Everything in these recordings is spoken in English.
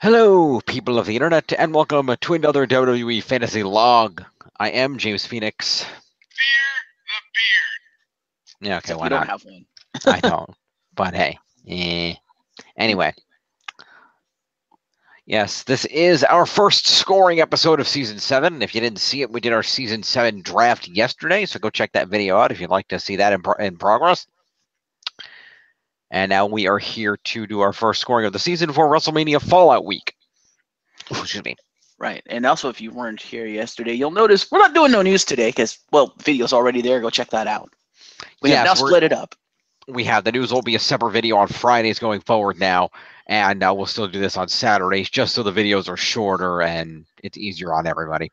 Hello, people of the internet, and welcome to another WWE Fantasy Log. I am James Phoenix. Fear the beard. Yeah, okay, Except why you don't not? have one. I don't. But hey. Anyway. Yes, this is our first scoring episode of Season 7. If you didn't see it, we did our Season 7 draft yesterday, so go check that video out if you'd like to see that in progress. And now we are here to do our first scoring of the season for WrestleMania Fallout week. Excuse me. Right. And also, if you weren't here yesterday, you'll notice we're not doing no news today because, well, the video's already there. Go check that out. We have now split it up. We have. The news will be a separate video on Fridays going forward now, and we'll still do this on Saturdays just so the videos are shorter and it's easier on everybody.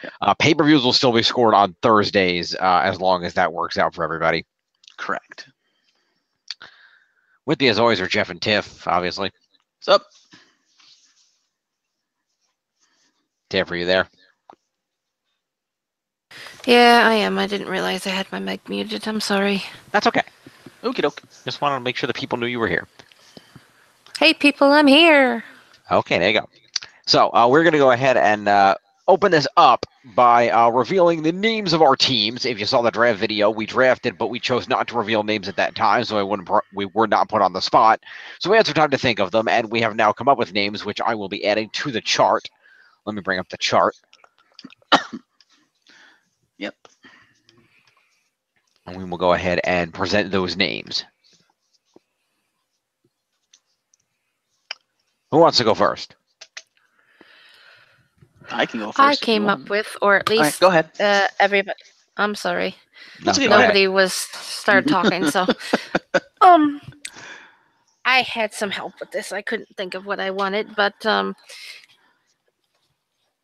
Yeah. Pay-per-views will still be scored on Thursdays as long as that works out for everybody. Correct. With me, as always, are Jeff and Tiff, obviously. What's up? Tiff, are you there? Yeah, I am. I didn't realize I had my mic muted. I'm sorry. That's okay. Okie doke. Just wanted to make sure the people knew you were here. Hey, people, I'm here. Okay, there you go. So we're going to go ahead and open this up by revealing the names of our teams. If you saw the draft video, we drafted, but we chose not to reveal names at that time, so we were not put on the spot. So we had some time to think of them, and we have now come up with names, which I will be adding to the chart. Let me bring up the chart. Yep. And we will go ahead and present those names. Who wants to go first? I can go first. I came up with, or at least All right, go ahead. Everybody. I'm sorry. That's okay, Nobody started talking, so I had some help with this. I couldn't think of what I wanted, but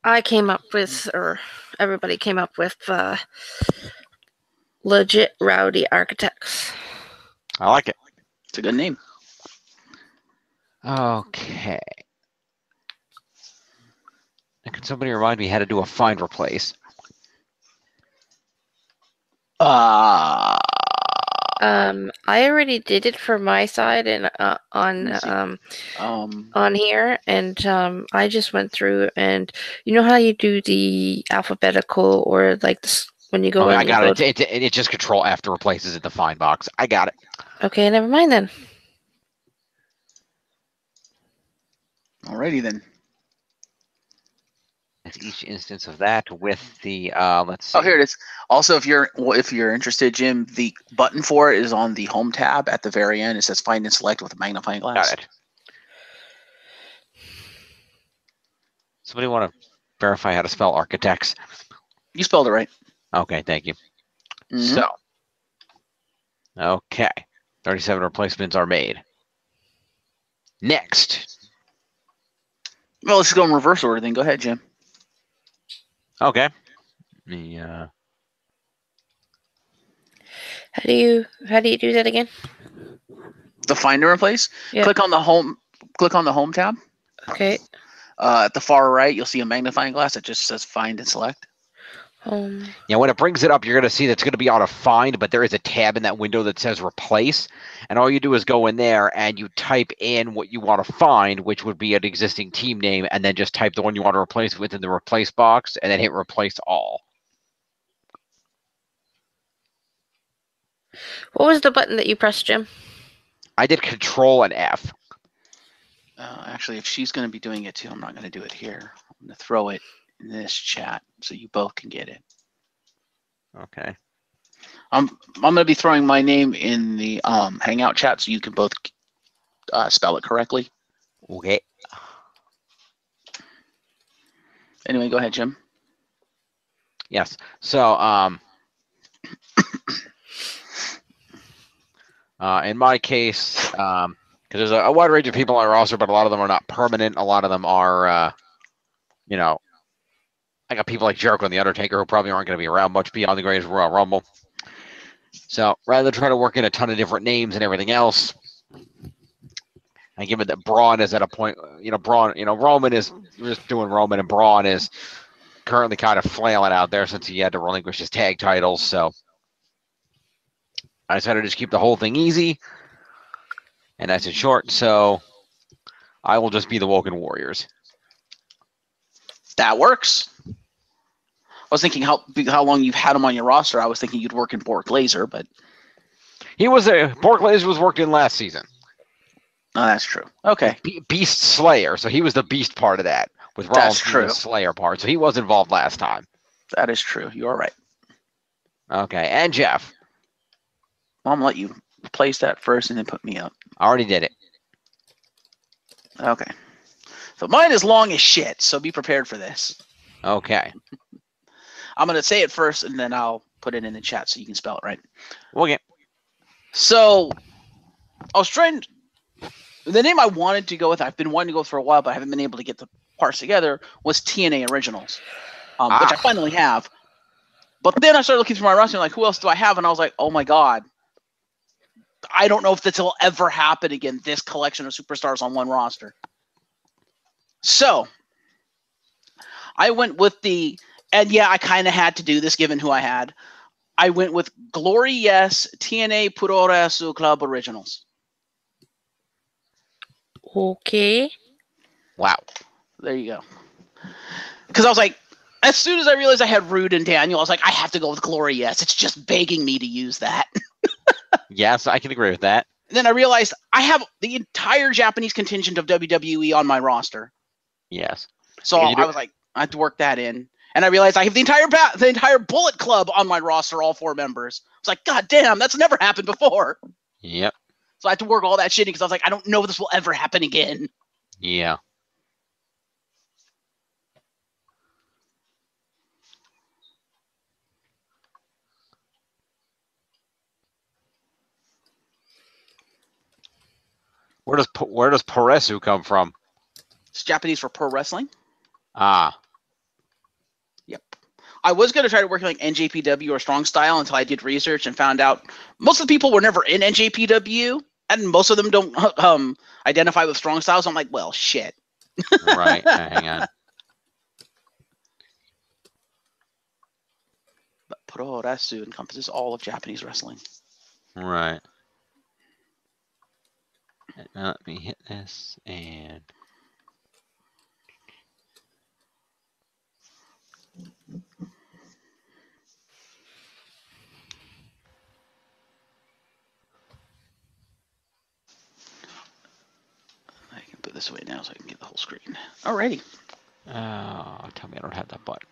I came up with, or everybody came up with, Legit Rowdy Architects. I like it. It's a good name. Okay. And can somebody remind me how to do a find replace? I already did it for my side and on here, and I just went through, and you know how you do the alphabetical or like this when you go. Oh, I got it. It just Control F replaces in the find box. I got it. Okay, never mind then. Alrighty then. Each instance of that with the let's see. Oh, here it is. Also, if you're interested, Jim, the button for it is on the home tab at the very end. It says Find and Select with a magnifying glass. Got it. Somebody want to verify how to spell architects? You spelled it right. Okay, thank you. Mm-hmm. So, okay, 37 replacements are made. Next. Well, let's just go in reverse order then. Go ahead, Jim. Okay. How do you do that again? The Find and Replace. Yeah. Click on the home tab. Okay. At the far right, you'll see a magnifying glass that just says Find and Select. Yeah, when it brings it up, you're going to see that's going to be on a find, but there is a tab in that window that says replace. And all you do is go in there and you type in what you want to find, which would be an existing team name, and then just type the one you want to replace within the replace box, and then hit replace all. What was the button that you pressed, Jim? I did Control and F. Actually, if she's going to be doing it too, I'm not going to do it here. I'm going to throw it in this chat so you both can get it. Okay. I'm going to be throwing my name in the Hangout chat so you can both spell it correctly. Okay. Anyway, go ahead, Jim. Yes. So, in my case, because there's a wide range of people on our roster, but a lot of them are not permanent. A lot of them are, I got people like Jericho and The Undertaker who probably aren't going to be around much beyond the Greatest Royal Rumble. So rather than try to work in a ton of different names and everything else, and given that Braun is at a point, Roman is just doing Roman, and Braun is currently kind of flailing out there since he had to relinquish his tag titles. So I decided to just keep the whole thing easy and nice and short. So I will just be the Woken Warriors. That works. I was thinking how long you've had him on your roster. I was thinking you'd work in Bork Laser, but Bork Laser was worked in last season. Oh, that's true. Okay. Beast Slayer, so he was the Beast part of that, with Rollins being the Slayer part, so he was involved last time. That is true. You are right. Okay, and Jeff. Well, I'm going to let you place that first and then put me up. I already did it. Okay. So mine is long as shit, so be prepared for this. Okay. I'm going to say it first, and then I'll put it in the chat so you can spell it right. Okay. So, I was trying... The name I wanted to go with, I've been wanting to go for a while, but I haven't been able to get the parts together, was TNA Originals, which I finally have. But then I started looking through my roster and like, who else do I have? And I was like, oh my God. I don't know if this will ever happen again, this collection of superstars on one roster. So, I went with and yeah, I kind of had to do this given who I had. I went with Glory Yes, TNA Puroresu Club Originals. Okay. Wow. There you go. Because I was like, as soon as I realized I had Rude and Daniel, I was like, I have to go with Glory Yes. It's just begging me to use that. Yes, I can agree with that. And then I realized I have the entire Japanese contingent of WWE on my roster. Yes. So I was like, I have to work that in. And I realized I have the entire Bullet Club on my roster, all 4 members. I was like, God damn, that's never happened before. Yep. So I had to work all that shit in because I was like, I don't know if this will ever happen again. Yeah. Where does Puresu come from? It's Japanese for pro wrestling. Ah. Yep. I was going to try to work like NJPW or Strong Style until I did research and found out most of the people were never in NJPW, and most of them don't identify with Strong Style. So I'm like, well, shit. Right. Hang on. But Puroresu encompasses all of Japanese wrestling. Right. Let me hit this and. I can put this away now so I can get the whole screen. Alrighty. Oh, tell me I don't have that button.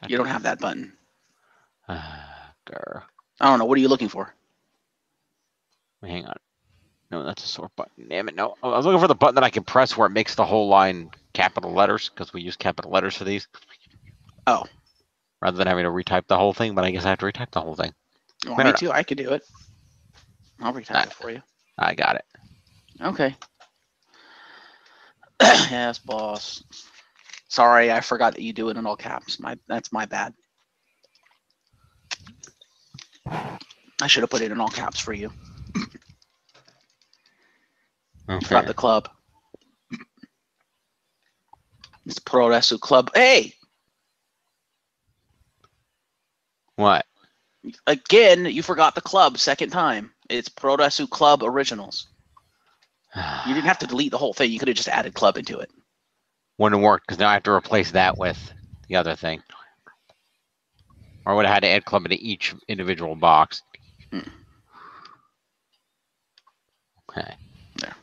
You don't have that button. Grr. I don't know. What are you looking for? Hang on. No, that's a sort button. Damn it. No. I was looking for the button that I can press where it makes the whole line capital letters, because we use capital letters for these. Oh. Rather than having to retype the whole thing, but I guess I have to retype the whole thing. Well, me too. I could do it. I'll retype it for you. I got it. Okay. Yes, boss. Sorry, I forgot that you do it in all caps. That's my bad. I should have put it in all caps for you. Okay. Got the club. It's Puroresu Club. Hey! What? Again, you forgot the club second time. It's Puroresu Club Originals. You didn't have to delete the whole thing. You could have just added club into it. Wouldn't work, because now I have to replace that with the other thing. Or I would have had to add club into each individual box. Okay. There.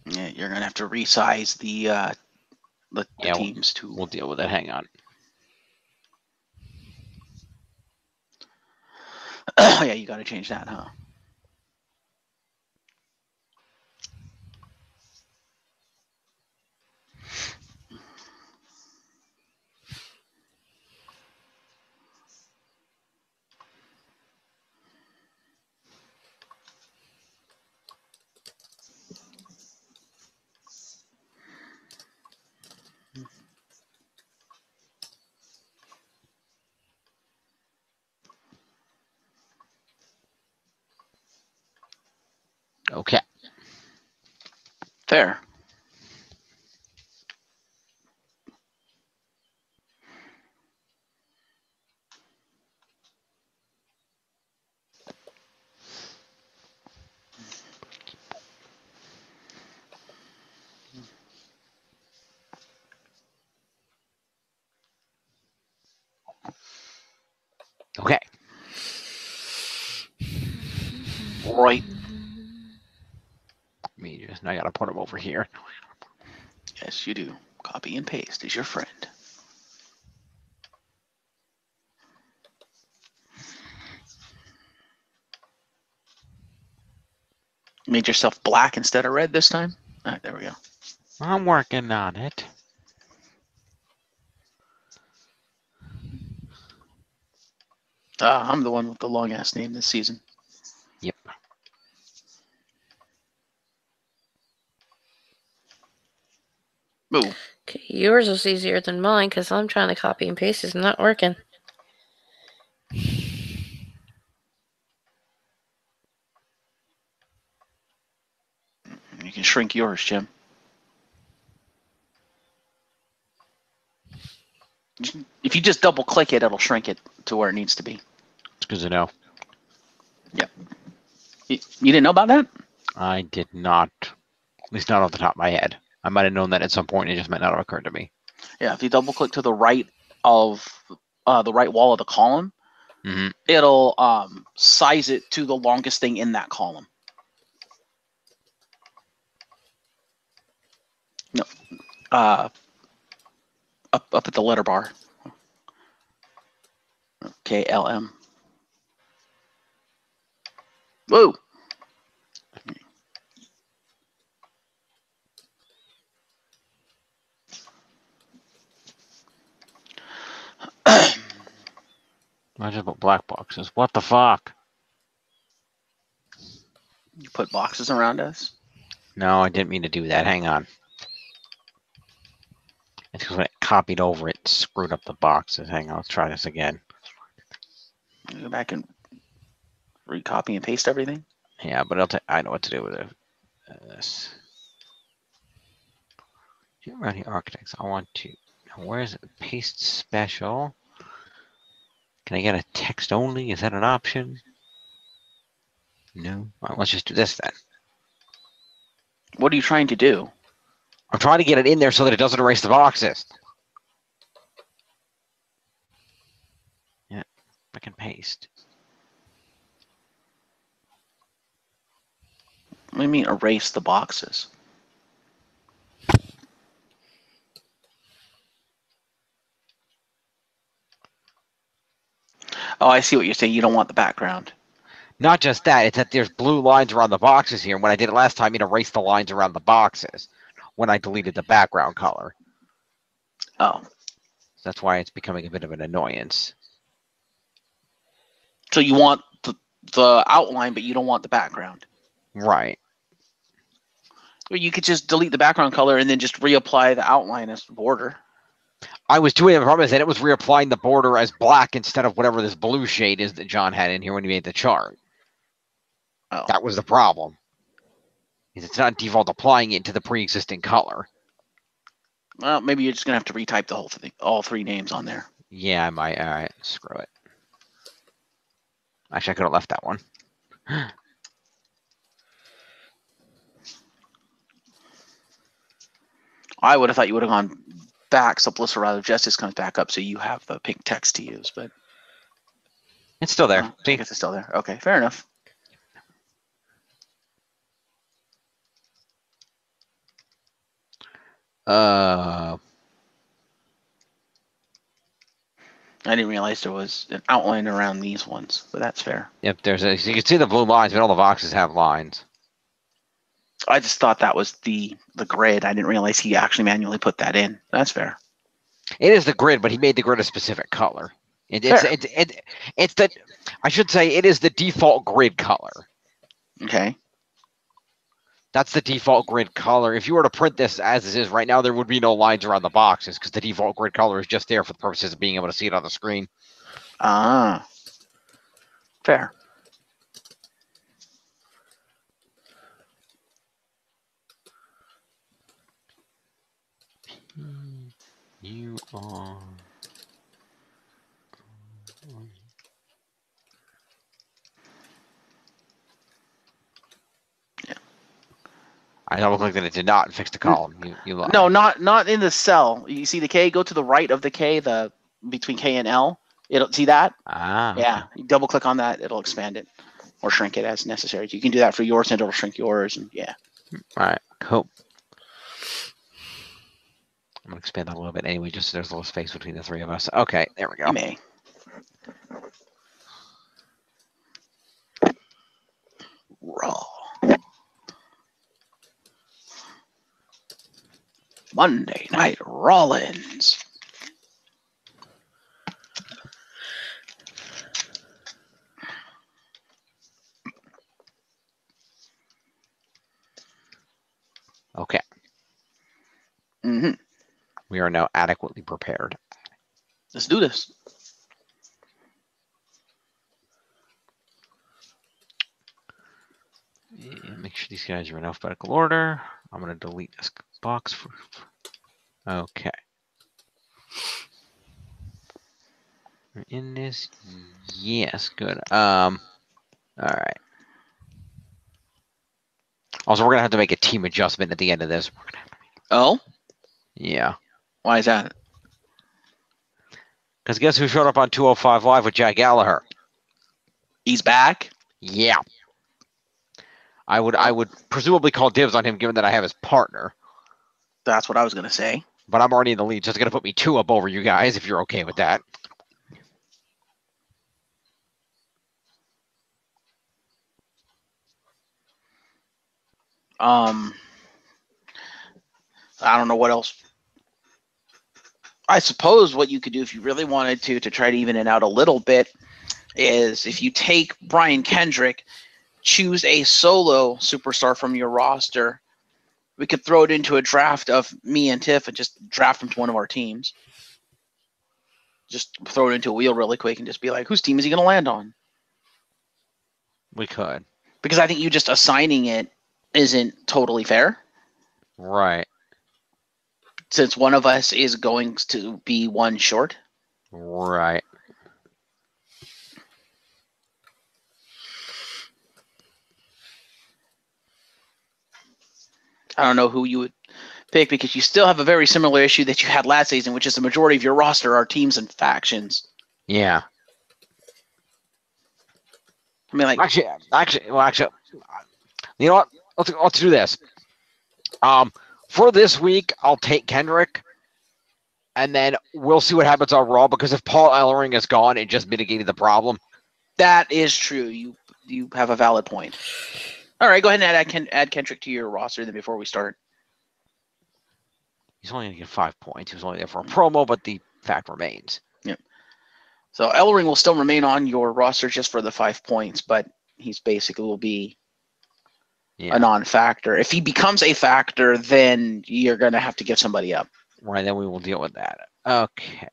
Yeah, you're gonna have to resize the teams too. We'll deal with it. Hang on. Yeah, you got to change that, huh? Okay. Fair. Okay. Right. Now I gotta put them over here. Yes, you do. Copy and paste is your friend. Made yourself black instead of red this time? All right, there we go. I'm working on it. I'm the one with the long-ass name this season. Yep. Ooh. Okay, yours was easier than mine because I'm trying to copy and paste. It's not working. You can shrink yours, Jim. If you just double-click it, it'll shrink it to where it needs to be. It's good to know. Yep. You didn't know about that? I did not. At least not off the top of my head. I might have known that at some point. It just might not have occurred to me. Yeah, if you double-click to the right of the right wall of the column, Mm-hmm. it'll size it to the longest thing in that column. No. Up at the letter bar. KLM. Whoa. I just put black boxes. What the fuck? You put boxes around us? No, I didn't mean to do that. Hang on. It's because when it copied over, it screwed up the boxes. Hang on, let's try this again. Go back and recopy and paste everything? Yeah, but I know what to do with it. This. Around the architects, I want to. Where is it? Paste special. Can I get a text only? Is that an option? No. All right, let's just do this then. What are you trying to do? I'm trying to get it in there so that it doesn't erase the boxes. Yeah, I can paste. What do you mean erase the boxes? Oh, I see what you're saying. You don't want the background. Not just that, it's that there's blue lines around the boxes here. And when I did it last time, it erased the lines around the boxes when I deleted the background color. Oh. That's why it's becoming a bit of an annoyance. So you want the outline, but you don't want the background. Right. Or you could just delete the background color and then just reapply the outline as the border. I was doing it. The problem is that it was reapplying the border as black instead of whatever this blue shade is that John had in here when he made the chart. Oh. That was the problem. It's not default applying it to the pre-existing color. Well, maybe you're just gonna have to retype the whole thing, all three names on there. Yeah, I might. All right, screw it. Actually, I could have left that one. I would have thought you would have gone back so Bliss Justice comes back up so you have the pink text to use, but it's still there. I guess it's still there. Okay, fair enough. I didn't realize there was an outline around these ones, but that's fair. Yep, so you can see the blue lines, but all the boxes have lines. I just thought that was the grid. I didn't realize he actually manually put that in. That's fair. It is the grid, but he made the grid a specific color. It's the, I should say, it is the default grid color. Okay. That's the default grid color. If you were to print this as it is right now, there would be no lines around the boxes because the default grid color is just there for the purposes of being able to see it on the screen. Ah. Fair. You are... I double clicked and it did not fix the column. You no, not in the cell. You see the K? Go to the right of the K, the between K and L. It'll see that. Ah. Yeah, you double click on that, it'll expand it or shrink it as necessary. You can do that for yours, and it'll shrink yours. And yeah. All right. Cool. I'm gonna expand that a little bit anyway, just so there's a little space between the three of us. Okay, there we go. You may. Raw. Monday Night Rollins. Okay. Mm-hmm. We are now adequately prepared. Let's do this. Yeah, make sure these guys are in alphabetical order. I'm going to delete this box. Okay. We're in this. Yes, good. All right. Also, we're going to have to make a team adjustment at the end of this. Oh? Yeah. Why is that? Because guess who showed up on 205 Live with Jack Gallagher? He's back? Yeah. I would presumably call dibs on him, given that I have his partner. That's what I was going to say. But I'm already in the lead, so it's going to put me 2 up over you guys, if you're okay with that. I don't know what else. I suppose what you could do if you really wanted to try to even it out a little bit is if you take Brian Kendrick, choose a solo superstar from your roster, we could throw it into a draft of me and Tiff and just draft him to one of our teams. Just throw it into a wheel really quick and just be like, whose team is he going to land on? We could. Because I think you just assigning it isn't totally fair. Right. Since one of us is going to be one short. Right. I don't know who you would pick because you still have a very similar issue that you had last season, which is the majority of your roster are teams and factions. Yeah. I mean, like actually, you know what? Let's do this. For this week, I'll take Kendrick, and then we'll see what happens on Raw. Because if Paul Ellering is gone, it just mitigated the problem. That is true. You have a valid point. All right, go ahead and add Kendrick to your roster then before we start. He's only going to get 5 points. He was only there for a promo, but the fact remains. Yep. So Ellering will still remain on your roster just for the 5 points, but he's basically will be a non-factor. If he becomes a factor, then you're going to have to give somebody up. Right, then we will deal with that. Okay.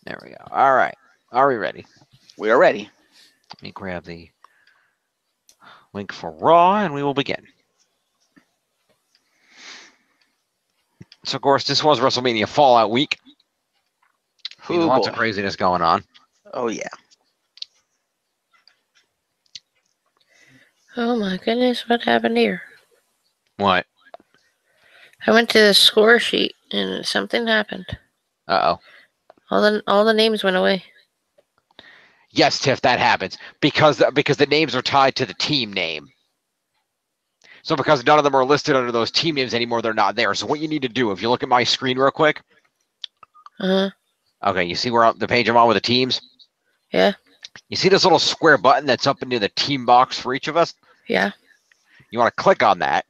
There we go. All right. Are we ready? We are ready. Let me grab the link for Raw, and we will begin. So, of course, this was WrestleMania Fallout week. Lots of craziness going on. Oh, yeah. Oh, my goodness. What happened here? What? I went to the score sheet, and something happened. Uh-oh. All the names went away. Yes, Tiff, that happens. Because the names are tied to the team name. So because none of them are listed under those team names anymore, they're not there. So what you need to do, if you look at my screen real quick. Uh-huh. Okay, you see where the page I'm on with the teams? Yeah. You see this little square button that's up into the team box for each of us? Yeah. You want to click on that,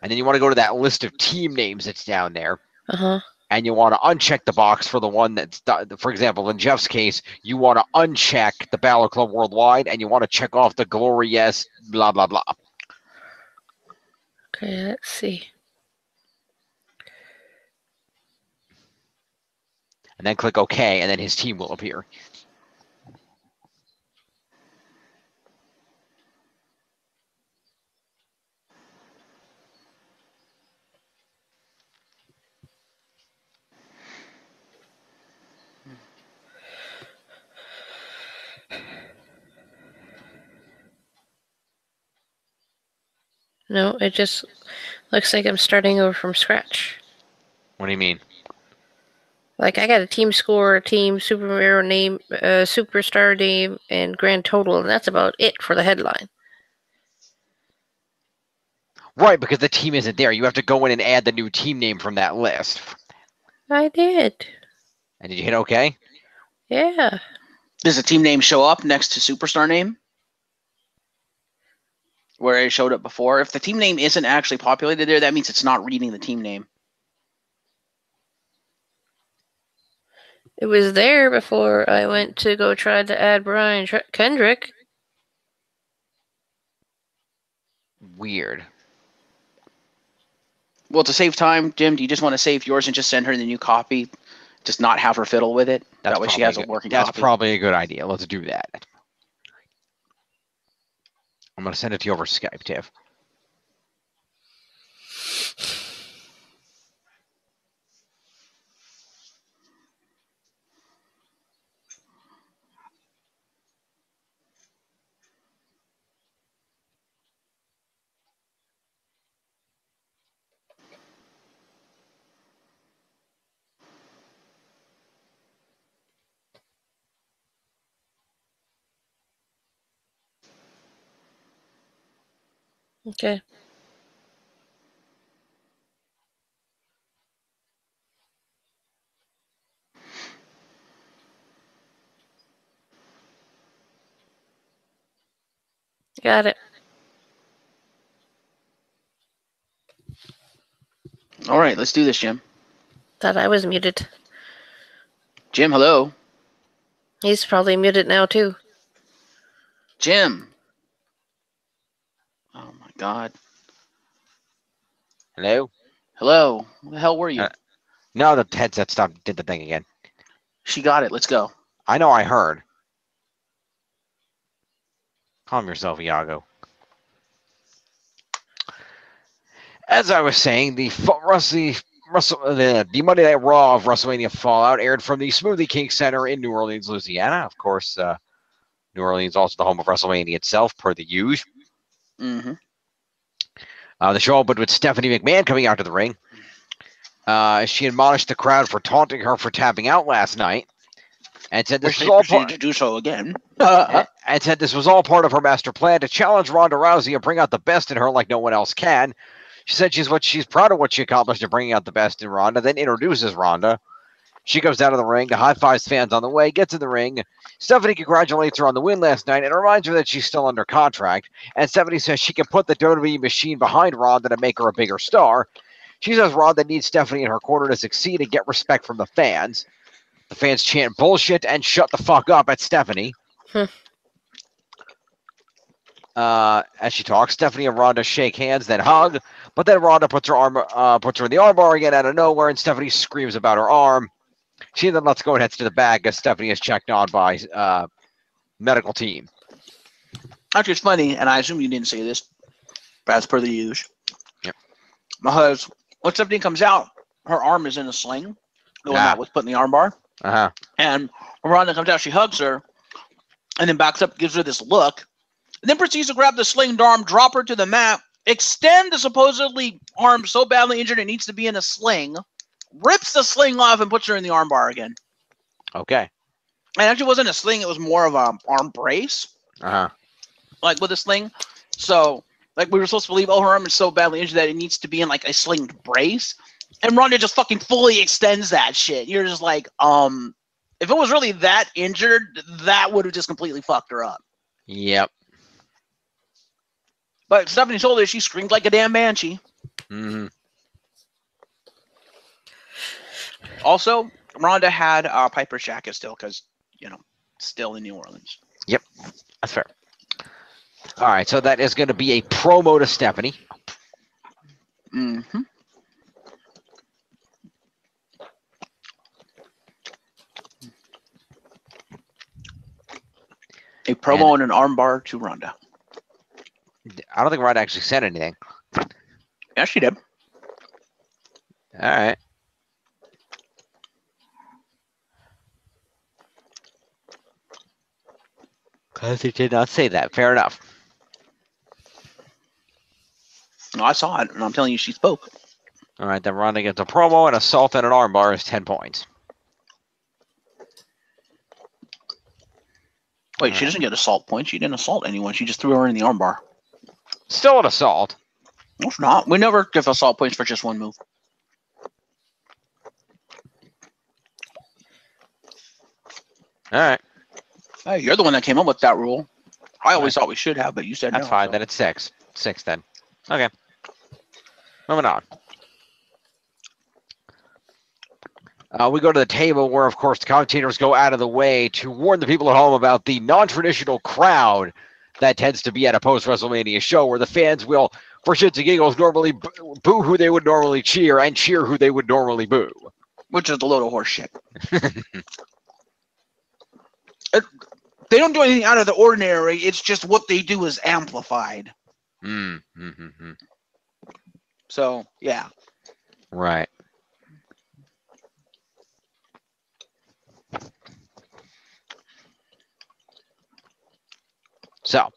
and then you want to go to that list of team names that's down there. Uh-huh. And you want to uncheck the box for the one that's, for example, in Jeff's case, you want to uncheck the Balor Club Worldwide, and you want to check off the Glorious blah, blah, blah. Okay, let's see. And then click OK, and then his team will appear. No, it just looks like I'm starting over from scratch. What do you mean? Like, I got a team score, a team superhero name, superstar name, and grand total, and that's about it for the headline. Right, because the team isn't there. You have to go in and add the new team name from that list. I did. And did you hit OK? Yeah. Does the team name show up next to superstar name? Where it showed up before? If the team name isn't actually populated there, that means it's not reading the team name. It was there before I went to go try to add Brian Kendrick. Weird. Well, to save time, Jim, do you just want to save yours and just send her the new copy? Just not have her fiddle with it? That way she has a working copy. That's probably a good idea. Let's do that. I'm going to send it to you over Skype, Tiff. Okay. Got it. All right, let's do this, Jim. Thought I was muted. Jim, hello. He's probably muted now, too. Jim. Oh, my God. Hello? Hello. Where the hell were you? No, the headset stopped. Did the thing again. She got it. Let's go. I know, I heard. Calm yourself, Iago. As I was saying, the Monday Night Raw of WrestleMania Fallout aired from the Smoothie King Center in New Orleans, Louisiana. Of course, New Orleans also the home of WrestleMania itself, per the usual. Mm-hmm. The show opened with Stephanie McMahon coming out to the ring. She admonished the crowd for taunting her for tapping out last night, and said this was all part to do so again. and said this was all part of her master plan to challenge Ronda Rousey and bring out the best in her like no one else can. She said she's proud of what she accomplished in bringing out the best in Ronda, then introduces Ronda. She goes out of the ring, high-fives fans on the way, gets in the ring. Stephanie congratulates her on the win last night and reminds her that she's still under contract. And Stephanie says she can put the WWE machine behind Ronda to make her a bigger star. She says Ronda needs Stephanie in her corner to succeed and get respect from the fans. The fans chant bullshit and shut the fuck up at Stephanie. As she talks, Stephanie and Ronda shake hands, then hug. But then Ronda puts her in the armbar again out of nowhere, and Stephanie screams about her arm. She then lets go and heads to the back as Stephanie is checked on by medical team. Actually, it's funny, and I assume you didn't say this, but as per the usual. Yep. Because when Stephanie comes out, her arm is in a sling, the one that was put in the armbar. Uh-huh. And when Ronda comes out, she hugs her, and then backs up, gives her this look, and then proceeds to grab the slinged arm, drop her to the mat, extend the supposedly arm so badly injured it needs to be in a sling, rips the sling off, and puts her in the armbar again. Okay. And actually wasn't a sling, it was more of an arm brace. Uh-huh. Like with a sling. So, like, we were supposed to believe, her arm is so badly injured that it needs to be in, like, a slinged brace. And Ronda just fucking fully extends that shit. You're just like, if it was really that injured, that would have just completely fucked her up. Yep. But Stephanie told her she screamed like a damn banshee. Mm-hmm. Also, Ronda had Piper's jacket still because, still in New Orleans. Yep. That's fair. All right, so that is going to be a promo to Stephanie. Mm-hmm. A promo and an armbar to Ronda. I don't think Ronda actually said anything. Yeah, she did. All right. Because he did not say that. Fair enough. No, I saw it, and I'm telling you, she spoke. All right, then Ronda gets a promo, and assault and an armbar is 10 points. Wait, she doesn't get assault points. She didn't assault anyone. She just threw her in the armbar. Still an assault. No, it's not. We never give assault points for just one move. All right. Hey, you're the one that came up with that rule. I always thought we should have, but you said that's no. fine. So. Then it's 6. 6 then. Okay. Moving on. We go to the table where, of course, the commentators go out of the way to warn the people at home about the non-traditional crowd that tends to be at a post-WrestleMania show where the fans will, for shits and giggles, normally boo who they would normally cheer and cheer who they would normally boo. Which is a load of horse shit. They don't do anything out of the ordinary. It's just what they do is amplified. So, yeah. Right. So,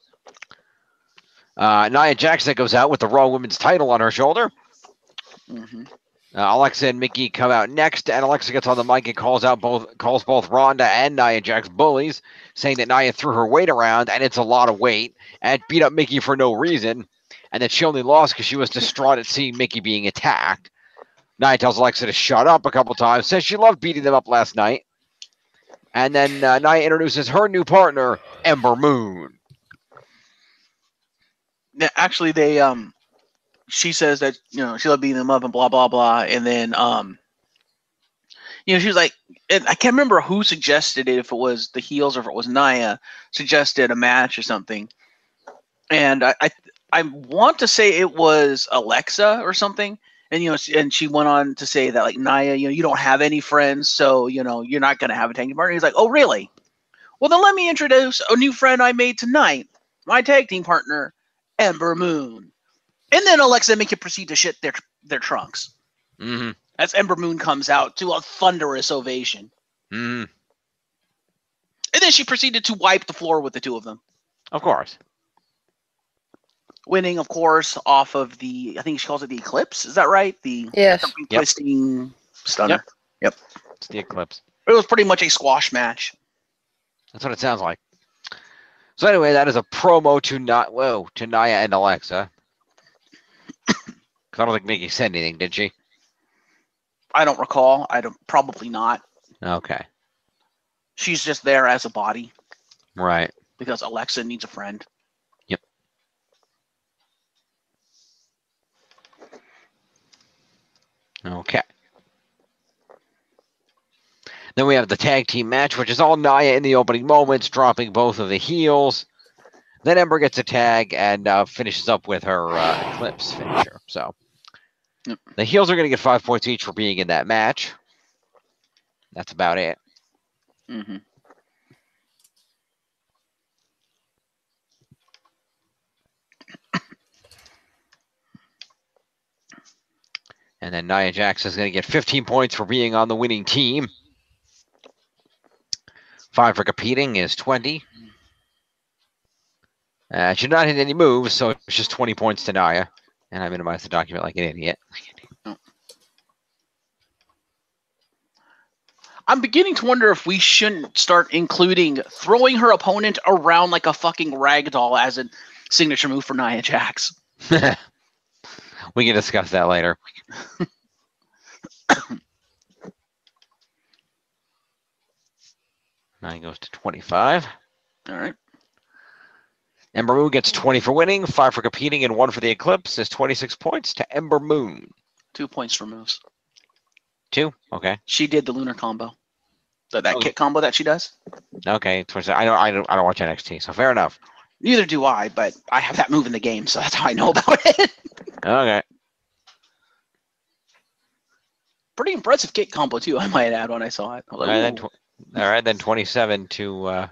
Nia Jax goes out with the Raw Women's title on her shoulder. Alexa and Mickey come out next, and Alexa gets on the mic and calls both Ronda and Nia Jax bullies, saying that Nia threw her weight around, and it's a lot of weight, and beat up Mickey for no reason, and that she only lost because she was distraught at seeing Mickey being attacked. Nia tells Alexa to shut up a couple times, says she loved beating them up last night, and then Nia introduces her new partner, Ember Moon. Yeah, actually, she says that, she loved beating them up and blah, blah, blah. And then, she was like, and I can't remember who suggested it, if it was the heels or if it was Nia, suggested a match or something. And I want to say it was Alexa or something. And, and she went on to say that, like, Nia, you don't have any friends, so, you're not going to have a tag team partner. He's like, oh, really? Well, then let me introduce a new friend I made tonight, my tag team partner, Ember Moon. And then Alexa and Mickey proceed to shit their trunks. As Ember Moon comes out to a thunderous ovation. And then she proceeded to wipe the floor with the two of them. Of course. Winning, of course, off of I think she calls it the Eclipse. Is that right? The twisting stunner. Yep. It's the Eclipse. It was pretty much a squash match. That's what it sounds like. So anyway, that is a promo to Nia and Alexa. Because I don't think Mickey said anything, did she? I don't recall. Probably not. Okay. She's just there as a body. Right. Because Alexa needs a friend. Yep. Okay. Then we have the tag team match, which is all Nia in the opening moments, dropping both of the heels. Then Ember gets a tag and finishes up with her Eclipse finisher. So the heels are going to get 5 points each for being in that match. That's about it. And then Nia Jax is going to get 15 points for being on the winning team. 5 for competing is 20. She did not hit any moves, so it's just 20 points to Nia. And I minimized the document like an idiot. I'm beginning to wonder if we shouldn't start including throwing her opponent around like a fucking ragdoll as a signature move for Nia Jax. We can discuss that later. Nia goes to 25. All right. Ember Moon gets 20 for winning, 5 for competing, and 1 for the Eclipse. Is 26 points to Ember Moon. 2 points for moves. 2? Okay. She did the lunar combo. That kick combo that she does. Okay. I don't watch NXT, so fair enough. Neither do I, but I have that move in the game, so that's how I know about it. Okay. Pretty impressive kick combo, too, I might add when I saw it. All right, then 27 to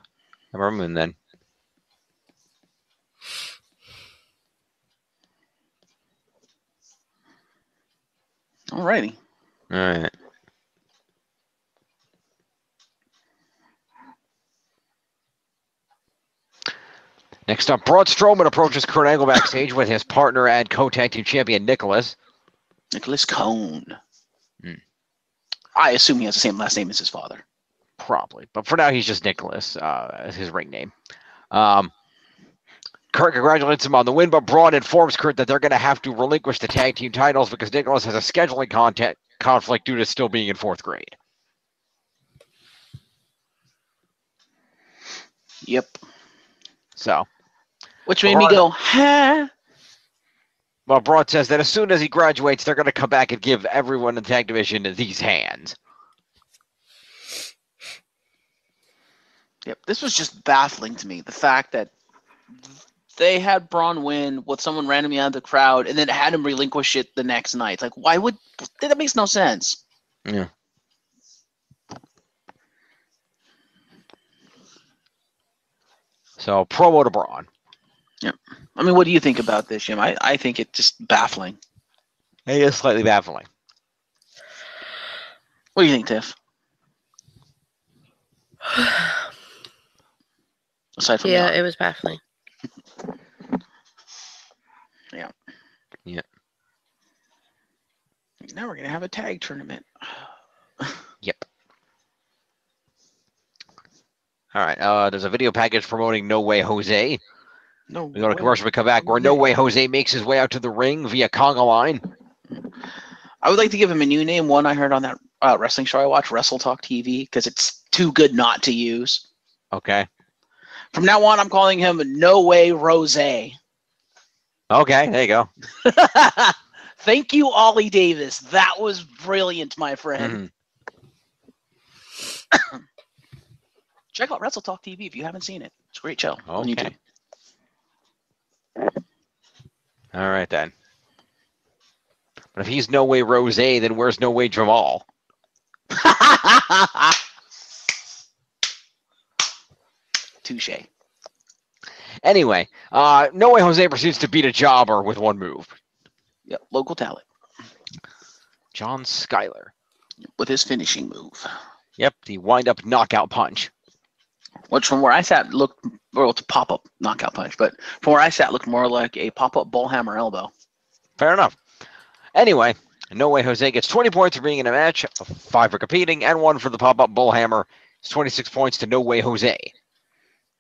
Ember Moon, then. Alrighty. All right. Next up, Braun Strowman approaches Kurt Angle backstage with his partner and co-tag team champion Nicholas Cone. I assume he has the same last name as his father. Probably. But for now, he's just Nicholas, as his ring name. Kurt congratulates him on the win, but Braun informs Kurt that they're going to have to relinquish the tag team titles because Nicholas has a scheduling conflict due to still being in 4th grade. Yep. So. Which made me go, huh? Well, Braun says that as soon as he graduates, they're going to come back and give everyone in the tag division these hands. Yep. This was just baffling to me. The fact that they had Braun win with someone randomly out of the crowd and then had him relinquish it the next night. Like, why would that makes no sense? Yeah. So, promo to Braun. Yep. I mean, what do you think about this, Jim? I think it's just baffling. It is slightly baffling. What do you think, Tiff? Aside from it was baffling. Yeah. Yeah. Now we're gonna have a tag tournament. Yep. All right. There's a video package promoting No Way Jose. We go to commercial. We come back where No Way Jose makes his way out to the ring via conga line. I would like to give him a new name. One I heard on that wrestling show I watch, Wrestle Talk TV, because it's too good not to use. Okay. From now on, I'm calling him No Way Rose. Okay, there you go. Thank you, Ollie Davis. That was brilliant, my friend. Mm-hmm. Check out Wrestle Talk TV if you haven't seen it. It's a great show on YouTube. All right, then. But if he's No Way Rose, then where's No Way Jamal? Touche. Anyway, No Way Jose proceeds to beat a jobber with one move. Yep, local talent. John Schuyler. With his finishing move. Yep, the wind-up knockout punch. Which from where I sat looked, well, it's a pop-up knockout punch, but from where I sat looked more like a pop-up bullhammer elbow. Fair enough. Anyway, No Way Jose gets 20 points for being in a match, 5 for competing, and 1 for the pop-up bullhammer. It's 26 points to No Way Jose.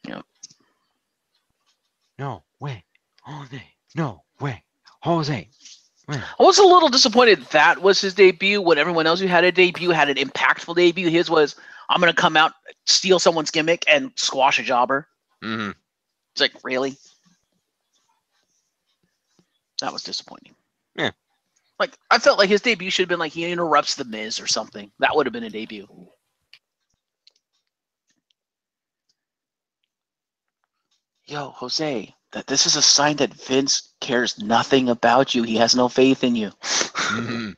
Yep. No Way Jose. No Way Jose. I was a little disappointed that was his debut when everyone else who had a debut had an impactful debut. His was, I'm going to come out, steal someone's gimmick, and squash a jobber. Mm-hmm. It's like, really? That was disappointing. Yeah. Like, I felt like his debut should have been like he interrupts The Miz or something. That would have been a debut. Yo, Jose, that this is a sign that Vince cares nothing about you. He has no faith in you. Mm-hmm.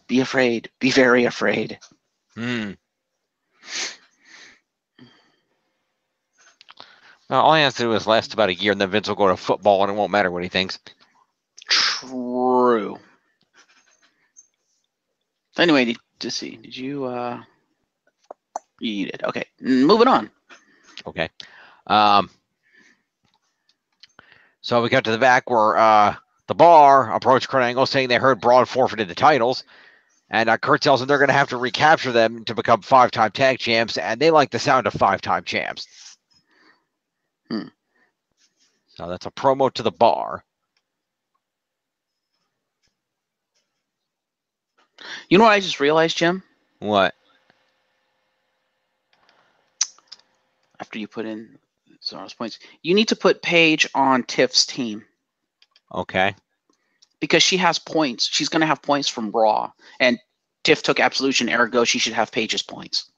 Be afraid. Be very afraid. Mm. Well, all he has to do is last about a year, and then Vince will go to football, and it won't matter what he thinks. True. Anyway, did you, you did. Okay, moving on. Okay. So we got to the back where the Bar approached Kurt Angle saying they heard Braun forfeited the titles. And Kurt tells them they're going to have to recapture them to become 5-time tag champs, and they like the sound of 5-time champs. So that's a promo to the Bar. You know what I just realized, Jim? What? After you put in Zara's points, you need to put Paige on Tiff's team. Okay. Because she has points. She's going to have points from Raw. And Tiff took Absolution, ergo she should have Paige's points.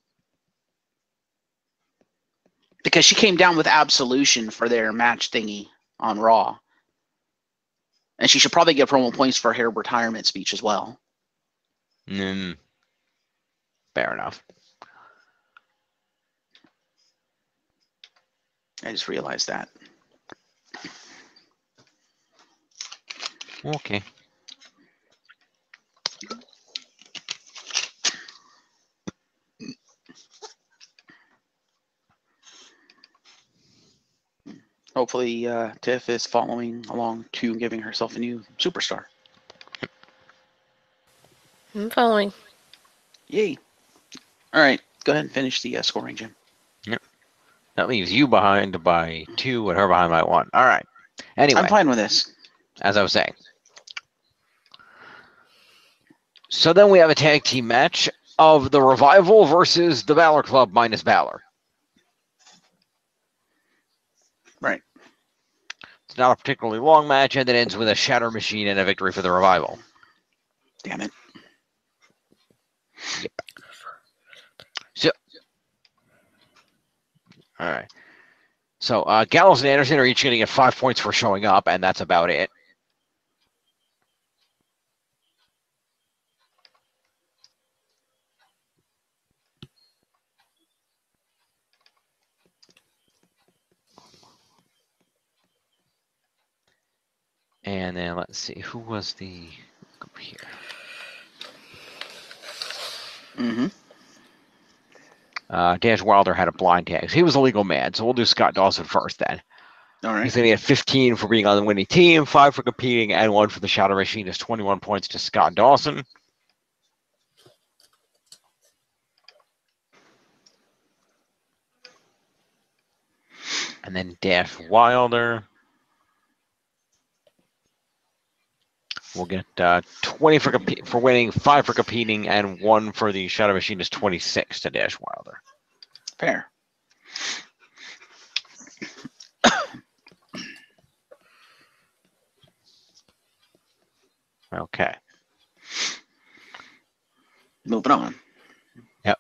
Because she came down with Absolution for their match thingy on Raw. And she should probably get promo points for her retirement speech as well. Fair enough. I just realized that. Okay. Hopefully, Tiff is following along to giving herself a new superstar. I'm following. Yay. All right. Go ahead and finish the scoring, Jim. Yep. That leaves you behind by 2 and her behind by 1. All right. Anyway. I'm fine with this. As I was saying. So then we have a tag team match of the Revival versus the Balor Club minus Balor. Right. It's not a particularly long match, and it ends with a Shatter Machine and a victory for the Revival. Damn it. Yep. So, all right. So Gallows and Anderson are each going to get 5 points for showing up, and that's about it. And then let's see, who was the up here? Mm-hmm. Dash Wilder had a blind tag. So he was a legal man, so we'll do Scott Dawson first then. All right. He's going to get 15 for being on the winning team, 5 for competing, and 1 for the Shadow Machine is 21 points to Scott Dawson. And then Dash Wilder will get 20 for winning, 5 for competing, and 1 for the Shadow Machine is 26 to Dash Wilder. Fair. Okay. Moving on. Yep.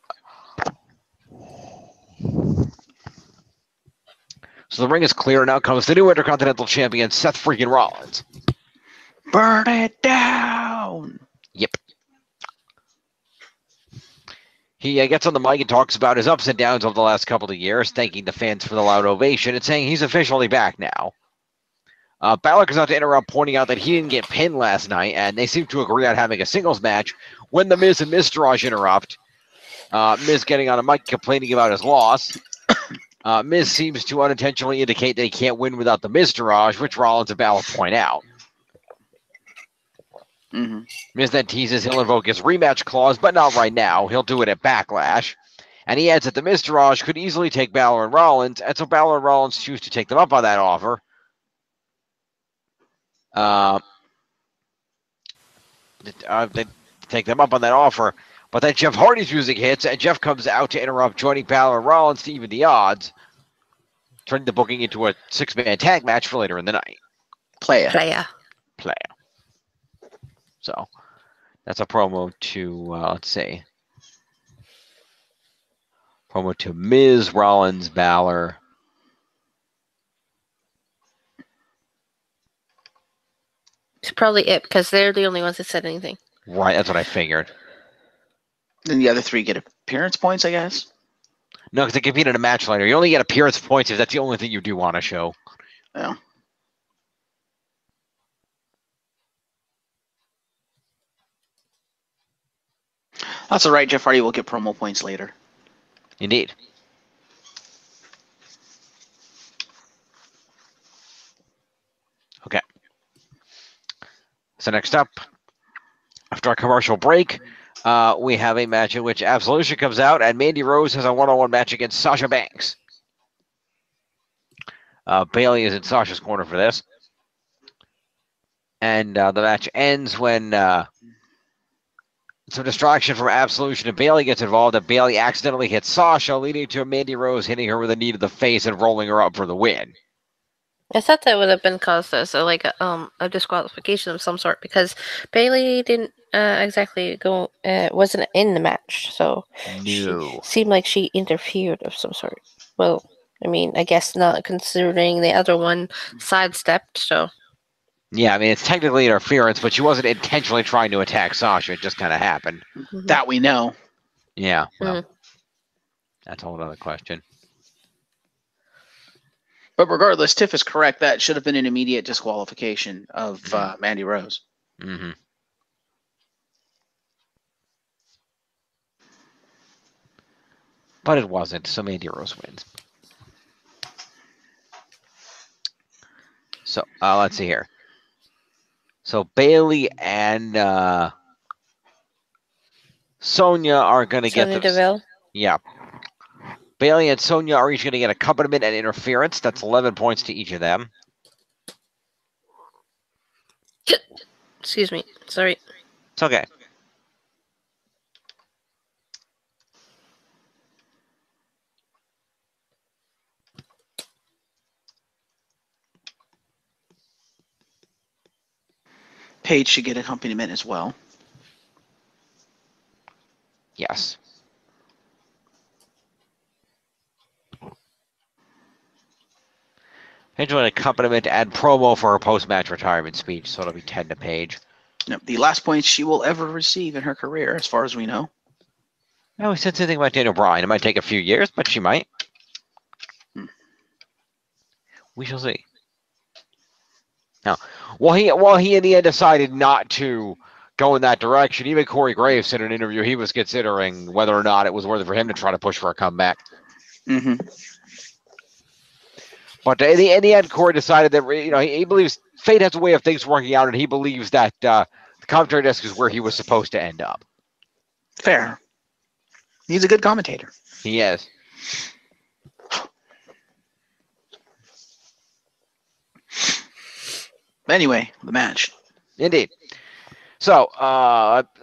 So the ring is clear. Now comes the new Intercontinental Champion, Seth freaking Rollins. Burn it down. Yep. He gets on the mic and talks about his ups and downs over the last couple of years, thanking the fans for the loud ovation and saying he's officially back now. Balor comes out to interrupt, pointing out that he didn't get pinned last night, and they seem to agree on having a singles match when the Miz and Miztourage interrupt. Miz getting on a mic complaining about his loss. Miz seems to unintentionally indicate that he can't win without the Miztourage, which Rollins and Balor point out. Mm-hmm. Miz then teases he'll invoke his rematch clause, but not right now. He'll do it at Backlash. And he adds that the Miztourage could easily take Balor and Rollins, and so Balor and Rollins choose to take them up on that offer. They take them up on that offer, but then Jeff Hardy's music hits, and Jeff comes out to interrupt, joining Balor and Rollins to even the odds, turning the booking into a 6-man tag match for later in the night. Playa. So that's a promo to, let's see. Promo to Miz, Rollins, Balor. It's probably it, because they're the only ones that said anything. Right, that's what I figured. Then the other 3 get appearance points, I guess? No, because they compete in a match later. You only get appearance points if that's the only thing you do on a show. Yeah. That's all right. Jeff Hardy will get promo points later. Indeed. Okay. So next up, after our commercial break, we have a match in which Absolution comes out, and Mandy Rose has a one-on-one match against Sasha Banks. Bayley is in Sasha's corner for this. And the match ends when some distraction from Absolution and Bayley gets involved, and Bayley accidentally hits Sasha, leading to Mandy Rose hitting her with a knee to the face and rolling her up for the win. I thought that would have been caused as a disqualification of some sort, because Bayley didn't exactly go, wasn't in the match, so No. Seemed like she interfered of some sort. Well, I mean, I guess not, considering the other one sidestepped, so. Yeah, I mean, it's technically interference, but she wasn't intentionally trying to attack Sasha. It just kind of happened. Mm-hmm. That we know. Yeah, well, that's a whole other question. But regardless, Tiff is correct. That should have been an immediate disqualification of Mandy Rose. Mm-hmm. But it wasn't, so Mandy Rose wins. So, let's see here. So, Bayley and Sonya are going to get Sonya Deville. Yeah. Bailey and Sonya are each going to get accompaniment and interference. That's 11 points to each of them. Excuse me. Sorry. It's okay. Paige should get accompaniment as well. Yes. Paige will accompaniment and promo for her post-match retirement speech, so it'll be 10 to Paige. Yep, the last points she will ever receive in her career, as far as we know. No, we said something about Daniel Bryan. It might take a few years, but she might. We shall see. Now, while he in the end decided not to go in that direction, even Corey Graves said in an interview he was considering whether or not it was worth it for him to try to push for a comeback. Mm-hmm. But in the end, Corey decided that he believes fate has a way of things working out, and he believes that the commentary desk is where he was supposed to end up. Fair. He's a good commentator. He is. Anyway, the match. Indeed. So,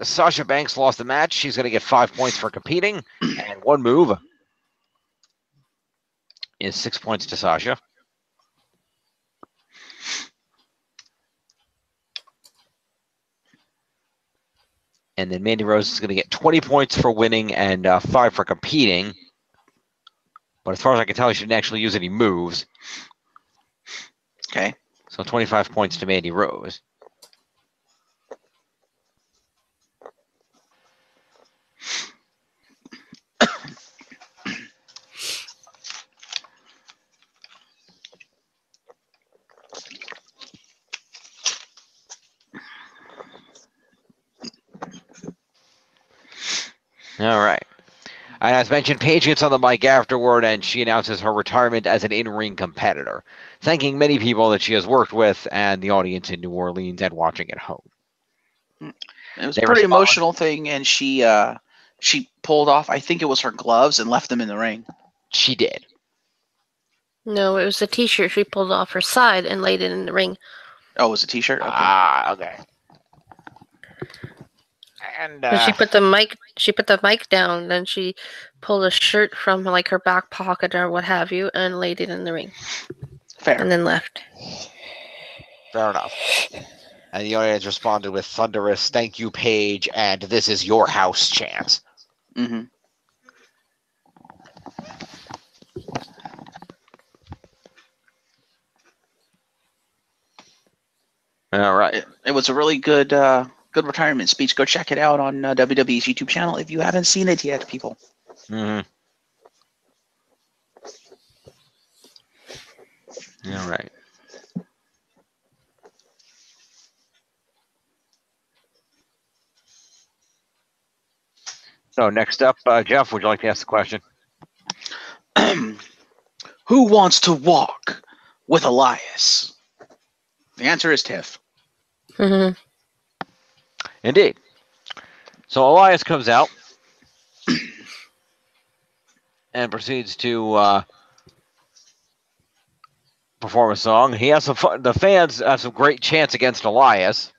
Sasha Banks lost the match. She's going to get 5 points for competing, and one move is 6 points to Sasha. And then Mandy Rose is going to get 20 points for winning and 5 for competing. But as far as I can tell, she didn't actually use any moves. Okay. So 25 points to Mandy Rose. All right. And as mentioned, Paige gets on the mic afterward, and she announces her retirement as an in-ring competitor, thanking many people that she has worked with and the audience in New Orleans and watching at home. It was a pretty emotional thing, and she pulled off, I think it was her gloves, and left them in the ring. She did. No, it was a T-shirt she pulled off her side and laid it in the ring. Oh, it was a T-shirt? Okay. Ah, okay. And she put the mic down, then she pulled a shirt from like her back pocket or what have you and laid it in the ring. Fair. And then left. Fair enough. And the audience responded with thunderous "Thank you, Paige," and "This is your house" chants. Mm-hmm. All right. It was a really good retirement speech. Go check it out on WWE's YouTube channel if you haven't seen it yet, people. Mm-hmm. All right. So next up, Jeff, would you like to ask the question? Who wants to walk with Elias? The answer is Tiff. Mm-hmm. Indeed. So Elias comes out and proceeds to perform a song. He has some fun. The fans have some great chants against Elias,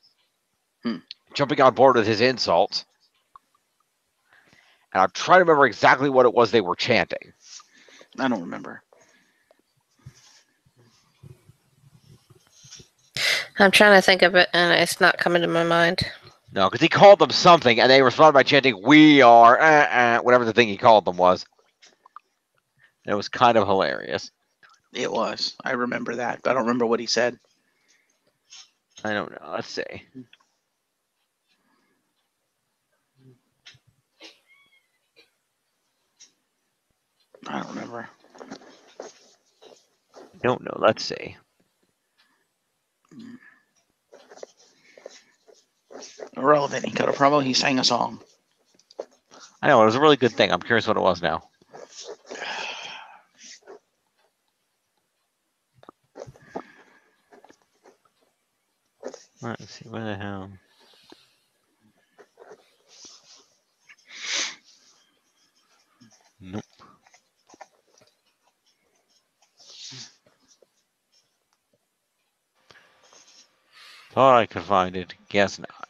jumping on board with his insults. And I'm trying to remember exactly what it was they were chanting. I don't remember. I'm trying to think of it, and it's not coming to my mind. No, because he called them something, and they responded by chanting, "We are," whatever the thing he called them was. It was kind of hilarious. It was. I remember that, but I don't remember what he said. I don't know. Let's see. I don't remember. Don't know. Let's see. Irrelevant. He cut a promo. He sang a song. I know. It was a really good thing. I'm curious what it was now. Let's see. Where the hell? Nope. Thought I could find it. Guess not.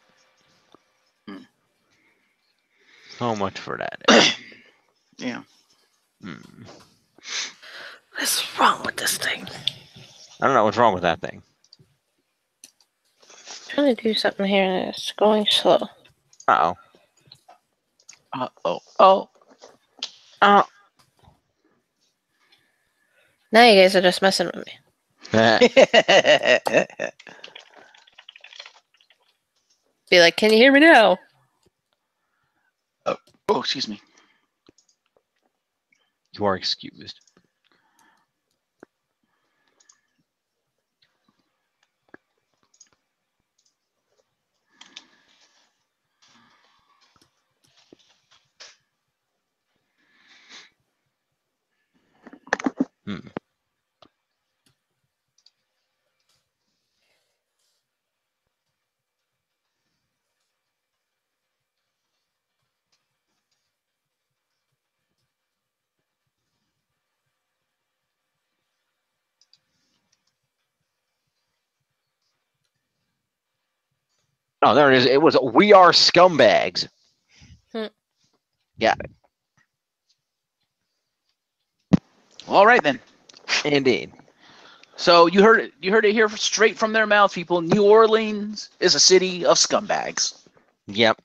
So much for that. Yeah. What's wrong with this thing? I don't know what's wrong with that thing. I'm trying to do something here and it's going slow. Uh-oh. Oh. Now you guys are just messing with me. Be like, can you hear me now? Oh, excuse me. You are excused. Oh, there it is. It was We Are Scumbags. Got it. All right then. Indeed. So you heard it. You heard it here straight from their mouth, people. New Orleans is a city of scumbags. Yep.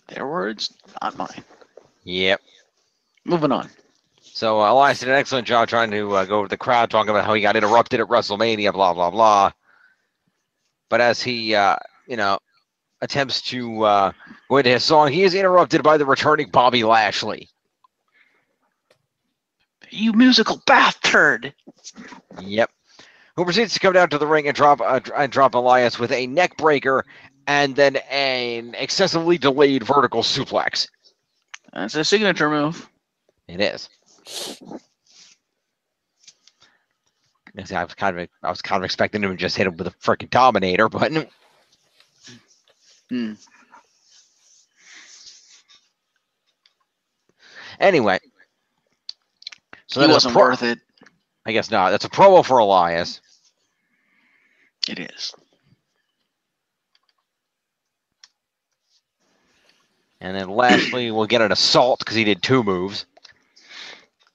Their words, not mine. Yep. Moving on. So Elias did an excellent job trying to go with the crowd, talking about how he got interrupted at WrestleMania, blah, blah, blah. But as he, attempts to go into his song, he is interrupted by the returning Bobby Lashley. You musical bastard! Yep. Who proceeds to come down to the ring and drop Elias with a neck breaker and then an excessively delayed vertical suplex. That's a signature move. It is. I was kind of expecting him to just hit him with a freaking Dominator, but anyway. So he wasn't worth it. I guess not. That's a promo for Elias. It is. And then Lashley will get an assault because he did 2 moves.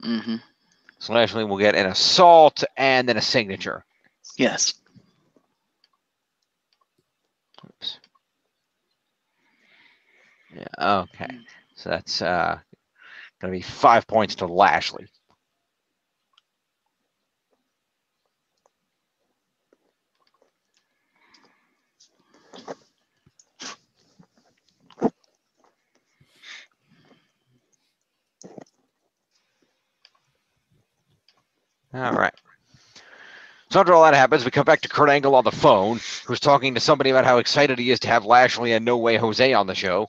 Mm-hmm. So Lashley will get an assault and then a signature. Yes. Oops. Yeah, okay. So that's going to be 5 points to Lashley. All right. So after all that happens, we come back to Kurt Angle on the phone, who's talking to somebody about how excited he is to have Lashley and No Way Jose on the show.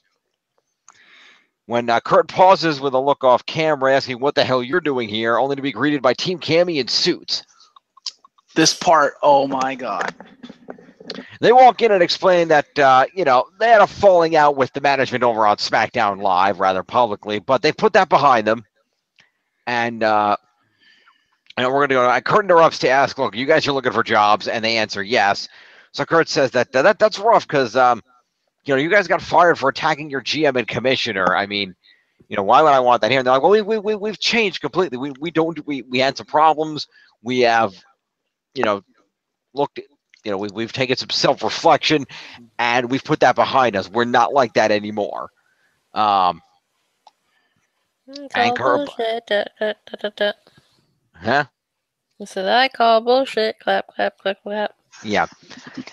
When Kurt pauses with a look off camera, asking what the hell you're doing here, only to be greeted by Team Cammy in suits. This part, oh my God. They walk in and explain that, they had a falling out with the management over on SmackDown Live rather publicly, but they put that behind them. And we're going to go. Kurt interrupts to ask, look, you guys are looking for jobs, and they answer yes. So Kurt says that's rough because, you guys got fired for attacking your GM and commissioner. I mean, why would I want that here? And they're like, well, we've changed completely. We had some problems. We have, looked, we've taken some self-reflection, and we've put that behind us. We're not like that anymore. And Kurt, bullshit. huh? So I call bullshit. Clap, clap, clap, clap. Yeah.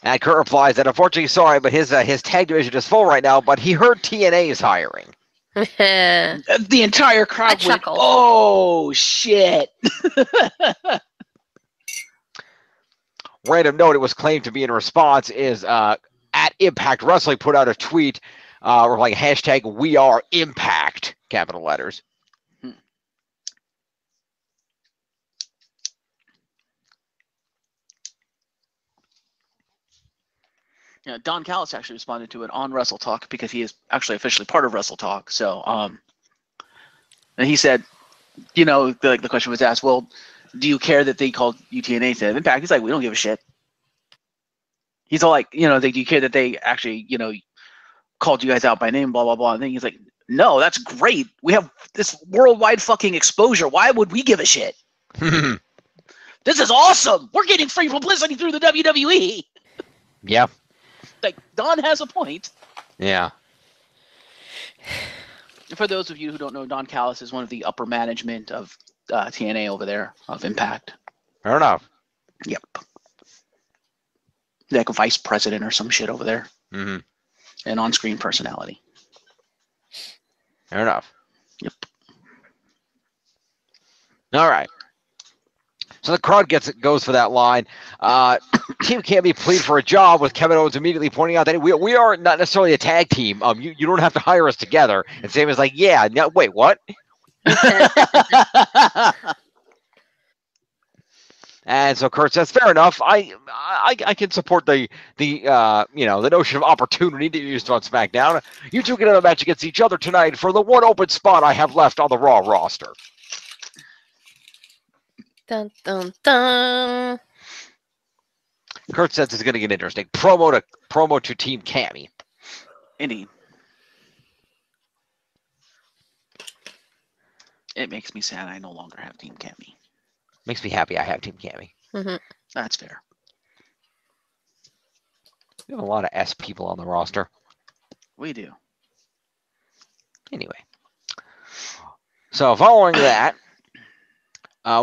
And Kurt replies that unfortunately, sorry, but his tag division is full right now, but he heard TNA is hiring. The entire crowd went, chuckled. oh, shit. Random note, it was claimed to be in response is at Impact Wrestling put out a tweet like hashtag We Are Impact, capital letters. Yeah, Don Callis actually responded to it on Wrestle Talk because he is actually officially part of Wrestle Talk. So, and he said, the question was asked, well, do you care that they called UTNA instead of Impact? He's like, we don't give a shit. He's all like, do you care that they actually, called you guys out by name, blah, blah, blah. And then he's like, no, that's great. We have this worldwide fucking exposure. Why would we give a shit? This is awesome. We're getting free publicity through the WWE. Yeah. Like, Don has a point. Yeah. For those of you who don't know, Don Callis is one of the upper management of TNA over there, of Impact. Fair enough. Yep. Like a vice president or some shit over there. Mm-hmm. An on-screen personality. Fair enough. Yep. All right. So the crowd goes for that line. Team can't be plead for a job, with Kevin Owens immediately pointing out that we are not necessarily a tag team. You don't have to hire us together. And Sam is like, yeah, no, wait, what? And so Kurt says, fair enough. I can support the notion of opportunity that you used on SmackDown. You two get a match against each other tonight for the one open spot I have left on the Raw roster. Dun, dun, dun. Kurt says it's going to get interesting. Promo to Team Cammy. Indeed. It makes me sad I no longer have Team Cammy. Makes me happy I have Team Cammy. Mm-hmm. That's fair. We have a lot of S people on the roster. We do. Anyway. So following that,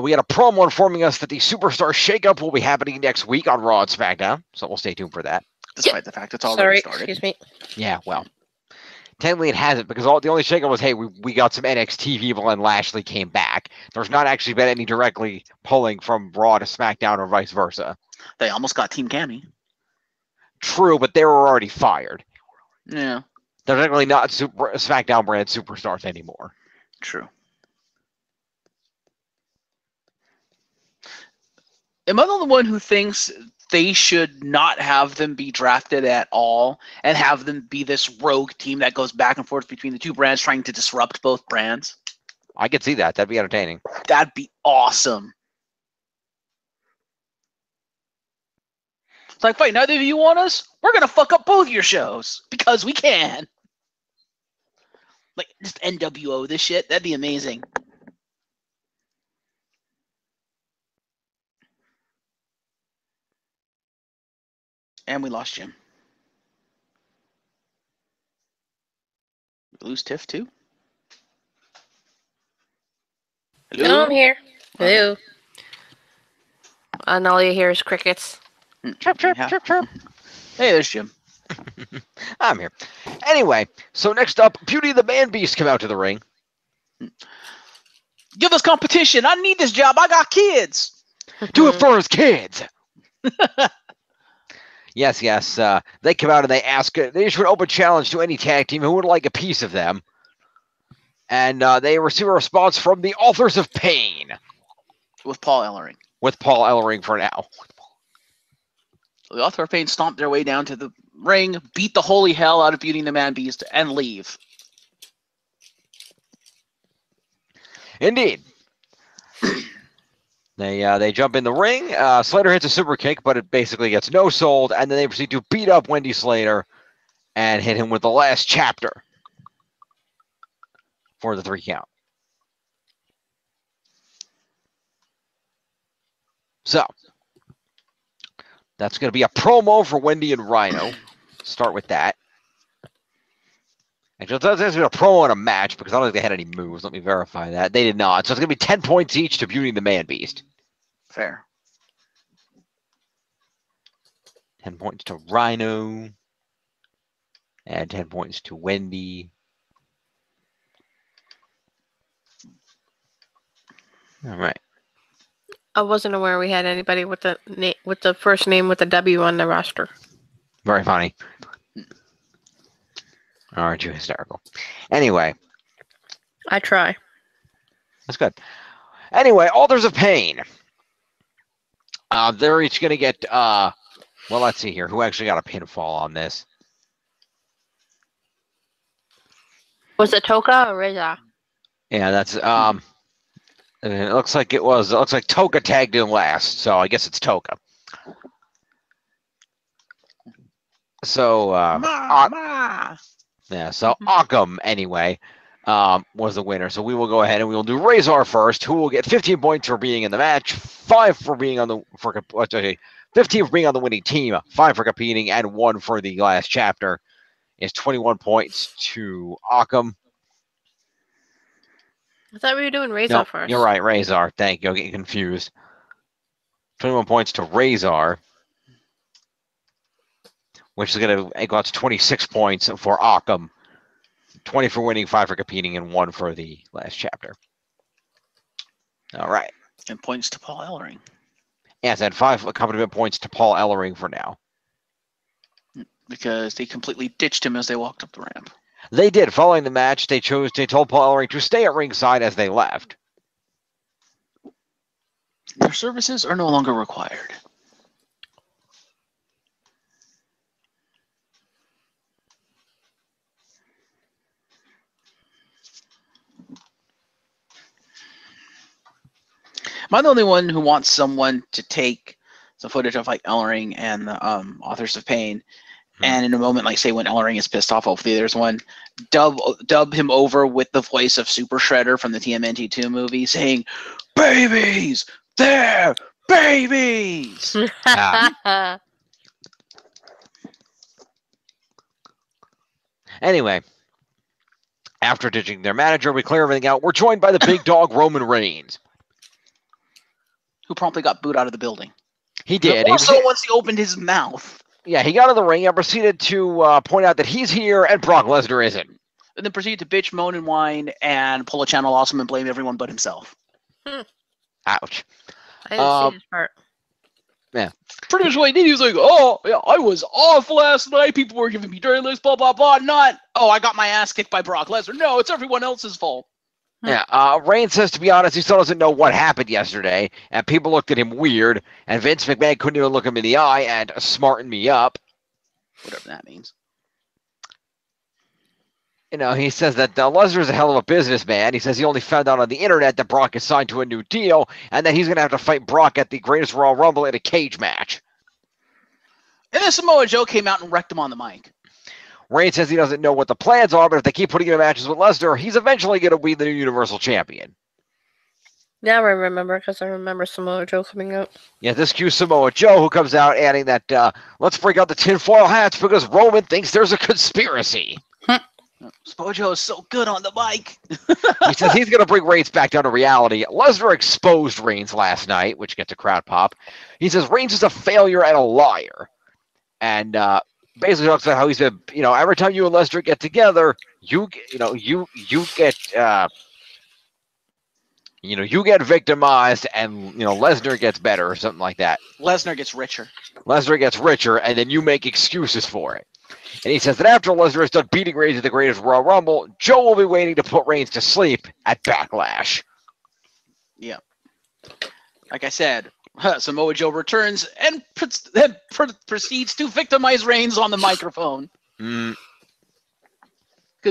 we got a promo informing us that the Superstar Shakeup will be happening next week on Raw and SmackDown. So we'll stay tuned for that. Despite the fact it's already started. Excuse me. Yeah, well. Technically it hasn't, because the only shakeup was, hey, we got some NXT people and Lashley came back. There's not actually been any directly pulling from Raw to SmackDown or vice versa. They almost got Team Cammy. True, but they were already fired. Yeah. They're technically not SmackDown brand superstars anymore. True. Am I the one who thinks they should not have them be drafted at all and have them be this rogue team that goes back and forth between the two brands trying to disrupt both brands? I could see that. That'd be entertaining. That'd be awesome. It's like, fine, neither of you want us? We're going to fuck up both your shows because we can. Like, just NWO this shit. That'd be amazing. And we lost Jim. We lose Tiff too? Hello? No, I'm here. Hello. And all you hear is crickets. Chirp, chirp, chirp, chirp. Hey, there's Jim. I'm here. Anyway, so next up, Beauty and the Man Beast come out to the ring. Give us competition. I need this job. I got kids. Do it for his kids. Yes. They come out and they ask, they issue an open challenge to any tag team who would like a piece of them. And they receive a response from the Authors of Pain. With Paul Ellering. With Paul Ellering for now. The Author of Pain stomp their way down to the ring, beat the holy hell out of Beauty and the Man Beast, and leave. Indeed. They jump in the ring. Slater hits a super kick, but it basically gets no sold, and then they proceed to beat up Wendy Slater and hit him with the last chapter for the 3 count. So that's going to be a promo for Wendy and Rhino. Start with that. Actually, it's going to be a promo and a match because I don't think they had any moves. Let me verify that. They did not. So it's going to be 10 points each to Beauty and the Man Beast. Fair. 10 points to Rhino. And 10 points to Wendy. All right. I wasn't aware we had anybody with the first name with the W on the roster. Very funny. Aren't you hysterical? Anyway. I try. That's good. Anyway, Authors of Pain. They're each going to get Well, let's see here. Who actually got a pinfall on this? Was it Toka or Reza? Yeah, that's it looks like it was. It looks like Toka tagged in last, so I guess it's Toka. So yeah, so Occam anyway was the winner. So we will go ahead and we will do Razor first, who will get 15 points for being in the match, 5 for being on the 15 for being on the winning team, 5 for competing, and 1 for the last chapter. Is 21 points to Occam. I thought we were doing Razor first. You're right, Razor. Thank you. I'm getting confused. 21 points to Razor, which is going to equal to 26 points for Occam. 20 for winning, 5 for competing, and 1 for the last chapter. All right. And points to Paul Ellering. Yes, and 5 accompaniment points to Paul Ellering for now. Because they completely ditched him as they walked up the ramp. They did. Following the match, they told Paul Ellering to stay at ringside as they left. Their services are no longer required. Am I the only one who wants someone to take some footage of like Ellering and the Authors of Pain, and in a moment, like say when Ellering is pissed off, hopefully there's one, dub him over with the voice of Super Shredder from the TMNT 2 movie, saying, "Babies, they're babies." Anyway, after ditching their manager, we clear everything out. We're joined by the big dog, Roman Reigns, who promptly got booed out of the building. He did. Also, once he opened his mouth. Yeah, he got in the ring and proceeded to point out that he's here and Brock Lesnar isn't. And then proceeded to bitch, moan, and whine and pull a Channel Awesome and blame everyone but himself. Ouch. I didn't see this part. Yeah. Pretty much what he did. He was like, "Oh, yeah, I was off last night. People were giving me dirty looks, blah, blah, blah. Not, oh, I got my ass kicked by Brock Lesnar. No, it's everyone else's fault." Yeah, Reigns says, to be honest, he still doesn't know what happened yesterday, and people looked at him weird, and Vince McMahon couldn't even look him in the eye and smarten me up. Whatever that means. You know, he says that Lesnar's a hell of a businessman. He says he only found out on the internet that Brock is signed to a new deal, and that he's going to have to fight Brock at the Greatest Royal Rumble in a cage match. And then Samoa Joe came out and wrecked him on the mic. Reigns says he doesn't know what the plans are, but if they keep putting him in matches with Lesnar, he's eventually going to be the new Universal Champion. Now I remember, because I remember Samoa Joe coming out. Yeah, this cues Samoa Joe, who comes out adding that, let's break out the tinfoil hats because Roman thinks there's a conspiracy. Samoa Joe is so good on the mic. He says he's going to bring Reigns back down to reality. Lesnar exposed Reigns last night, which gets a crowd pop. He says Reigns is a failure and a liar. And, basically talks about how he's been, every time you and Lesnar get together, you get victimized, and Lesnar gets better or something like that. Lesnar gets richer. Lesnar gets richer, and then you make excuses for it. And he says that after Lesnar is done beating Reigns at the Greatest Royal Rumble, Joe will be waiting to put Reigns to sleep at Backlash. Yeah. Like I said, Samoa Joe returns and proceeds to victimize Reigns on the microphone. Because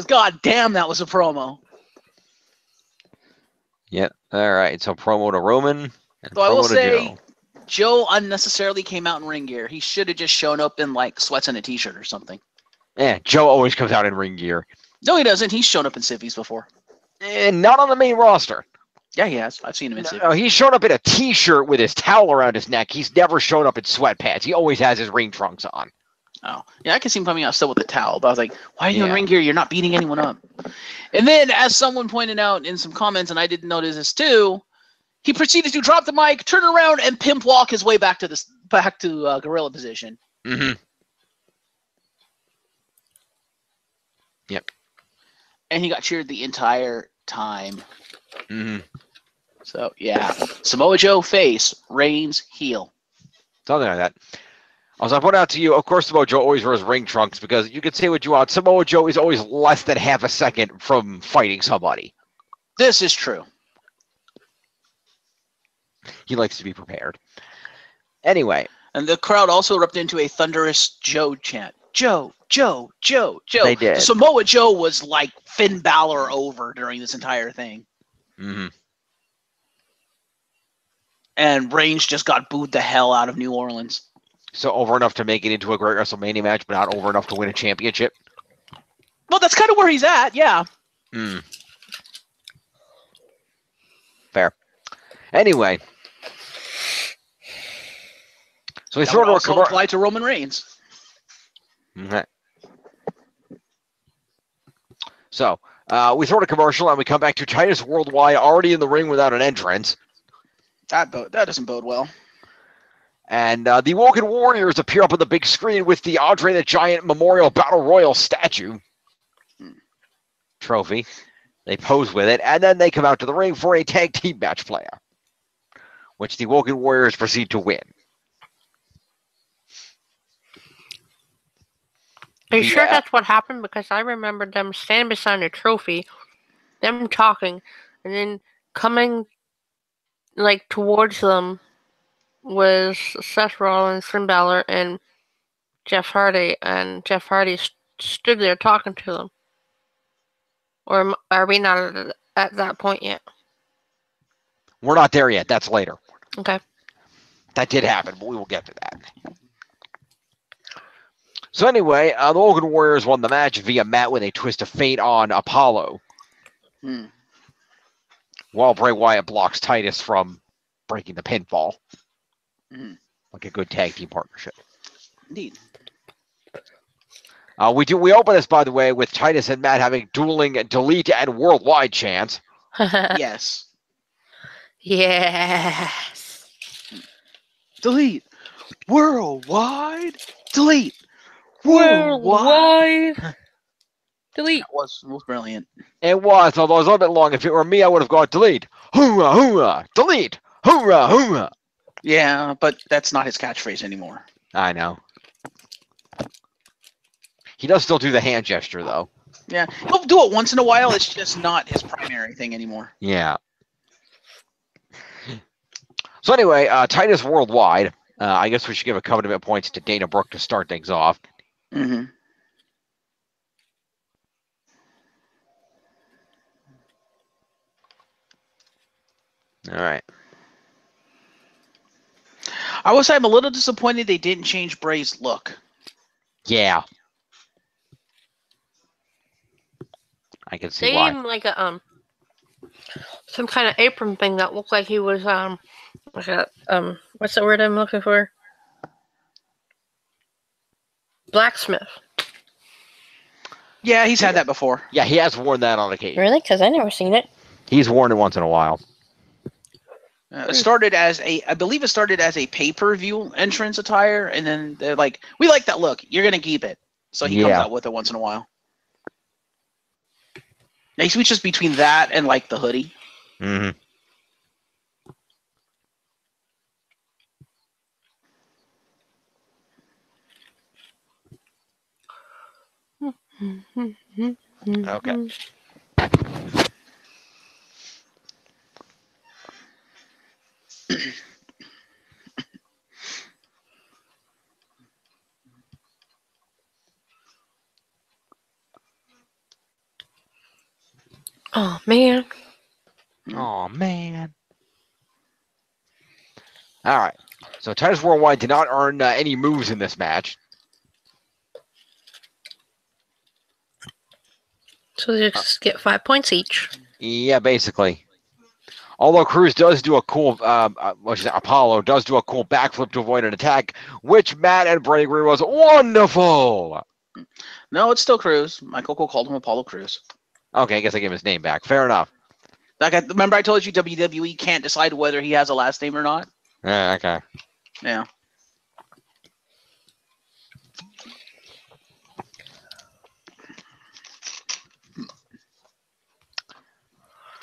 god damn, that was a promo. Yep. All right. So promo to Roman. So I will say, Joe unnecessarily came out in ring gear. He should have just shown up in like sweats and a t-shirt or something. Yeah, Joe always comes out in ring gear. No, he doesn't. He's shown up in civvies before. And not on the main roster. Yeah, he has. I've seen him in civvies. No, he's shown up in a t-shirt with his towel around his neck. He's never shown up in sweatpants. He always has his ring trunks on. Oh, yeah, I can see him coming out still with a towel, but I was like, why are you in ring gear? You're not beating anyone up. And then, as someone pointed out in some comments, and I didn't notice this too, he proceeded to drop the mic, turn around, and pimp walk his way back to gorilla position. Mm-hmm. Yep. And he got cheered the entire time. Mm-hmm. So, yeah. Samoa Joe face, Reigns heel. Something like that. As I point out to you, of course, Samoa Joe always wears ring trunks because you can say what you want. Samoa Joe is always less than half a second from fighting somebody. This is true. He likes to be prepared. Anyway. And the crowd also erupted into a thunderous Joe chant. Joe, Joe, Joe, Joe. They did. The Samoa Joe was like Finn Balor over during this entire thing. Mm-hmm. And Reigns just got booed the hell out of New Orleans. So over enough to make it into a great WrestleMania match, but not over enough to win a championship? Well, that's kind of where he's at, yeah. Fair. Anyway. So we that throw would to a also apply to Roman Reigns. Okay. So we throw to commercial and we come back to Titus Worldwide already in the ring without an entrance. That doesn't bode well. And the Woken Warriors appear up on the big screen with the Andre the Giant Memorial Battle Royal statue trophy. They pose with it, and then they come out to the ring for a tag team match play, which the Woken Warriors proceed to win. Are you sure that's what happened? Because I remember them standing beside the trophy, them talking, and then coming like towards them was Seth Rollins, Finn Balor, and Jeff Hardy, and Jeff Hardy stood there talking to them. Or are we not at that point yet? We're not there yet. That's later. Okay. That did happen, but we will get to that. So anyway, the Woken Warriors won the match via mat with a twist of fate on Apollo. While Bray Wyatt blocks Titus from breaking the pinfall. Like a good tag team partnership. Indeed. We open this, by the way, with Titus and Matt having dueling delete and worldwide chants. Yes. Yes. Delete. Worldwide. Delete. Worldwide. Delete. That was brilliant. It was, although it was a little bit long. If it were me, I would have gone delete. Hoorah, hoorah. Delete. Hoorah, hoorah. Yeah, but that's not his catchphrase anymore. I know. He does still do the hand gesture, though. Yeah, he'll do it once in a while. It's just not his primary thing anymore. Yeah. So anyway, Titus Worldwide. I guess we should give a couple of points to Dana Brooke to start things off. Mm-hmm. All right. I will say I'm a little disappointed they didn't change Bray's look. Yeah. I can see they why. gave him like a some kind of apron thing that looked like he was like a what's the word I'm looking for? Blacksmith. Yeah, he's had that before. Yeah, he has worn that on occasion. Really? Because I never seen it. He's worn it once in a while. It started as I believe it started as a pay-per-view entrance attire, and then they're like, "We like that look. You're gonna keep it." So he comes out with it once in a while. Now he switches between that and like the hoodie. Mm-hmm. Okay. Oh man. Oh man. All right. So Titus Worldwide did not earn any moves in this match. So they just get 5 points each. Yeah, basically. Although Cruz does do a cool, Apollo does do a cool backflip to avoid an attack, which Matt and Bray agree was wonderful. No, it's still Cruz. Michael Cole called him Apollo Cruz. Okay, I guess I gave his name back. Fair enough. Like remember I told you WWE can't decide whether he has a last name or not? Yeah, okay. Yeah.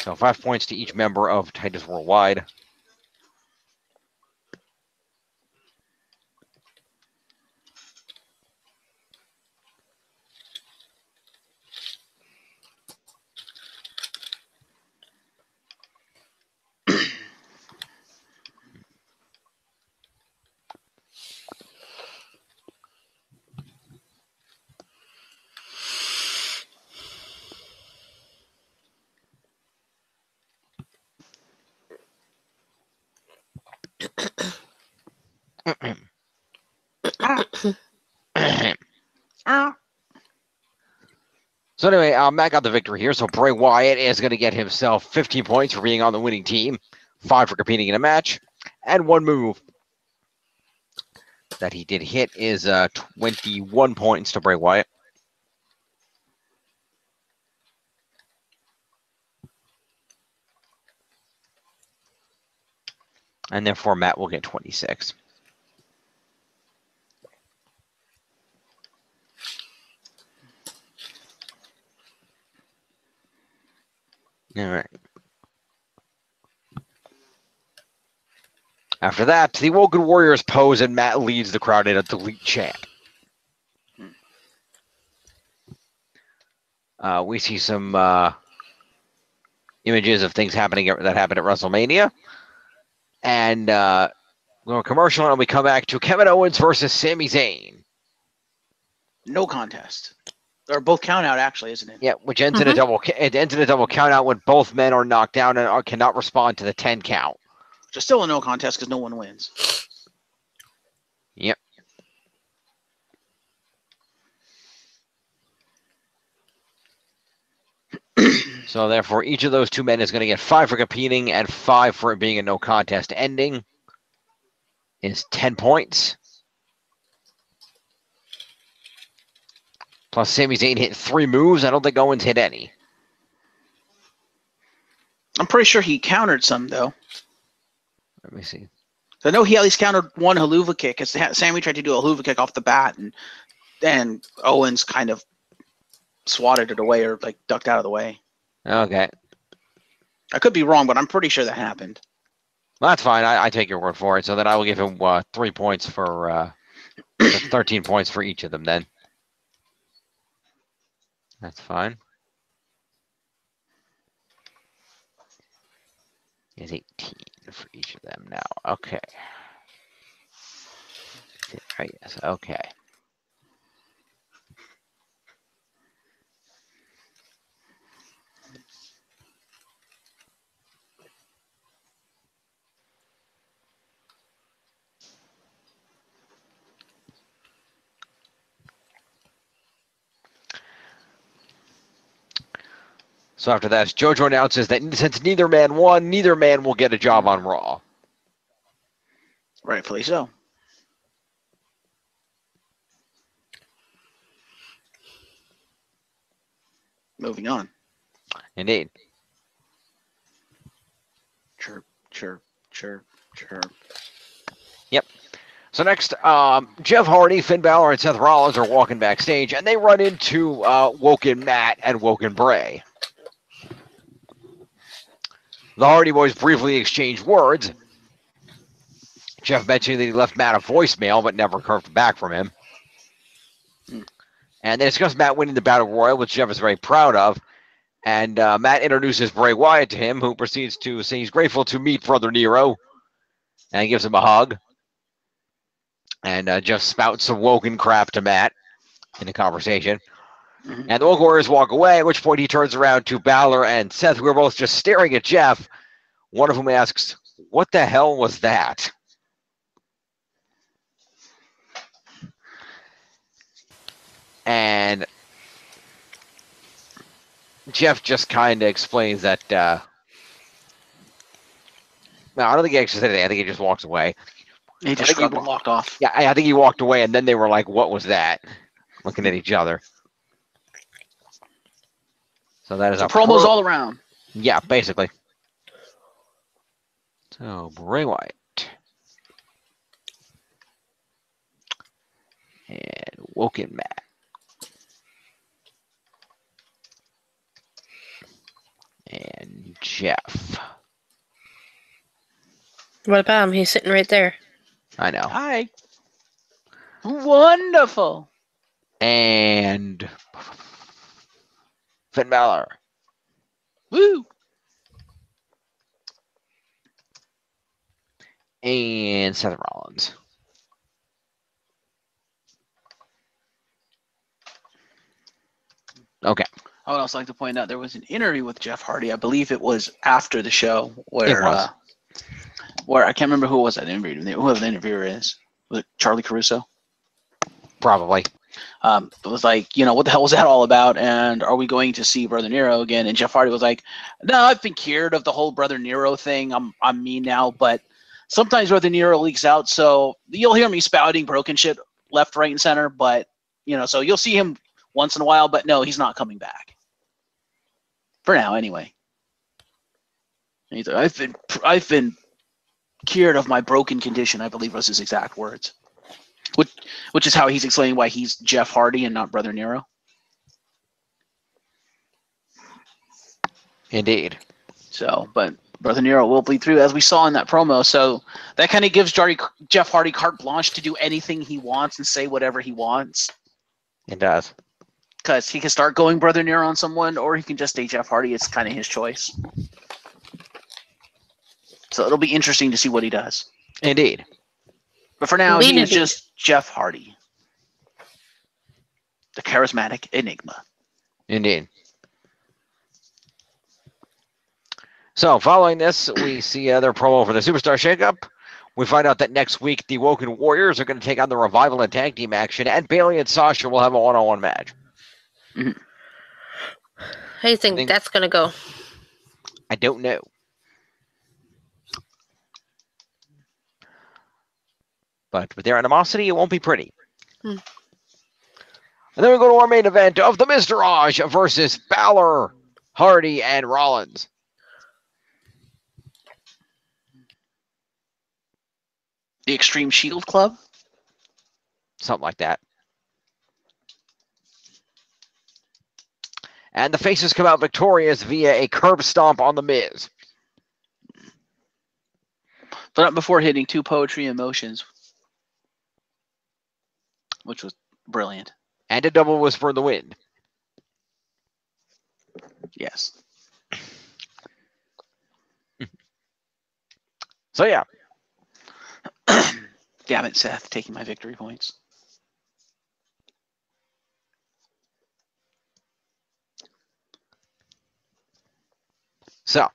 So 5 points to each member of Titus Worldwide. So anyway, Matt got the victory here. So Bray Wyatt is going to get himself 15 points for being on the winning team, 5 for competing in a match, and 1 move that he did hit is 21 points to Bray Wyatt. And therefore, Matt will get 26. All right. After that, the Woken Warriors pose, and Matt leads the crowd in a delete chant. We see some images of things happening that happened at WrestleMania. And we're on commercial, and we come back to Kevin Owens versus Sami Zayn. No contest. Or both count out, actually, isn't it? Yeah, which ends in a double. It ends in a double count out when both men are knocked down and cannot respond to the 10 count. Just still a no contest because no one wins. Yep. So therefore, each of those 2 men is going to get 5 for competing and 5 for it being a no contest ending. Is 10 points. Plus, Sami Zayn hit 3 moves. I don't think Owens hit any. I'm pretty sure he countered some, though. Let me see. I know he at least countered 1 haluva kick. Because Sammy tried to do a haluva kick off the bat, and Owens kind of swatted it away or like ducked out of the way. Okay. I could be wrong, but I'm pretty sure that happened. Well, that's fine. I take your word for it. So then I will give him 3 points for 13 points for each of them then. That's fine. Is 18 for each of them now. Okay. Yes. Okay. So after that, JoJo announces that since neither man won, neither man will get a job on Raw. Rightfully so. Moving on. Indeed. Chirp, chirp, chirp, chirp. Yep. So next, Jeff Hardy, Finn Balor, and Seth Rollins are walking backstage, and they run into Woken Matt and Woken Bray. The Hardy Boys briefly exchange words. Jeff mentioned that he left Matt a voicemail, but never heard back from him. And they discuss Matt winning the Battle Royal, which Jeff is very proud of. And Matt introduces Bray Wyatt to him, who proceeds to say he's grateful to meet Brother Nero. And he gives him a hug. And Jeff spouts some Woken crap to Matt in the conversation. And the Woken Warriors walk away, at which point he turns around to Balor and Seth, who are both just staring at Jeff, one of whom asks, "What the hell was that?" And Jeff just kind of explains that, no, I don't think he actually said anything. I think he just walks away. He just shrugged and walked off. Yeah, I think he walked away, and then they were like, "What was that?" Looking at each other. So that is so promos all around. Yeah, basically. So Bray Wyatt and Woken Matt and Jeff. What about him? He's sitting right there. I know. Hi. Wonderful. And Finn Balor. Woo. And Seth Rollins. Okay. I would also like to point out there was an interview with Jeff Hardy. I believe it was after the show where I can't remember who it was that interviewed him. Who the interviewer is. Was it Charlie Caruso? Probably. It was like, what the hell was that all about? And are we going to see Brother Nero again? And Jeff Hardy was like, no, I've been cured of the whole Brother Nero thing. I'm me now, but sometimes Brother Nero leaks out, so you'll hear me spouting broken shit left, right, and center. But so you'll see him once in a while. But no, he's not coming back for now, anyway. And he's like, I've been cured of my broken condition, I believe was his exact words. Which is how he's explaining why he's Jeff Hardy and not Brother Nero. Indeed. So, but Brother Nero will bleed through, as we saw in that promo. So that kind of gives Jeff Hardy carte blanche to do anything he wants and say whatever he wants. It does. Because he can start going Brother Nero on someone, or he can just stay Jeff Hardy. It's kind of his choice. So it'll be interesting to see what he does. Indeed. But for now, he is just Jeff Hardy. The charismatic enigma. Indeed. So, following this, we see their promo for the Superstar Shakeup. We find out that next week, the Woken Warriors are going to take on the Revival and Tag Team action, and Bayley and Sasha will have a one-on-one match. Mm-hmm. How do you think that's going to go? I don't know. But with their animosity, it won't be pretty. And then we go to our main event of the Miztourage versus Balor, Hardy, and Rollins. The Extreme Shield Club? Something like that. And the faces come out victorious via a curb stomp on The Miz. But not before hitting 2 Poetry in Motions, which was brilliant. And a double whisper in the wind. Yes. So, yeah. Damn it, Seth, taking my victory points. So.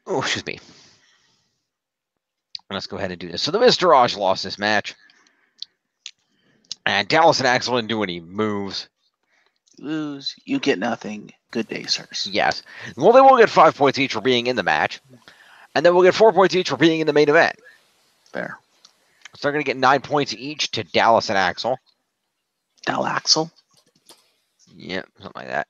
Oh, excuse me. Let's go ahead and do this. So the Miztourage lost this match. And Dallas and Axel didn't do any moves. Lose, you get nothing. Good day, sirs. Yes. Well, they will get 5 points each for being in the match. And then we'll get 4 points each for being in the main event. Fair. So they're going to get 9 points each to Dallas and Axel. Axel? Yeah, something like that.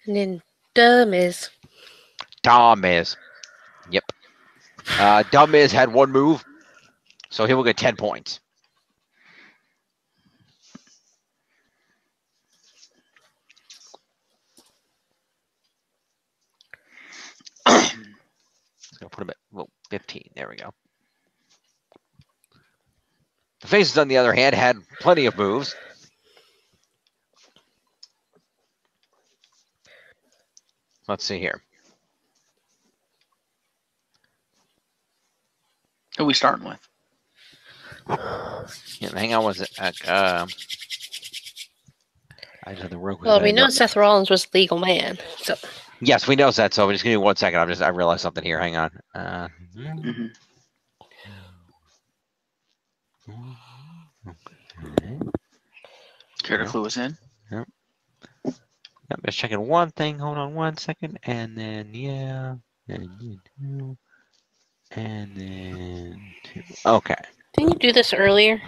And then Dumb is. Yep. Dumb Miz had 1 move, so he will get 10 points. Let's go put him at 15. There we go. The Faces, on the other hand, had plenty of moves. Let's see here. Who are we starting with? Yeah, hang on, was it? I just had the rope. Well, we know Seth Rollins was legal man, so. Yes, we know that. So just give me 1 second. I realized something here. Hang on. Care to clue us in? Yep. I'm just checking one thing. Hold on 1 second, and then and you do, and then 2. Okay. Didn't you do this earlier?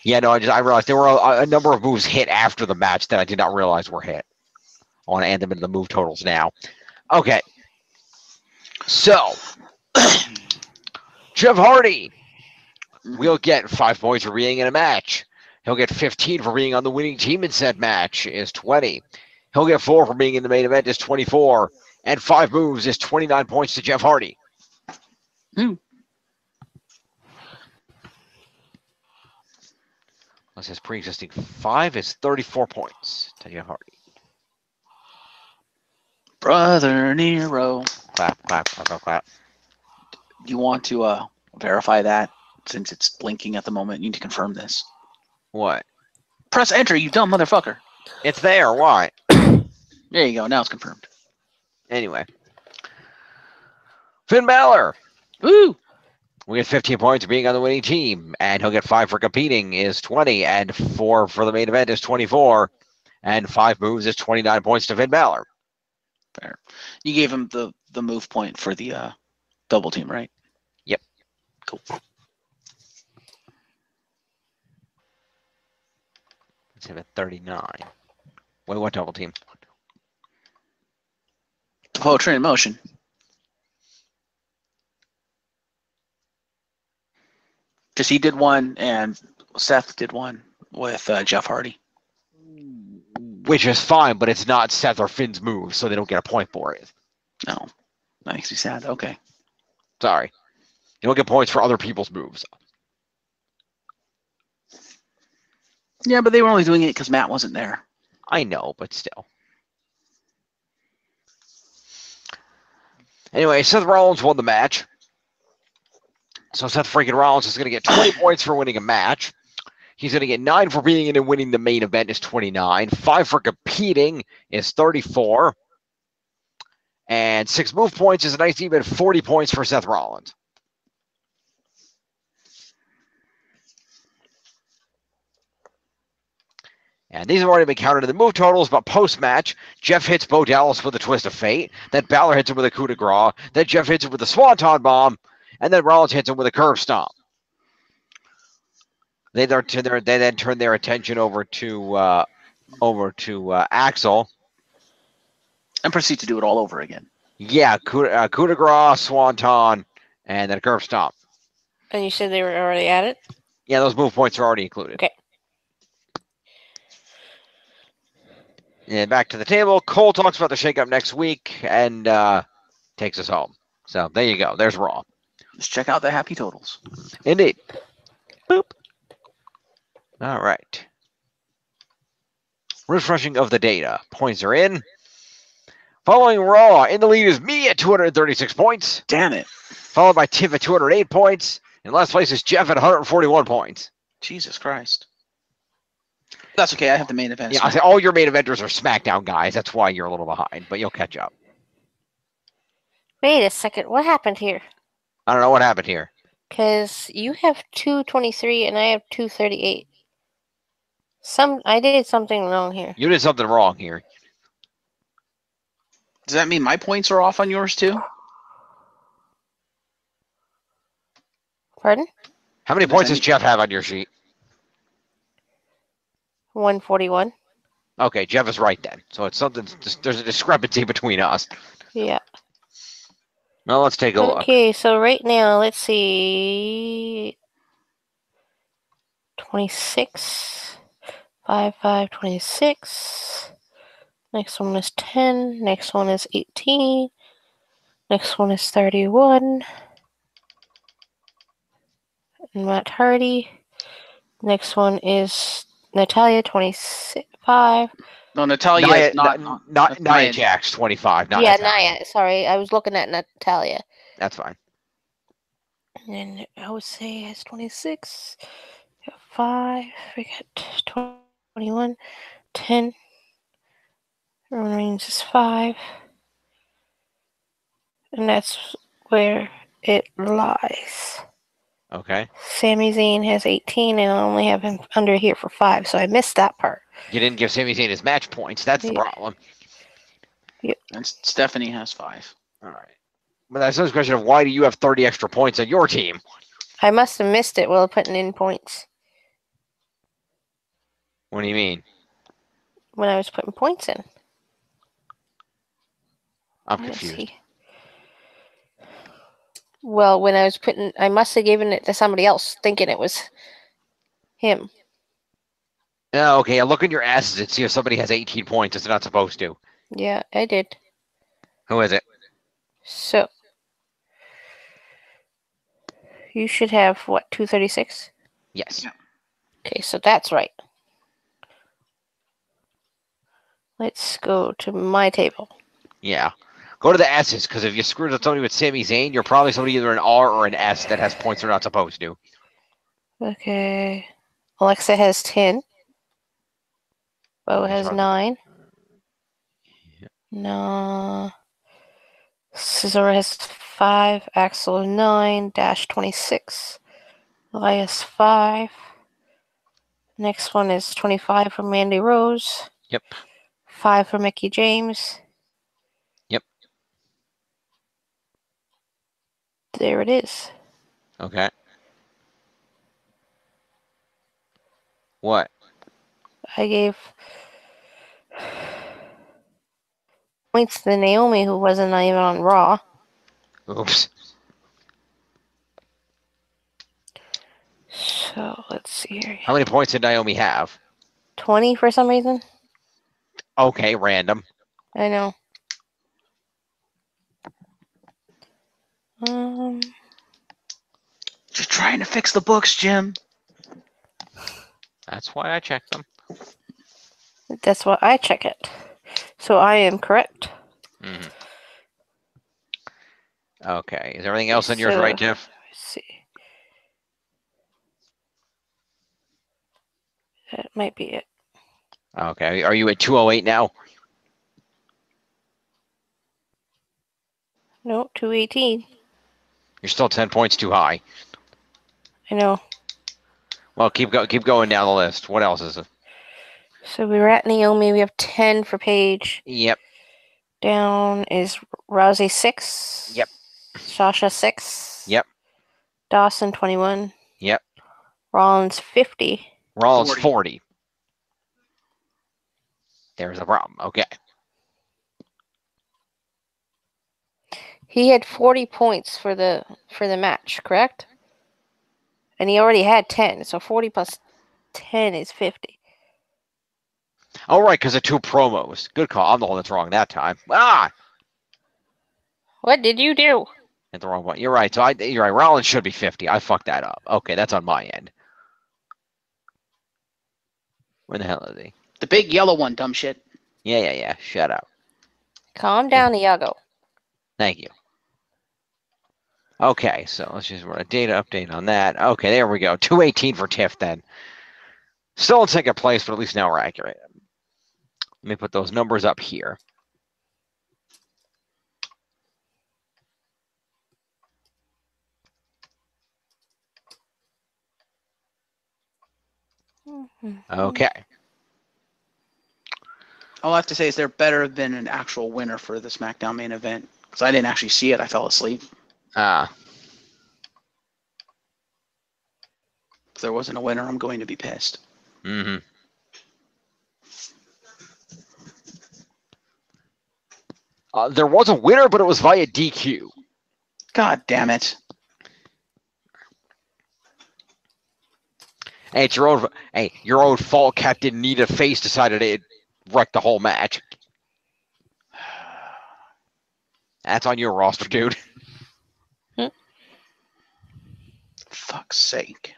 Yeah, no. I realized there were a number of moves hit after the match that I did not realize were hit. I want to add them into the move totals now. Okay. So, Jeff Hardy will get 5 points for being in a match. He'll get 15 for being on the winning team in said match, is 20. He'll get 4 for being in the main event, is 24. And 5 moves is 29 points to Jeff Hardy. Plus his pre-existing 5 is 34 points to Jeff Hardy. Brother Nero. Clap, clap, clap, clap, clap. Do you want to verify that since it's blinking at the moment? You need to confirm this. What? Press enter, you dumb motherfucker. It's there. Why? There you go. Now it's confirmed. Anyway. Finn Balor. Woo! We get 15 points for being on the winning team, and he'll get 5 for competing is 20, and 4 for the main event is 24, and 5 moves is 29 points to Finn Balor. Fair. You gave him the move point for the double team, right? Yep. Cool. Let's have it 39. Wait, what double team? The Poetry in Motion. Because he did one and Seth did one with Jeff Hardy. Which is fine, but it's not Seth or Finn's move, so they don't get a point for it. No. That makes me sad. Okay. Sorry. You don't get points for other people's moves. Yeah, but they were only doing it because Matt wasn't there. I know, but still. Anyway, Seth Rollins won the match. So Seth freaking Rollins is going to get 20 points for winning a match. He's going to get 9 for being in and winning the main event is 29. 5 for competing is 34. And 6 move points is a nice even 40 points for Seth Rollins. And these have already been counted in the move totals, but post-match, Jeff hits Bo Dallas with a twist of fate. Then Balor hits him with a coup de grace. Then Jeff hits him with a swanton bomb. And then Rollins hits him with a curb stomp. They then turn their attention over to Axel. And proceed to do it all over again. Yeah, coup de grace, swanton, and then a curb stomp. And you said they were already at it? Yeah, those move points are already included. Okay. And back to the table. Cole talks about the shakeup next week and takes us home. So there you go. There's Raw. Let's check out the happy totals. Indeed. Boop. All right. Refreshing of the data. Points are in. Following Raw, in the lead is me at 236 points. Damn it. Followed by Tiff at 208 points. In last place is Jeff at 141 points. Jesus Christ. That's okay. I have the main event. Yeah, I say all your main eventers are SmackDown guys. That's why you're a little behind, but you'll catch up. Wait a second. What happened here? I don't know what happened here. Because you have 223 and I have 238. I did something wrong here. You did something wrong here. Does that mean my points are off on yours too? Pardon? How many points does Jeff have on your sheet? 141. Okay, Jeff is right then. So it's something. There's a discrepancy between us. Yeah. Well, let's take a look. Okay, so right now, let's see. 26. 5, 26. Next one is 10. Next one is 18. Next one is 31. And Matt Hardy. Next one is Natalia, 25. No, Natalia is not Nia Jax, 25. Not yeah, Natalia. Nia. Sorry, I was looking at Natalia. That's fine. And I would say it's 26. We got 5. We got 21. 10. Roman Reigns is 5. And that's where it lies. Okay. Sami Zayn has 18, and I only have him under here for 5, so I missed that part. You didn't give Sami Zayn his match points. That's the problem. Yep. And Stephanie has 5. All right. But that's the question of why do you have 30 extra points on your team? I must have missed it while putting in points. What do you mean? When I was putting points in. I'm confused. Well, when I was I must have given it to somebody else, thinking it was him. Oh, okay. I look in your asses and see if somebody has 18 points. It's not supposed to. Yeah, I did. Who is it? So, you should have, what, 236? Yes. Yeah. Okay, so that's right. Let's go to my table. Yeah. Go to the S's, because if you screwed up somebody with Sami Zayn, you're probably somebody either an R or an S that has points they're not supposed to. Okay. Alexa has 10. Bo has 9. Yeah. No. Cesaro has 5. Axel 9. Dash 26. Elias 5. Next one is 25 for Mandy Rose. Yep. 5 for Mickey James. Yep. There it is. Okay. What? I gave points to Naomi, who wasn't even on Raw. Oops. So, let's see here. How many points did Naomi have? 20 for some reason. Okay, random. I know. Just trying to fix the books, Jim. That's why I checked them. That's why I check it. So I am correct. Mm-hmm. Okay. Is everything else on yours right, Jeff? Let's see. That might be it. Okay. Are you at 208 now? No, 218. You're still 10 points too high. I know. Well, keep going down the list. What else is it? So we were at Naomi. We have 10 for Paige. Yep. Down is Rousey 6. Yep. Sasha 6. Yep. Dawson 21. Yep. Rollins 50. Rollins 40. There's a problem. Okay. He had 40 points for the match, correct? And he already had 10, so 40 plus 10 is 50. Oh, right, because of 2 promos. Good call. I'm the one that's wrong that time. Ah! What did you do? Hit the wrong one. You're right. So you're right. Rollins should be 50. I fucked that up. Okay, that's on my end. Where the hell is he? The big yellow one, dumb shit. Yeah. Shut up. Calm down, Iago. Thank you. Okay, so let's just run a data update on that. Okay, there we go. 218 for Tiff then. Still in second place, but at least now we're accurate. Let me put those numbers up here. Okay. All I have to say is they're better than an actual winner for the SmackDown main event. Because I didn't actually see it. I fell asleep. If there wasn't a winner, I'm going to be pissed. Mm-hmm. There was a winner, but it was via DQ. God damn it. Hey, it's your own fault. Cat didn't need a face. Decided it wrecked the whole match. That's on your roster, dude. Fuck's sake.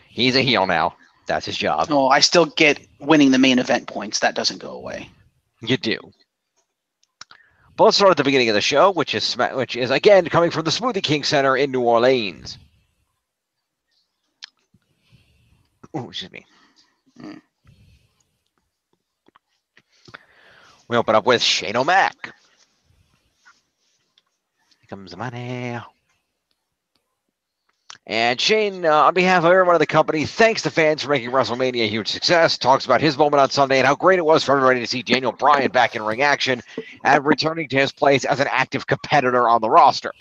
He's a heel now. That's his job. Oh, I still get winning the main event points. That doesn't go away. You do. But let's start at the beginning of the show, which is again coming from the Smoothie King Center in New Orleans. Oh, excuse me. We open up with Shane O'Mac. Here comes the money. And Shane, on behalf of everyone at the company, thanks to fans for making WrestleMania a huge success. Talks about his moment on Sunday and how great it was for everybody to see Daniel Bryan back in ring action and returning to his place as an active competitor on the roster.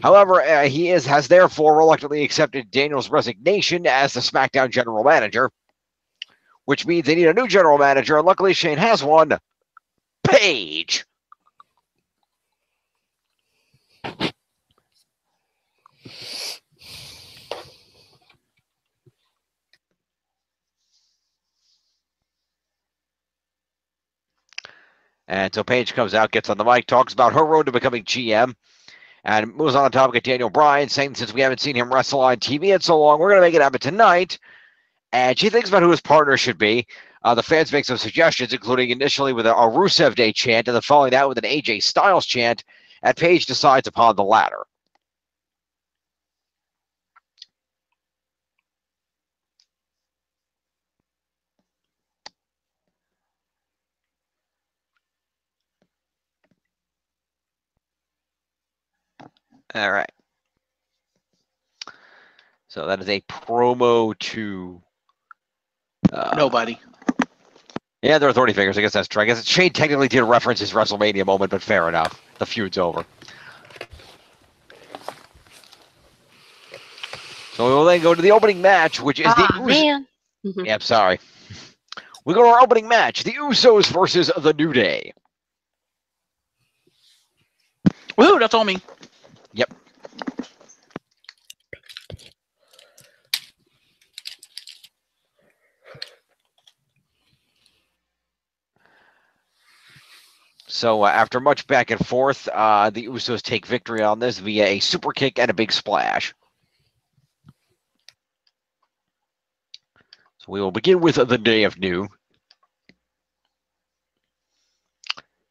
However, he has therefore reluctantly accepted Daniel's resignation as the SmackDown general manager, which means they need a new general manager, and luckily Shane has one, Paige. And so Paige comes out, gets on the mic, talks about her road to becoming GM, and moves on the topic of Daniel Bryan, saying since we haven't seen him wrestle on TV in so long, we're going to make it happen tonight. And she thinks about who his partner should be. The fans make some suggestions, including initially with a Rusev Day chant, and then following that with an AJ Styles chant, and Paige decides upon the latter. All right. So that is a promo to nobody. Yeah, there are 30 figures. I guess that's true. I guess Shane technically did reference his WrestleMania moment, but fair enough. The feud's over. So we will then go to the opening match, which is the man. Yep, sorry. We go to our opening match, the Usos versus the New Day. Woo, that's all me. Yep. So after much back and forth, the Usos take victory on this via a super kick and a big splash. So we will begin with the Day of New.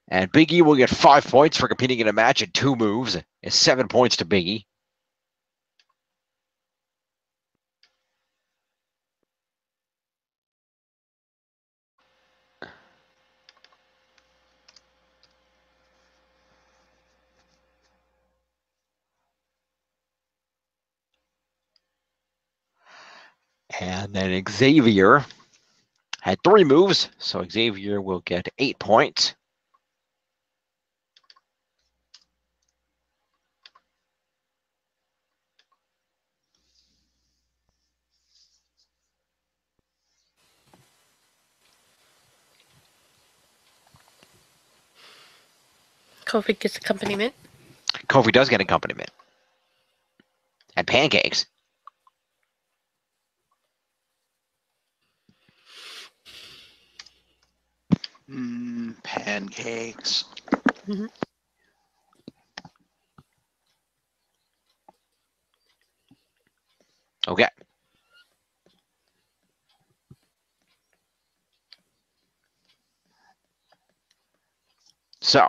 And Big E will get 5 points for competing in a match in 2 moves. It's 7 points to Big E. And then Xavier had 3 moves, so Xavier will get 8 points. Kofi gets accompaniment. Kofi does get accompaniment. And pancakes. Pancakes. Mm-hmm. Okay. So.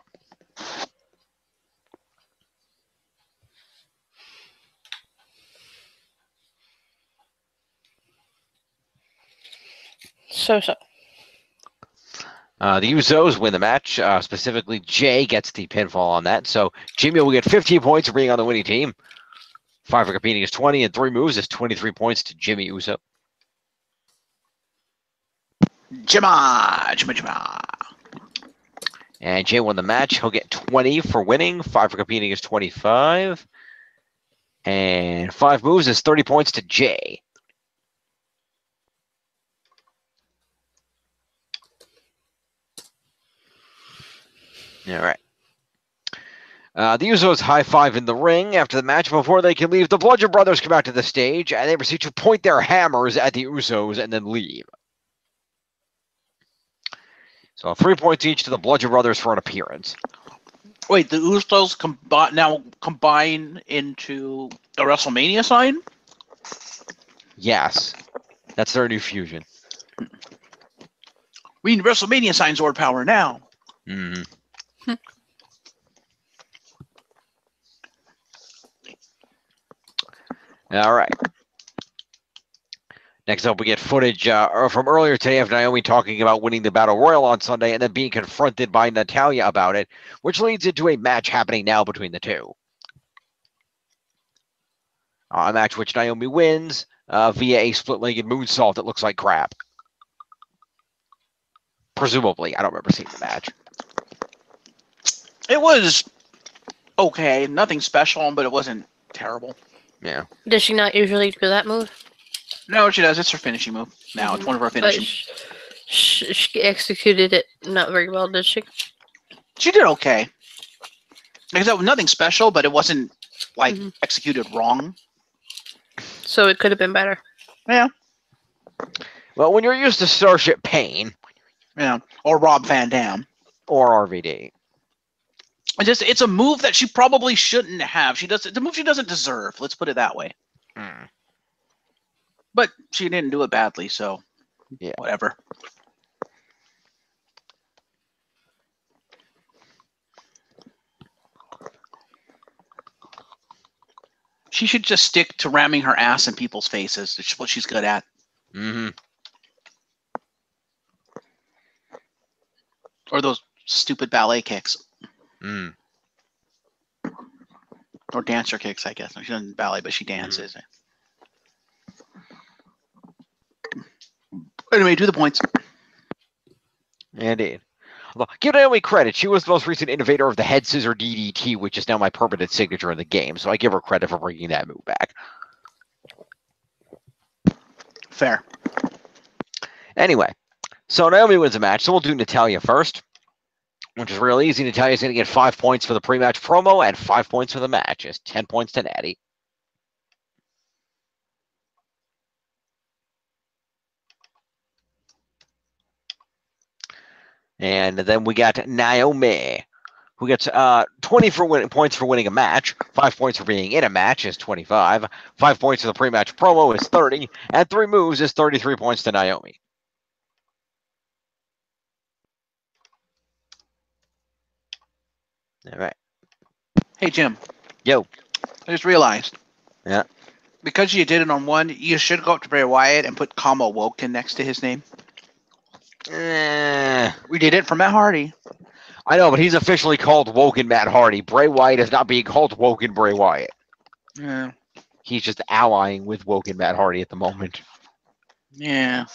The Usos win the match. Specifically, Jay gets the pinfall on that. So Jimmy will get 15 points for being on the winning team. 5 for competing is 20, and 3 moves is 23 points to Jimmy Uso. Jimma. And Jay won the match. He'll get 20 for winning. 5 for competing is 25. And 5 moves is 30 points to Jay. All right. The Usos high-five in the ring after the match. Before they can leave, the Bludgeon Brothers come out to the stage, and they proceed to point their hammers at the Usos and then leave. So 3 points each to the Bludgeon Brothers for an appearance. Wait, the Usos now combine into a WrestleMania sign? Yes. That's their new fusion. We need WrestleMania sign sword power now. Mm-hmm. All right. Next up, we get footage from earlier today of Naomi talking about winning the Battle Royal on Sunday and then being confronted by Natalya about it, which leads into a match happening now between the two. A match which Naomi wins via a split-legged moonsault that looks like crap. Presumably. I don't remember seeing the match. It was okay. Nothing special, but it wasn't terrible. Yeah. Does she not usually do that move? No, she does. It's her finishing move. Now it's one of her finishing. She executed it not very well, did she? She did okay. Because that was nothing special, but it wasn't like executed wrong. So it could have been better. Yeah. Well, when you're used to Starship Pain. Yeah. Or Rob Van Dam. Or RVD. It's a move that she probably shouldn't have. It's a move she doesn't deserve. Let's put it that way. Mm. But she didn't do it badly, so yeah, whatever. She should just stick to ramming her ass in people's faces. It's what she's good at. Mm-hmm. Or those stupid ballet kicks. Mm. Or dancer kicks, I guess. She doesn't ballet, but she dances. Anyway, do the points. Indeed. Well, give Naomi credit. She was the most recent innovator of the head scissor DDT, which is now my permanent signature in the game. So I give her credit for bringing that move back. Fair. Anyway, so Naomi wins the match. So we'll do Natalya first, which is real easy. Natalya's going to get 5 points for the pre-match promo and 5 points for the match. It's 10 points to Natty. And then we got Naomi, who gets 20 points for winning a match, 5 points for being in a match is 25, 5 points for the pre-match promo is 30, and 3 moves is 33 points to Naomi. All right. Hey, Jim. Yo. I just realized. Yeah. Because you did it on one, you should go up to Bray Wyatt and put Kama Woken next to his name. We did it for Matt Hardy. I know, but he's officially called Woken Matt Hardy. Bray Wyatt is not being called Woken Bray Wyatt. Yeah. He's just allying with Woken Matt Hardy at the moment. Yeah.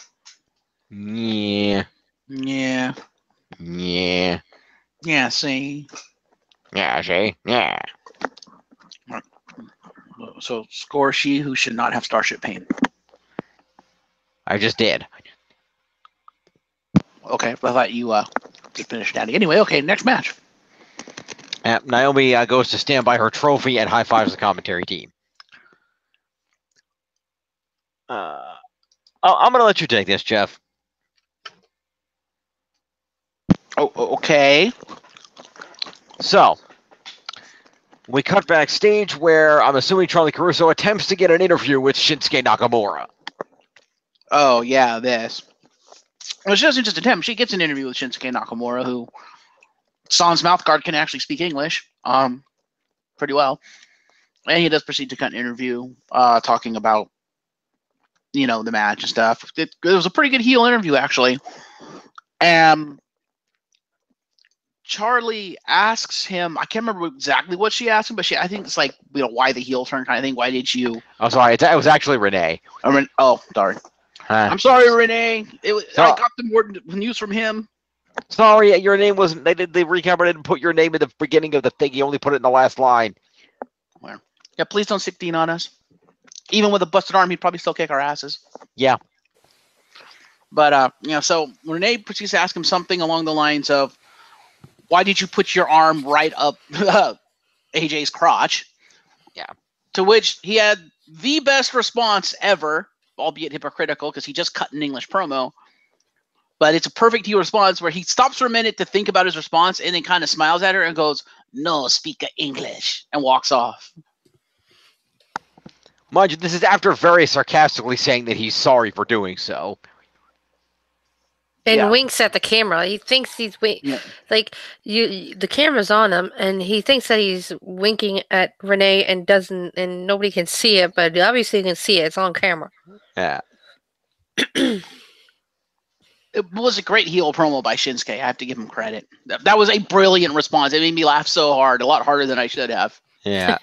Yeah. Yeah. Yeah. Yeah, see? Yeah, see? Yeah. So, score she who should not have Starship Pain. I just did. Okay, I thought you finished that. Anyway, okay, next match. Naomi goes to stand by her trophy and high-fives the commentary team. I'm going to let you take this, Jeff. Oh, okay. So, we cut backstage where I'm assuming Charlie Caruso attempts to get an interview with Shinsuke Nakamura. Oh, yeah, this. Well, she doesn't just attempt. She gets an interview with Shinsuke Nakamura, who sans mouth guard can actually speak English pretty well. And he does proceed to cut an interview talking about, the match and stuff. It was a pretty good heel interview, actually. Charlie asks him, I can't remember exactly what she asked him, but I think it's like, why the heel turn kind of thing. Why did you? Oh, sorry. It was actually Renee. Oh, sorry. I'm sorry, Renee. I got the more news from him. Sorry, your name wasn't. They recap didn't put your name in the beginning of the thing. You only put it in the last line. Well, yeah, please don't stick Dean on us. Even with a busted arm, he'd probably still kick our asses. Yeah. But so Renee proceeds to ask him something along the lines of, "Why did you put your arm right up AJ's crotch?" Yeah. To which he had the best response ever, albeit hypocritical, because he just cut an English promo. But it's a perfect heel response where he stops for a minute to think about his response and then kind of smiles at her and goes, "No, speak English," and walks off. Mind you, this is after very sarcastically saying that he's sorry for doing so. And winks at the camera. He thinks he's like the camera's on him, and he thinks that he's winking at Renee and doesn't, and nobody can see it, but obviously you can see it. It's on camera. Yeah. It was a great heel promo by Shinsuke. I have to give him credit. That was a brilliant response. It made me laugh so hard, a lot harder than I should have. Yeah.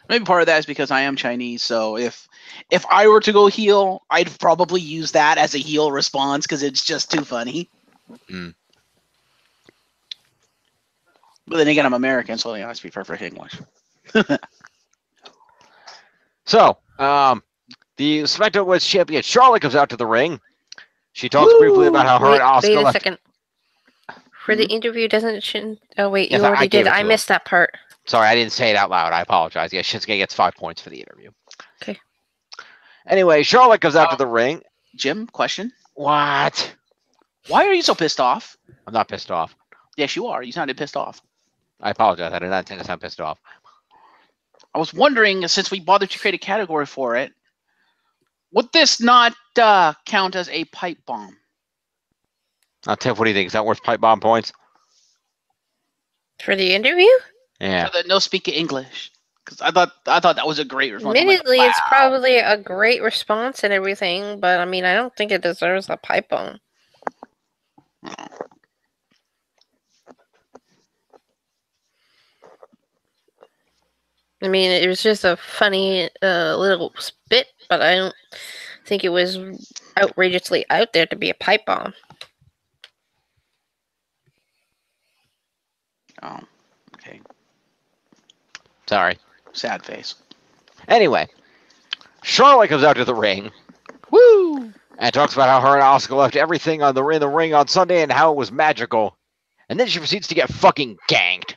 Maybe part of that is because I am Chinese, so if I were to go heel, I'd probably use that as a heel response because it's just too funny. Mm. But then again, I'm American, so I speak perfect English. So, the SmackDown Women's Champion Charlotte comes out to the ring. She talks briefly about how her and Asuka Wait a second. For the interview, doesn't Oh, wait, yes, you already did. I missed that part. Sorry, I didn't say it out loud. I apologize. Yeah, Shinsuke gets 5 points for the interview. Okay. Anyway, Charlotte comes out to the ring. Jim, question. What? Why are you so pissed off? I'm not pissed off. Yes, you are. You sounded pissed off. I apologize. I did not intend to sound pissed off. I was wondering, since we bothered to create a category for it, would this not count as a pipe bomb? Tiff, what do you think? Is that worth pipe bomb points? For the interview? Yeah. For the no speak English. Because I thought that was a great response. Admittedly, like, wow. It's probably a great response and everything, but I mean, I don't think it deserves a pipe bomb. I mean, it was just a funny little spit, but I don't think it was outrageously out there to be a pipe bomb. Oh, okay. Sorry. Sad face. Anyway, Charlotte comes out to the ring. Woo! And talks about how her and Asuka left everything in the ring on Sunday and how it was magical. And then she proceeds to get fucking ganked.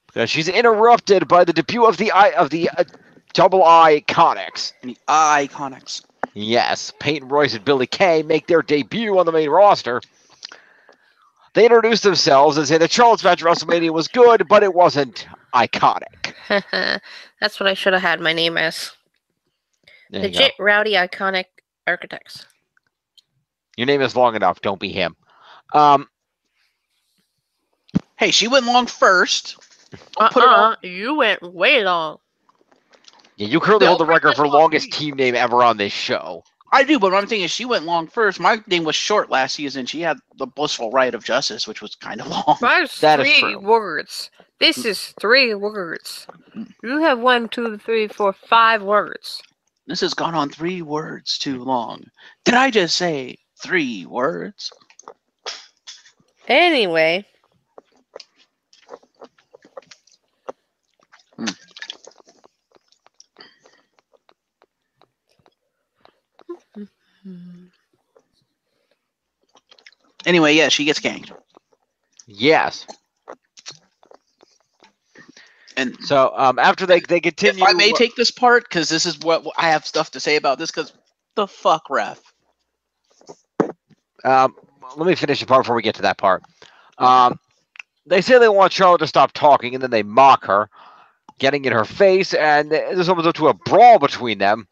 Because she's interrupted by the debut of the Double Iconics. The Iconics. Yes, Peyton Royce and Billie Kay make their debut on the main roster. They introduce themselves and say that Charlotte's match at WrestleMania was good, but it wasn't iconic. That's what I should have had my name as. Legit Rowdy Iconic Architects. Your name is long enough. Don't be him. Hey, she went long first. You went way long. Yeah, you currently hold the record for longest team name ever on this show. I do, but what I'm saying is she went long first. My name was short last season. She had the Blissful Riot of Justice, which was kind of long. That's that three is true. words. This is 3 words. You have 1, 2, 3, 4, 5 words. This has gone on 3 words too long. Did I just say 3 words? Anyway. Anyway, yeah, she gets ganked. Yes. And so after they continue, if I may take this part, because this is what I have stuff to say about this. Because the fuck, ref. Let me finish the part before we get to that part. They say they want Charlotte to stop talking, and then they mock her, getting in her face, and this opens up to a brawl between them.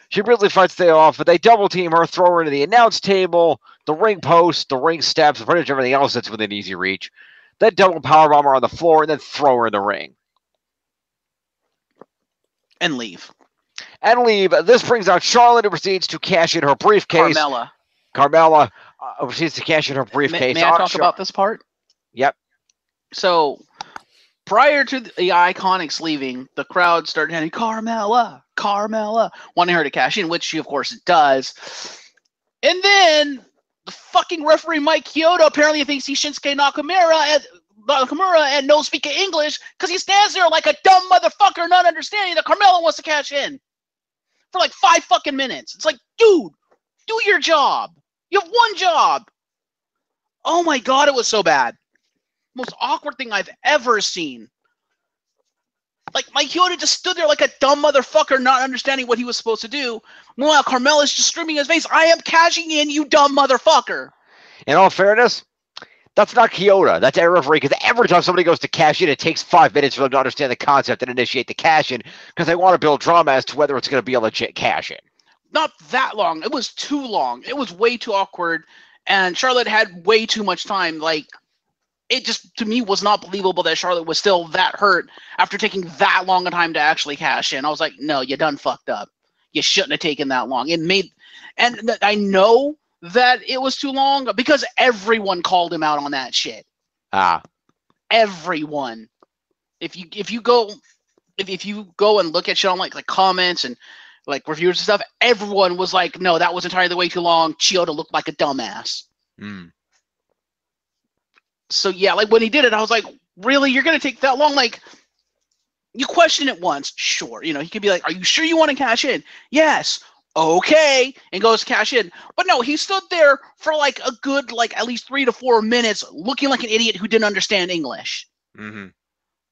She briefly fights they off, but they double team her, throw her into the announce table, the ring post, the ring steps, pretty much everything else that's within easy reach. Then double powerbomb her on the floor, and then throw her in the ring. And leave. This brings out Charlotte, who proceeds to cash in her briefcase. Carmella proceeds to cash in her briefcase. May I talk about this part? Yep. So, prior to the Iconics leaving, the crowd started chanting, Carmella, Carmella, wanting her to cash in, which she, of course, does. And then, the fucking referee, Mike Chioda, apparently thinks he's Shinsuke Nakamura and no speak English, because he stands there like a dumb motherfucker, not understanding that Carmella wants to cash in. For like 5 fucking minutes. It's like, dude, do your job. You have one job. Oh my god, it was so bad. Most awkward thing I've ever seen. Like, Mike Chioda just stood there like a dumb motherfucker, not understanding what he was supposed to do. Meanwhile, Carmella's just screaming in his face, I am cashing in, you dumb motherfucker. In all fairness, that's not Chioda. That's a referee, because every time somebody goes to cash in, it takes 5 minutes for them to understand the concept and initiate the cash in, because they want to build drama as to whether it's going to be a legit cash in. Not that long. It was too long. It was way too awkward, and Charlotte had way too much time. Like, it just, to me, was not believable that Charlotte was still that hurt after taking that long a time to actually cash in. I was like, no, you done fucked up. You shouldn't have taken that long. And I know that it was too long because everyone called him out on that shit. Everyone. If you go and look at shit on like comments and like reviews and stuff, everyone was like, no, that was entirely way too long. Chioda looked like a dumbass. So yeah, like when he did it, I was like, really? You're gonna take that long? Like, you question it once, sure. You know, he could be like, are you sure you want to cash in? Yes. Okay, and goes cash in. But no, he stood there for like a good, like at least 3 to 4 minutes looking like an idiot who didn't understand English.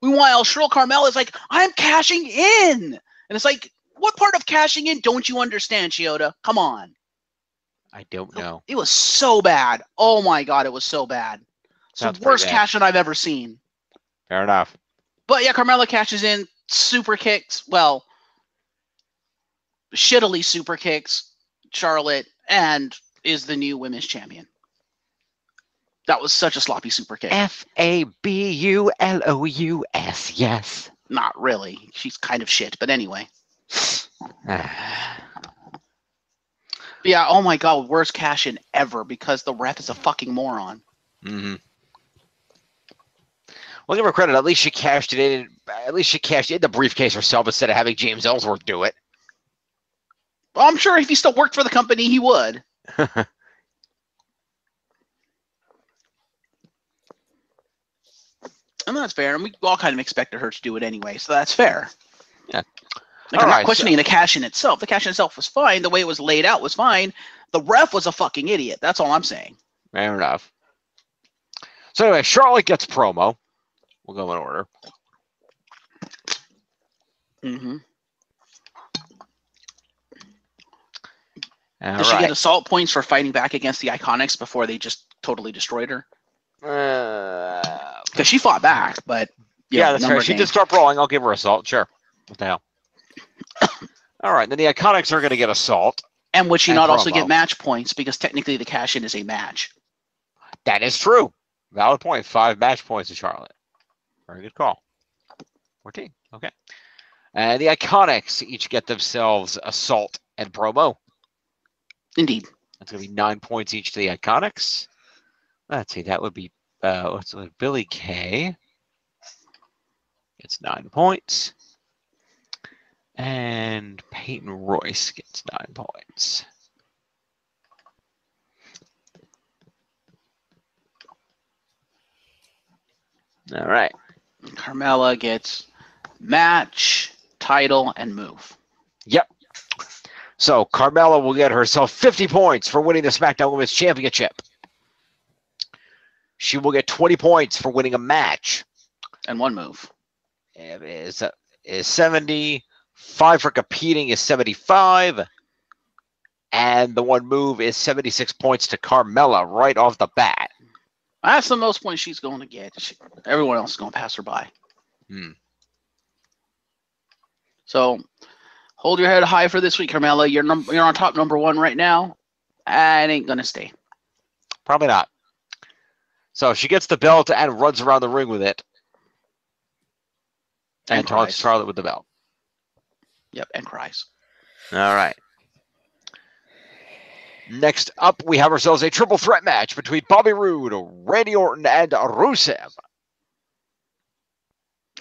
Meanwhile, Shrill Carmella is like, I'm cashing in. And it's like, what part of cashing in don't you understand, Chioda? Come on. I don't know. It was so bad. Oh my god, it was so bad. It's the worst cash in I've ever seen. Fair enough. But yeah, Carmella cashes in, super kicks, well, shittily super kicks Charlotte, and is the new women's champion. That was such a sloppy super kick. Fabulous, yes. Not really. She's kind of shit, but anyway. Yeah, oh my god, worst cash-in ever because the ref is a fucking moron. Mm-hmm. Well, give her credit. At least she cashed it in. At least she cashed in the briefcase herself instead of having James Ellsworth do it. Well, I'm sure if he still worked for the company, he would. And that's fair. And we all kind of expected her to do it anyway, so that's fair. Yeah. Like, I'm not questioning the cash-in itself. The cash-in itself was fine. The way it was laid out was fine. The ref was a fucking idiot. That's all I'm saying. Fair enough. So anyway, Charlotte gets promo. We'll go in order. Mm-hmm. Did she get assault points for fighting back against the Iconics before they just totally destroyed her? Because she fought back, but... Yeah, that's right. She did start brawling. I'll give her assault. Sure. What the hell? All right, then the Iconics are going to get assault. And would she not also get match points? Because technically the cash-in is a match. That is true. Valid point. 5 match points to Charlotte. Very good call. 14. Okay. And the Iconics each get themselves assault and promo. Indeed. That's going to be 9 points each to the Iconics. Let's see. That would be Billy Kay. Gets 9 points. And Peyton Royce gets 9 points. All right. Carmella gets match, title, and move. Yep. So Carmella will get herself 50 points for winning the SmackDown Women's Championship. She will get 20 points for winning a match. And 1 move. It is 70. 5 for competing is 75. And the 1 move is 76 points to Carmella right off the bat. That's the most points she's going to get. Everyone else is going to pass her by. So, hold your head high for this week, Carmella. You're on top number 1 right now. And it ain't going to stay. Probably not. So, she gets the belt and runs around the ring with it. And taunts Charlotte with the belt. Yep, and cries. All right. Next up, we have ourselves a triple threat match between Bobby Roode, Randy Orton, and Rusev.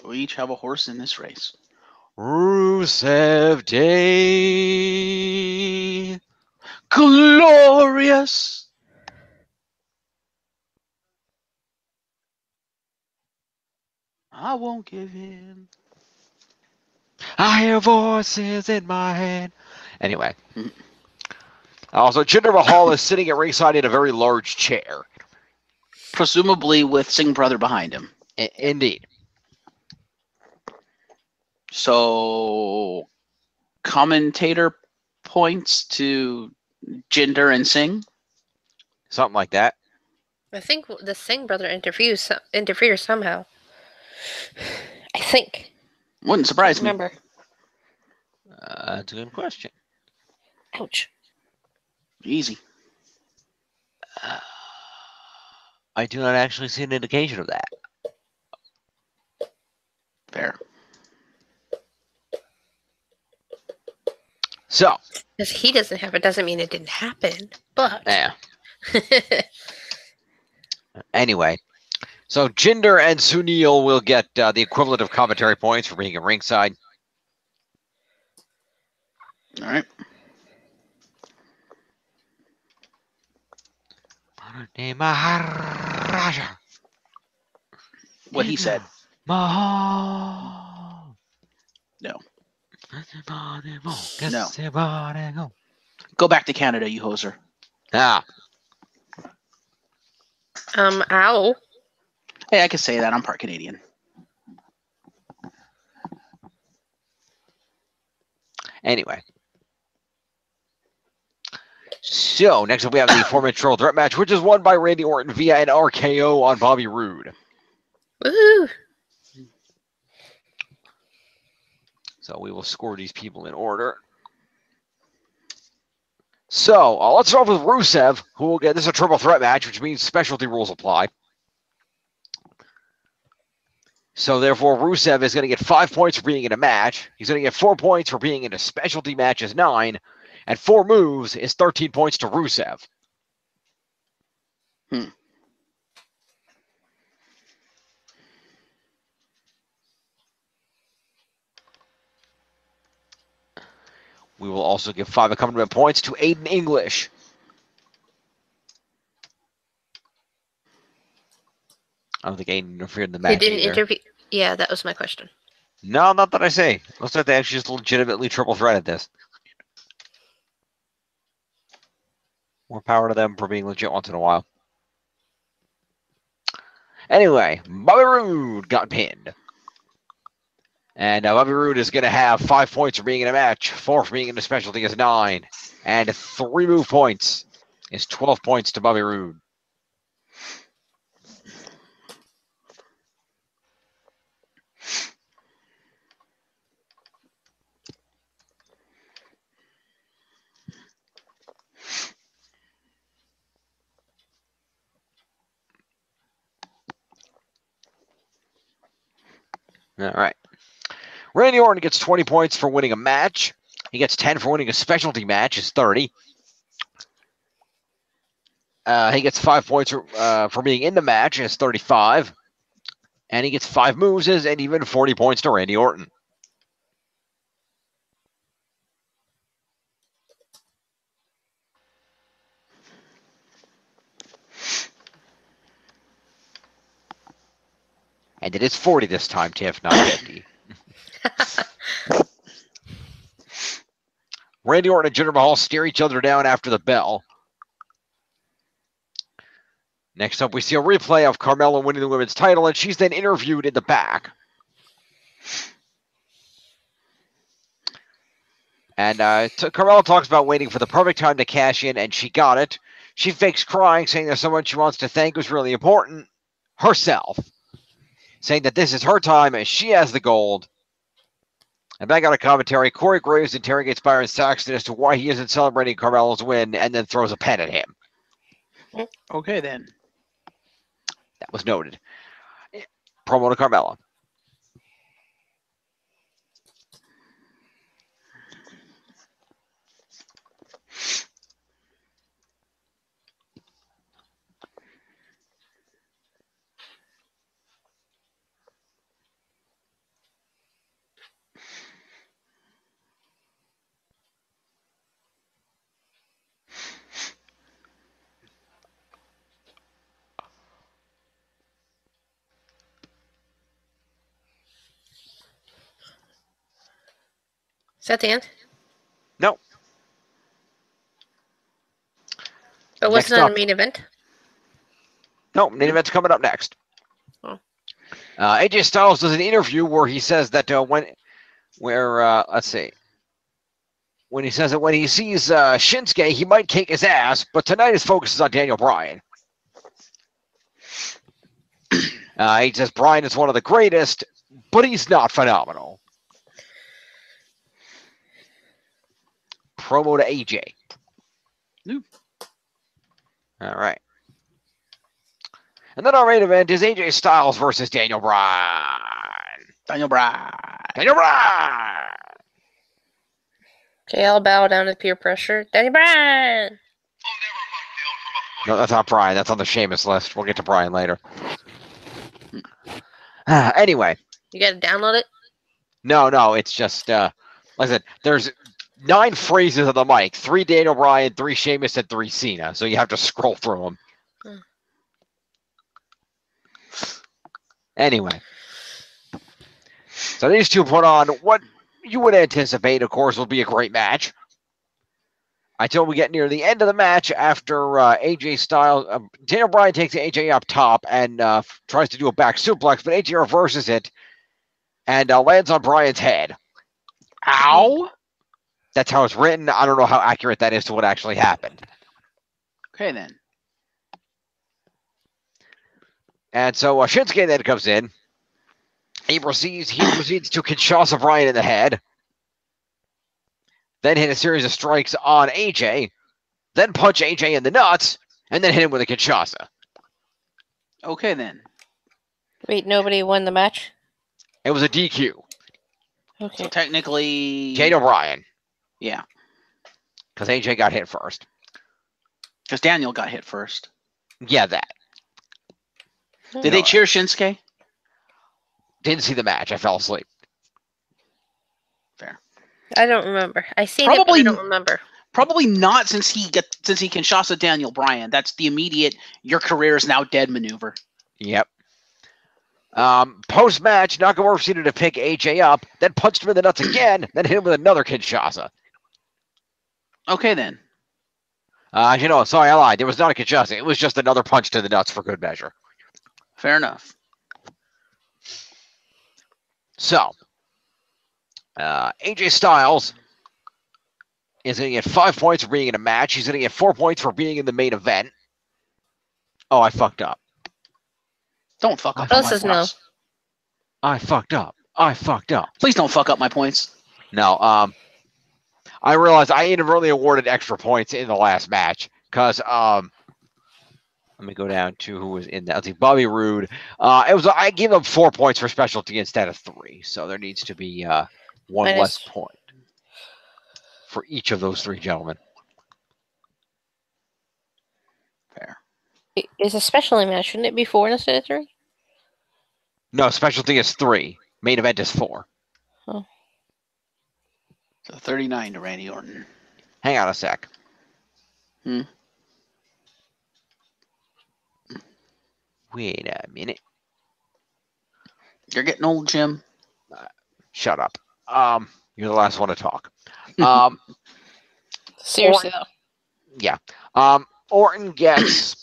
We each have a horse in this race. Rusev Day. Glorious. I won't give in. I hear voices in my head. Anyway. Also, Jinder Mahal is sitting at ringside in a very large chair. Presumably with Singh Brother behind him. Indeed. So, commentator points to Jinder and Singh? Something like that. I think the Singh Brother interferes somehow. I think. Wouldn't surprise me. Remember. That's a good question. Ouch. Easy. I do not actually see an indication of that. Fair. So. Because he doesn't have it doesn't mean it didn't happen. But. Yeah. Anyway. So Jinder and Sunil will get the equivalent of commentary points for being at ringside. All right. What he said. No. No. Go back to Canada, you hoser. Ah. Ow. Hey, I can say that. I'm part Canadian. Anyway. So, next up we have the 4-man triple threat match, which is won by Randy Orton via an RKO on Bobby Roode. Woohoo! So we will score these people in order. So let's start off with Rusev, who will get this is a triple threat match, which means specialty rules apply. So therefore, Rusev is going to get 5 points for being in a match. He's going to get 4 points for being in a specialty match is 9, and 4 moves is 13 points to Rusev. We will also give 5 accompaniment points to Aiden English. I don't think Aiden interfered in the match. He didn't either. interview. Yeah, that was my question. No, not that I say. Looks like they actually just legitimately triple threaded this. More power to them for being legit once in a while. Anyway, Bobby Roode got pinned. And Bobby Roode is going to have 5 points for being in a match, 4 for being in a specialty is 9, and 3 move points is 12 points to Bobby Roode. All right. Randy Orton gets 20 points for winning a match. He gets 10 for winning a specialty match, is 30. He gets 5 points for being in the match, is 35. And he gets 5 moves, and even 40 points to Randy Orton. And it is 40 this time, Tiff, not 50. Randy Orton and Jinder Mahal stare each other down after the bell. Next up, we see a replay of Carmella winning the women's title, and she's then interviewed in the back. And Carmella talks about waiting for the perfect time to cash in, and she got it. She fakes crying, saying there's someone she wants to thank who's really important, herself. Saying that this is her time and she has the gold. And back out of commentary, Corey Graves interrogates Byron Saxton as to why he isn't celebrating Carmella's win and then throws a pen at him. Okay, then. That was noted. Promo to Carmella. Is that the end? No. But wasn't that a main event? No, main event's coming up next. Oh. AJ Styles does an interview where he says that let's see. When he says that when he sees Shinsuke, he might kick his ass, but tonight his focus is on Daniel Bryan. He says Bryan is one of the greatest, but he's not phenomenal. Promo to AJ. Nope. All right. And then our main event is AJ Styles versus Daniel Bryan. Daniel Bryan. Daniel Bryan! Okay, I'll bow down to peer pressure. Daniel Bryan! No, that's not Bryan. That's on the Sheamus list. We'll get to Bryan later. Anyway. You gotta download it? No, it's just, like I said, there's 9 phrases of the mic. 3 Daniel Bryan, 3 Sheamus, and 3 Cena. So you have to scroll through them. Anyway. So these two put on what you would anticipate, of course, will be a great match. Until we get near the end of the match after AJ Styles, Daniel Bryan takes AJ up top and tries to do a back suplex, but AJ reverses it and lands on Bryan's head. Ow! That's how it's written. I don't know how accurate that is to what actually happened. Okay, then. And so Shinsuke then comes in. He proceeds to Kinshasa Bryan in the head. Then hit a series of strikes on AJ. then punch AJ in the nuts, and then hit him with a Kinshasa. Okay, then. Wait, nobody won the match? It was a DQ. Okay. So technically... Daniel Bryan. Yeah. Because AJ got hit first. Because Daniel got hit first. Yeah, that. Did they cheer Shinsuke? Didn't see the match. I fell asleep. Fair. I don't remember. I seen it, but I don't remember. Probably not since he Kinshasa Daniel Bryan. That's the immediate "your career is now dead" maneuver. Yep. Post-match, Nakamura proceeded to pick AJ up, then punched him in the nuts again, then hit him with another Kinshasa. Okay, then. Sorry, I lied. It was not a Kinshasa. It was just another punch to the nuts for good measure. Fair enough. So, AJ Styles is going to get 5 points for being in a match. He's going to get 4 points for being in the main event. Oh, I fucked up. Don't fuck up. No. I fucked up. Please don't fuck up my points. No, I realized I inadvertently awarded extra points in the last match because let me go down to who was in that. Let's see, Bobby Roode. I gave him 4 points for specialty instead of 3, so there needs to be one less point for each of those 3 gentlemen. Fair. It's a specialty match. Shouldn't it be 4 instead of 3? No, specialty is 3. Main event is 4. Oh. So 39 to Randy Orton. Hang on a sec. Hmm. Wait a minute. You're getting old, Jim. Shut up. You're the last one to talk. Seriously, though. Yeah. Orton gets...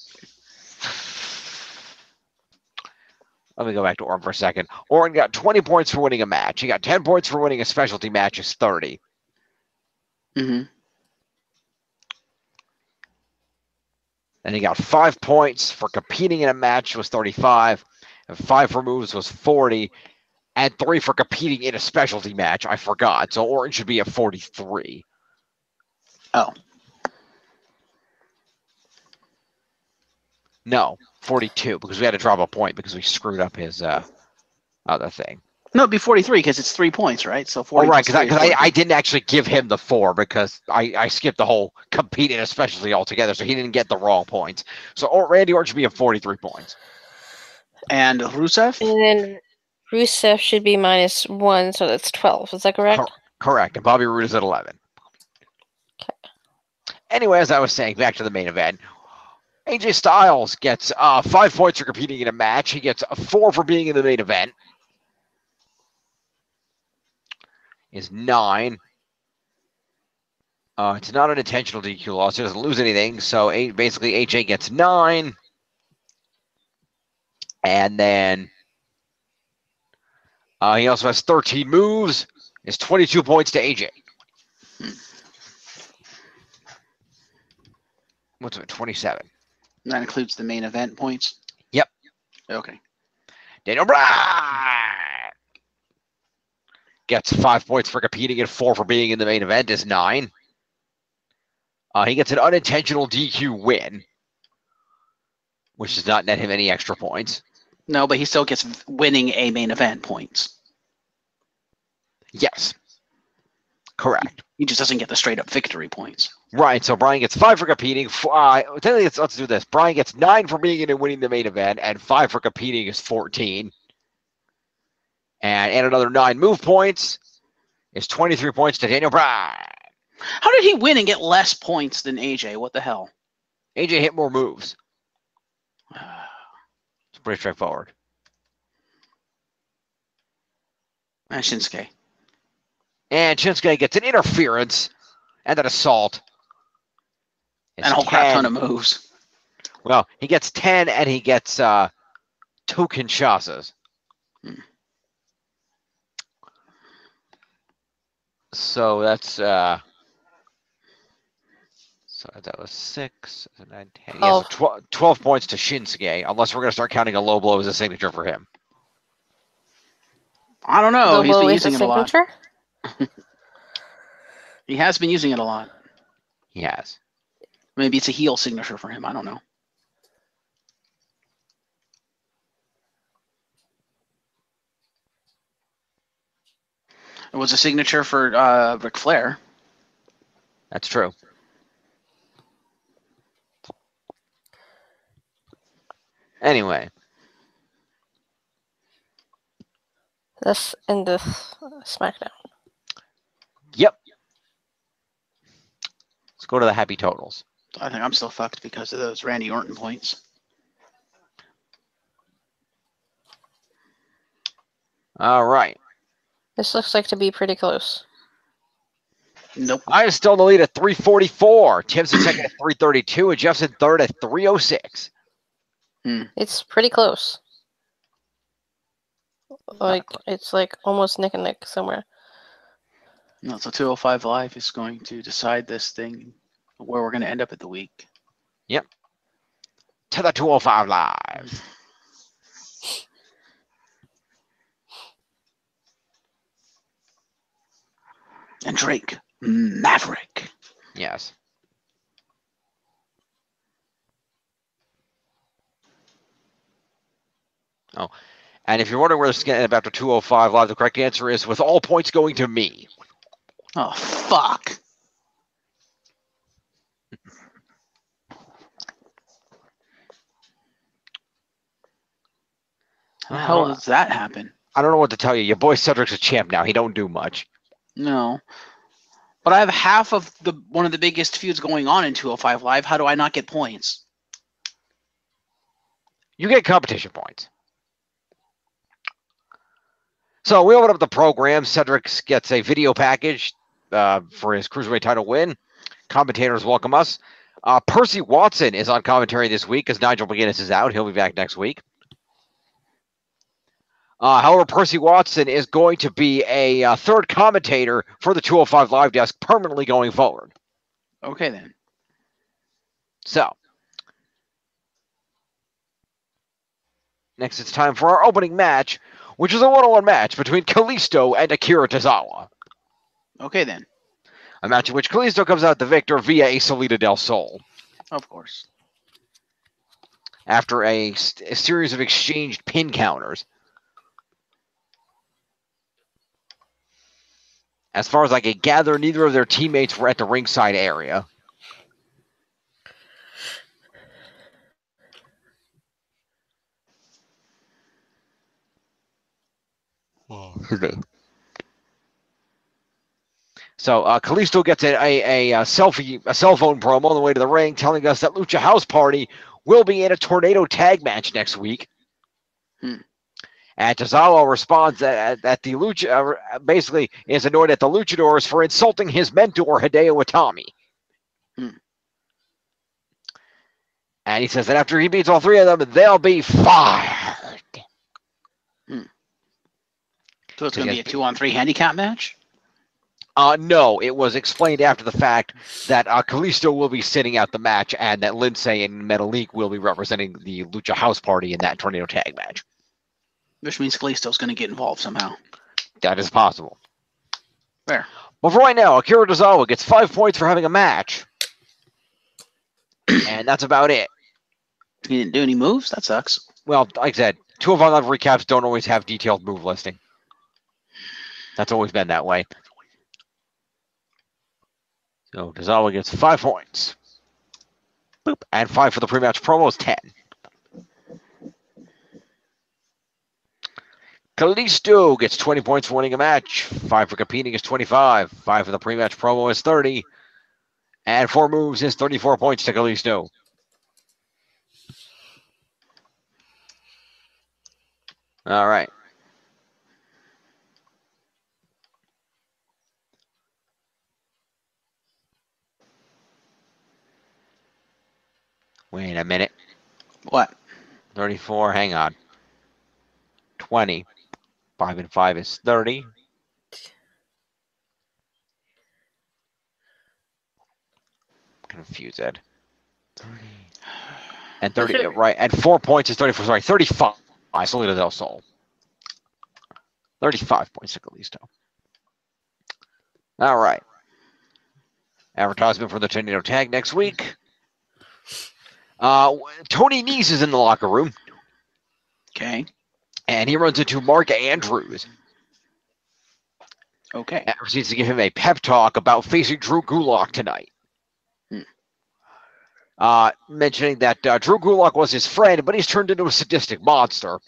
Let me go back to Orton for a second. Orton got 20 points for winning a match. He got 10 points for winning a specialty match. Is 30. Mm-hmm. And he got 5 points for competing in a match, was 35. And 5 for moves was 40. And 3 for competing in a specialty match. I forgot. So Orton should be at 43. Oh. No, 42, because we had to drop a point because we screwed up his other thing. No, it'd be 43 because it's 3 points, right? So 40. Oh, right, because I didn't actually give him the 4 because I skipped the whole compete in a specialty altogether, so he didn't get the wrong points. So Randy Orton should be at 43 points. And Rusev? And then Rusev should be -1, so that's 12. Is that correct? Correct. And Bobby Roode is at 11. Okay. Anyway, as I was saying, back to the main event. AJ Styles gets 5 points for competing in a match. He gets 4 for being in the main event. Is 9. It's not an intentional DQ loss. He doesn't lose anything. So basically, AJ gets 9. And then he also has 13 moves. It's 22 points to AJ. What's it? 27. That includes the main event points? Yep. Okay. Daniel Bryan gets 5 points for competing and 4 for being in the main event. Is 9. He gets an unintentional DQ win, which does not net him any extra points. No, but he still gets winning a main event points. Yes. Correct. He just doesn't get the straight up victory points. Right, so Bryan gets 5 for competing. Let's do this. Bryan gets 9 for being in and winning the main event, and 5 for competing is 14. And another 9 move points is 23 points to Daniel Bryan. How did he win and get less points than AJ? What the hell? AJ hit more moves. It's pretty straightforward. And Shinsuke. And Shinsuke gets an interference and an assault. And a whole crap ton of moves. Well, he gets 10 and he gets 2 Kinshasas. So that's so that was 6, 9, 10. Yeah, so 12 points to Shinsuke, unless we're going to start counting a low blow as a signature for him. I don't know. He's been using it a lot. Signature? He has been using it a lot. He has. Maybe it's a heel signature for him. I don't know. It was a signature for Ric Flair. That's true. Anyway. Let's end this SmackDown. Yep. Let's go to the happy totals. I think I'm still fucked because of those Randy Orton points. All right. This looks like to be pretty close. Nope. I am still in the lead at 344. Tim's in second at 332, and Jeff's in third at 306. It's pretty close. Like, it's like almost neck and neck somewhere. No, so 205 Live is going to decide this thing, where we're going to end up at the week. Yep. To the 205 Live. And Drake, Maverick. Yes. Oh, and if you're wondering where this is going to end up after 205 Live, the correct answer is with all points going to me. Oh, fuck. How the hell does that happen? I don't know what to tell you. Your boy Cedric's a champ now. He don't do much. No. But I have half of one of the biggest feuds going on in 205 Live. How do I not get points? You get competition points. So we open up the program. Cedric gets a video package for his Cruiserweight title win. Commentators welcome us. Percy Watson is on commentary this week because Nigel McGuinness is out. He'll be back next week. However, Percy Watson is going to be a third commentator for the 205 Live desk permanently going forward. Okay, then. So, next it's time for our opening match, which is a one-on-one match between Kalisto and Akira Tozawa. Okay, then. A match in which Kalisto comes out the victor via a Salida del Sol. Of course. After a series of exchanged pin counters. As far as I could gather, neither of their teammates were at the ringside area. So Kalisto gets a cell phone promo on the way to the ring, telling us that Lucha House Party will be in a tornado tag match next week. And Tozawa responds that the Lucha basically is annoyed at the Luchadors for insulting his mentor Hideo Itami. And he says that after he beats all three of them, they'll be fired. So it's going to be a 2-on-3 handicap match? No, it was explained after the fact that Kalisto will be sitting out the match and that Lindsay and Metalik will be representing the Lucha House Party in that tornado tag match. Which means Kalisto's going to get involved somehow. That is possible. Fair. But for right now, Akira Tozawa gets 5 points for having a match. And that's about it. He didn't do any moves? That sucks. Well, like I said, 205 Live recaps don't always have detailed move listing. That's always been that way. So Tozawa gets 5 points. Boop. And 5 for the pre-match promo is 10. Kalisto gets 20 points for winning a match. 5 for competing is 25. 5 for the pre-match promo is 30. And 4 moves is 34 points to Kalisto. All right. Wait a minute. What? 34, hang on. 20. 5 and 5 is 30. Confused. 30. And 30, right. And 4 points is 34. Sorry, 35. Salida del Sol. 35 points to Kalisto. All right. Advertisement for the tornado tag next week. Tony Nese is in the locker room. Okay. And he runs into Mark Andrews. Okay. And proceeds to give him a pep talk about facing Drew Gulak tonight. Mentioning that Drew Gulak was his friend, but he's turned into a sadistic monster.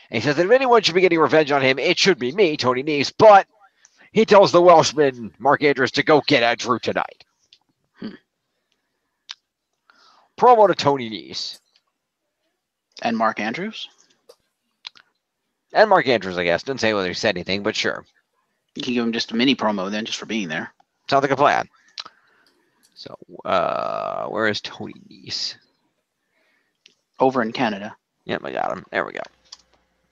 And he says that if anyone should be getting revenge on him, it should be me, Tony Nese. But he tells the Welshman, Mark Andrews, to go get at Drew tonight. Promo to Tony Nese. And Mark Andrews? And Mark Andrews, I guess. Didn't say whether he said anything, but sure. You can give him just a mini promo then, just for being there. Sounds like a plan. So, where is Tony Nese? Over in Canada. Yep, I got him. There we go.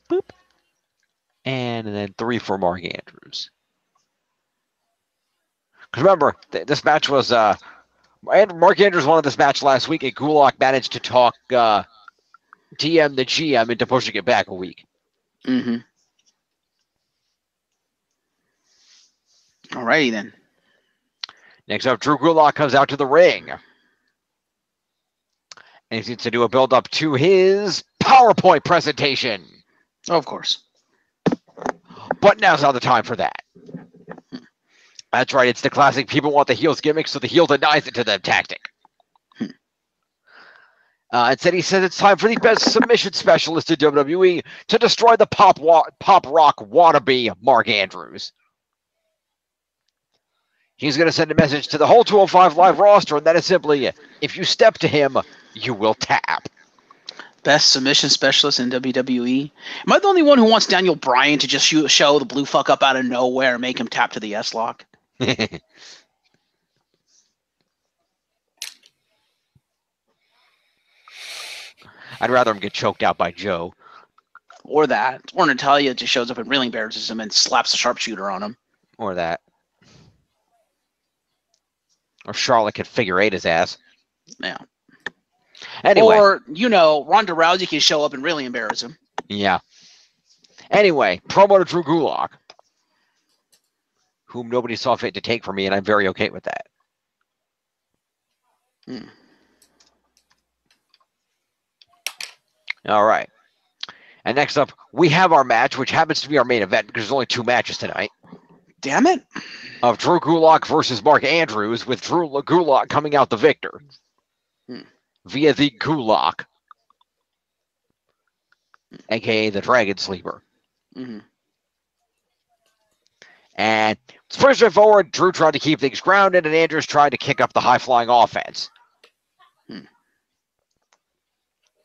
Boop. And then 3 for Mark Andrews. Because remember, this match was... Mark Andrews won this match last week, and Gulak managed to talk DM the GM into pushing it back a week. Mm-hmm. Alrighty then. Next up, Drew Gulak comes out to the ring. And he needs to do a build-up to his PowerPoint presentation. Oh, of course. But now's not the time for that. That's right, it's the classic people want the heels gimmick, so the heel denies it to them tactic. Instead, he says it's time for the best submission specialist in WWE to destroy the pop rock wannabe Mark Andrews. He's going to send a message to the whole 205 Live roster, and that is simply, if you step to him, you will tap. Best submission specialist in WWE? Am I the only one who wants Daniel Bryan to just show the blue fuck up out of nowhere and make him tap to the S-lock? I'd rather him get choked out by Joe. Or that. Or Natalia just shows up and really embarrasses him and slaps a sharpshooter on him. Or that. Or Charlotte could figure 8 his ass. Yeah. Anyway. Or, Ronda Rousey can show up and really embarrass him. Yeah. Anyway, promo to Drew Gulak, whom nobody saw fit to take from me, and I'm very okay with that. All right. And next up, we have our match, which happens to be our main event because there's only 2 matches tonight. Damn it. Of Drew Gulak versus Mark Andrews, with Drew Gulak coming out the victor via the Gulak, a.k.a. the Dragon Sleeper. And it's pretty straightforward. Drew tried to keep things grounded, and Andrews tried to kick up the high-flying offense.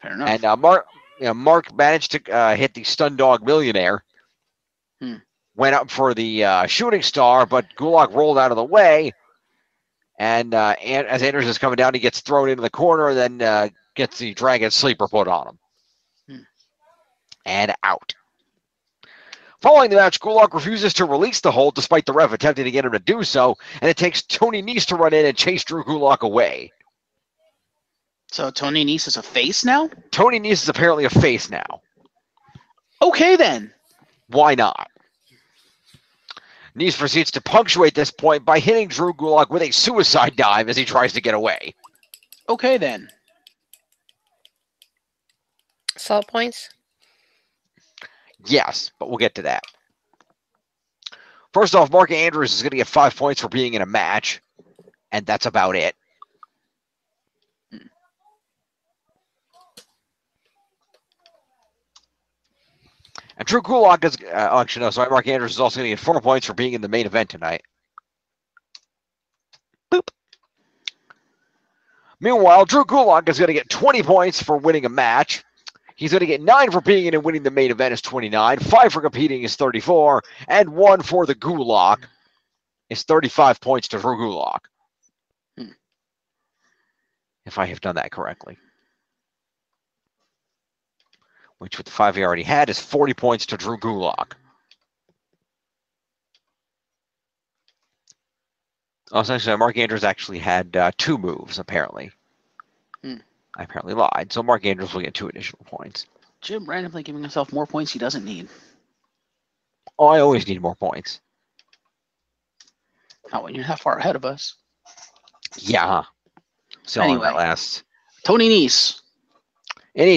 Fair enough. And Mark managed to hit the Stun Dog Millionaire. Went up for the shooting star, but Gulak rolled out of the way. And as Andrews is coming down, he gets thrown into the corner, and then gets the Dragon Sleeper put on him. And out. Following the match, Gulak refuses to release the hold despite the ref attempting to get him to do so, and it takes Tony Nese to run in and chase Drew Gulak away. So Tony Nese is a face now? Tony Nese is apparently a face now. Okay, then. Why not? Nese proceeds to punctuate this point by hitting Drew Gulak with a suicide dive as he tries to get away. Okay, then. Salt points? Yes, but we'll get to that. First off, Mark Andrews is going to get 5 points for being in a match, and that's about it. And Drew Gulak is... actually, no, sorry. Mark Andrews is also going to get 4 points for being in the main event tonight. Boop. Meanwhile, Drew Gulak is going to get 20 points for winning a match. He's going to get 9 for being in and winning the main event is 29. 5 for competing is 34. And 1 for the Gulak is 35 points to Drew Gulak. If I have done that correctly. Which with the 5 he already had is 40 points to Drew Gulak. Oh, essentially, Mark Andrews actually had 2 moves, apparently. I apparently lied. So Mark Andrews will get 2 additional points. Jim randomly giving himself more points he doesn't need. Oh, I always need more points. Not when you're that far ahead of us. Yeah. So Anyway. that last Tony Nese.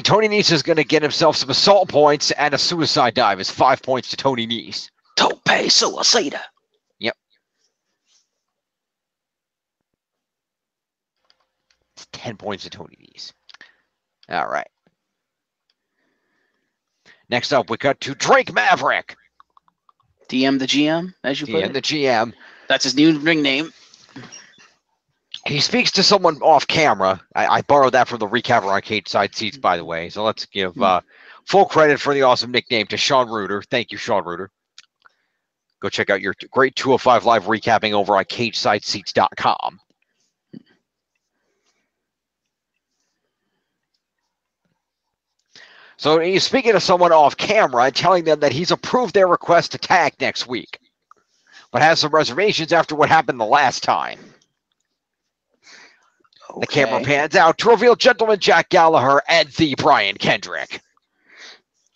Tony Nese is going to get himself some assault points and a suicide dive. It's 5 points to Tony Nese. Tope suicida. Yep. It's 10 points to Tony Nese. All right. Next up, we cut to Drake Maverick. DM the GM, as you put it. DM the GM. That's his new ring name. He speaks to someone off camera. I borrowed that from the Recap on Cage Side Seats, by the way. So let's give full credit for the awesome nickname to Sean Reuter. Thank you, Sean Reuter. Go check out your great 205 Live recapping over on CageSideSeats.com. So he's speaking to someone off camera and telling them that he's approved their request to tag next week, but has some reservations after what happened the last time. Okay. The camera pans out to reveal Gentleman Jack Gallagher and the Brian Kendrick.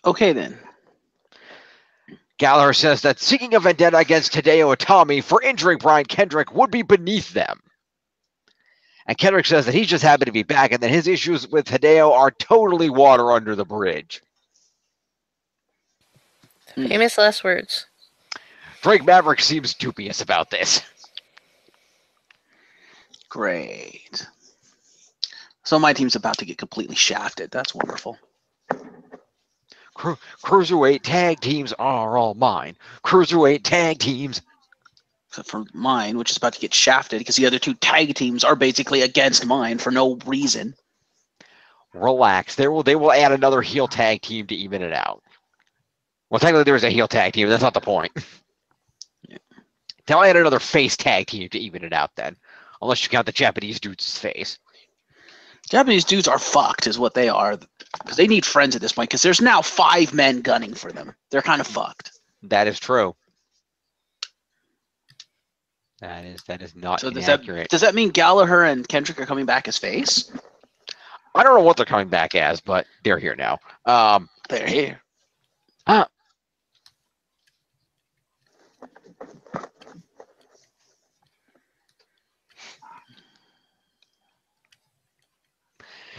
Okay, then. Gallagher says that seeking a vendetta against Hideo Itami for injuring Brian Kendrick would be beneath them. And Kendrick says that he's just happy to be back and that his issues with Hideo are totally water under the bridge. Famous last words. Drake Maverick seems dubious about this. Great. So my team's about to get completely shafted. That's wonderful. Cruiserweight tag teams are all mine. Cruiserweight tag teams. Except for mine, which is about to get shafted because the other two tag teams are basically against mine for no reason. Relax. They will add another heel tag team to even it out. Well, technically there is a heel tag team. That's not the point. Yeah. They'll add another face tag team to even it out then. Unless you count the Japanese dude's face. Japanese dudes are fucked is what they are. Because they need friends at this point. Because there's now 5 men gunning for them. They're kind of fucked. That is true. That is not inaccurate. Does that mean Gallagher and Kendrick are coming back as face? I don't know what they're coming back as, but they're here now. They're here.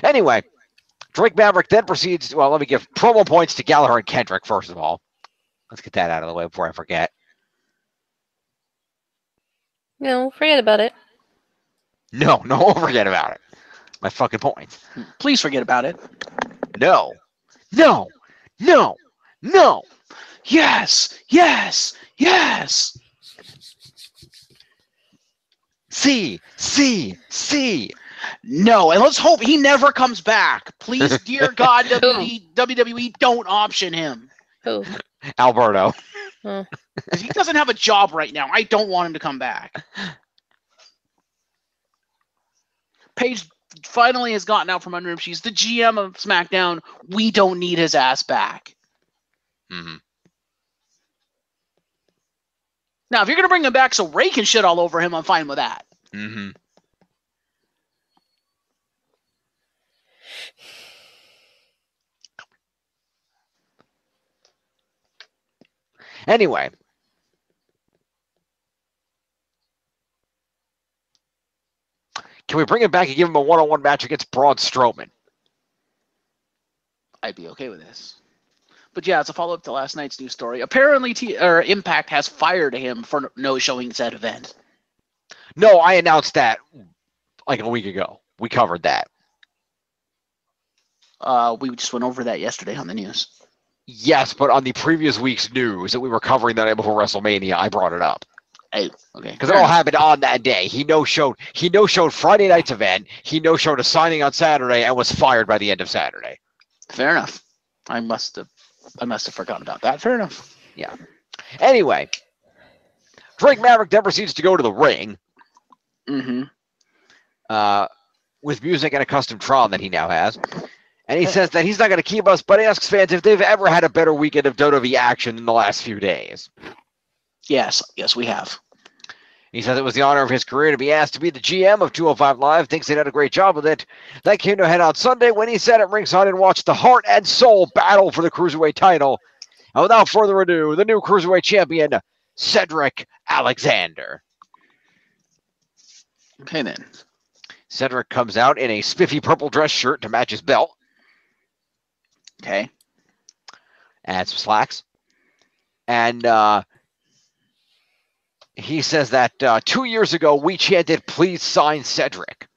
Anyway, Drake Maverick then proceeds. Well, let me give promo points to Gallagher and Kendrick, first of all. Let's get that out of the way before I forget. No, forget about it. No, forget about it. My fucking points. Please forget about it. No. Yes. See. No, and let's hope he never comes back. Please, dear God, WWE, don't option him. Who? Alberto. Oh. He doesn't have a job right now. I don't want him to come back. Paige finally has gotten out from under him. She's the GM of SmackDown. We don't need his ass back. Mm-hmm. Now, if you're going to bring him back so Ray can shit all over him, I'm fine with that. Mm-hmm. Anyway. Can we bring him back and give him a one-on-one match against Braun Strowman? I'd be okay with this. But yeah, it's a follow-up to last night's news story. Apparently, Impact has fired him for no showing said event. No, I announced that like a week ago. We covered that. We just went over that yesterday on the news. Yes, but on the previous week's news that we were covering the night before WrestleMania, I brought it up. Hey, okay. Because it all happened on that day. He no-showed Friday night's event. He no-showed a signing on Saturday and was fired by the end of Saturday. Fair enough. I must have forgotten about that. Fair enough. Yeah. Anyway, Drake Maverick then proceeds to go to the ring. Mm-hmm. With music and a custom Tron that he now has. And he says that he's not going to keep us, but he asks fans if they've ever had a better weekend of WWE action in the last few days. Yes, we have. He says it was the honor of his career to be asked to be the GM of 205 Live. Thinks they did a great job with it. That came to a head on Sunday when he sat at ringside and watched the heart and soul battle for the Cruiserweight title. And without further ado, the new Cruiserweight champion, Cedric Alexander. Okay, then. Cedric comes out in a spiffy purple dress shirt to match his belt. Okay. And some slacks. And he says that 2 years ago, we chanted, "Please sign Cedric."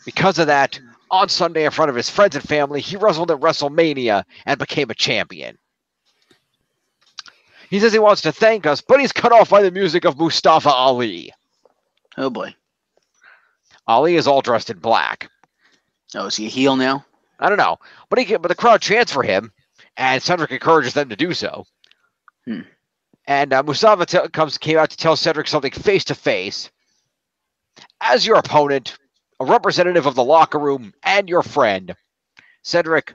Because of that, on Sunday in front of his friends and family, he wrestled at WrestleMania and became a champion. He says he wants to thank us, but he's cut off by the music of Mustafa Ali. Oh, boy. Ali is all dressed in black. Oh, is he a heel now? I don't know. But the crowd chants for him, and Cedric encourages them to do so. And Mustafa came out to tell Cedric something face-to-face. As your opponent, a representative of the locker room, and your friend, Cedric,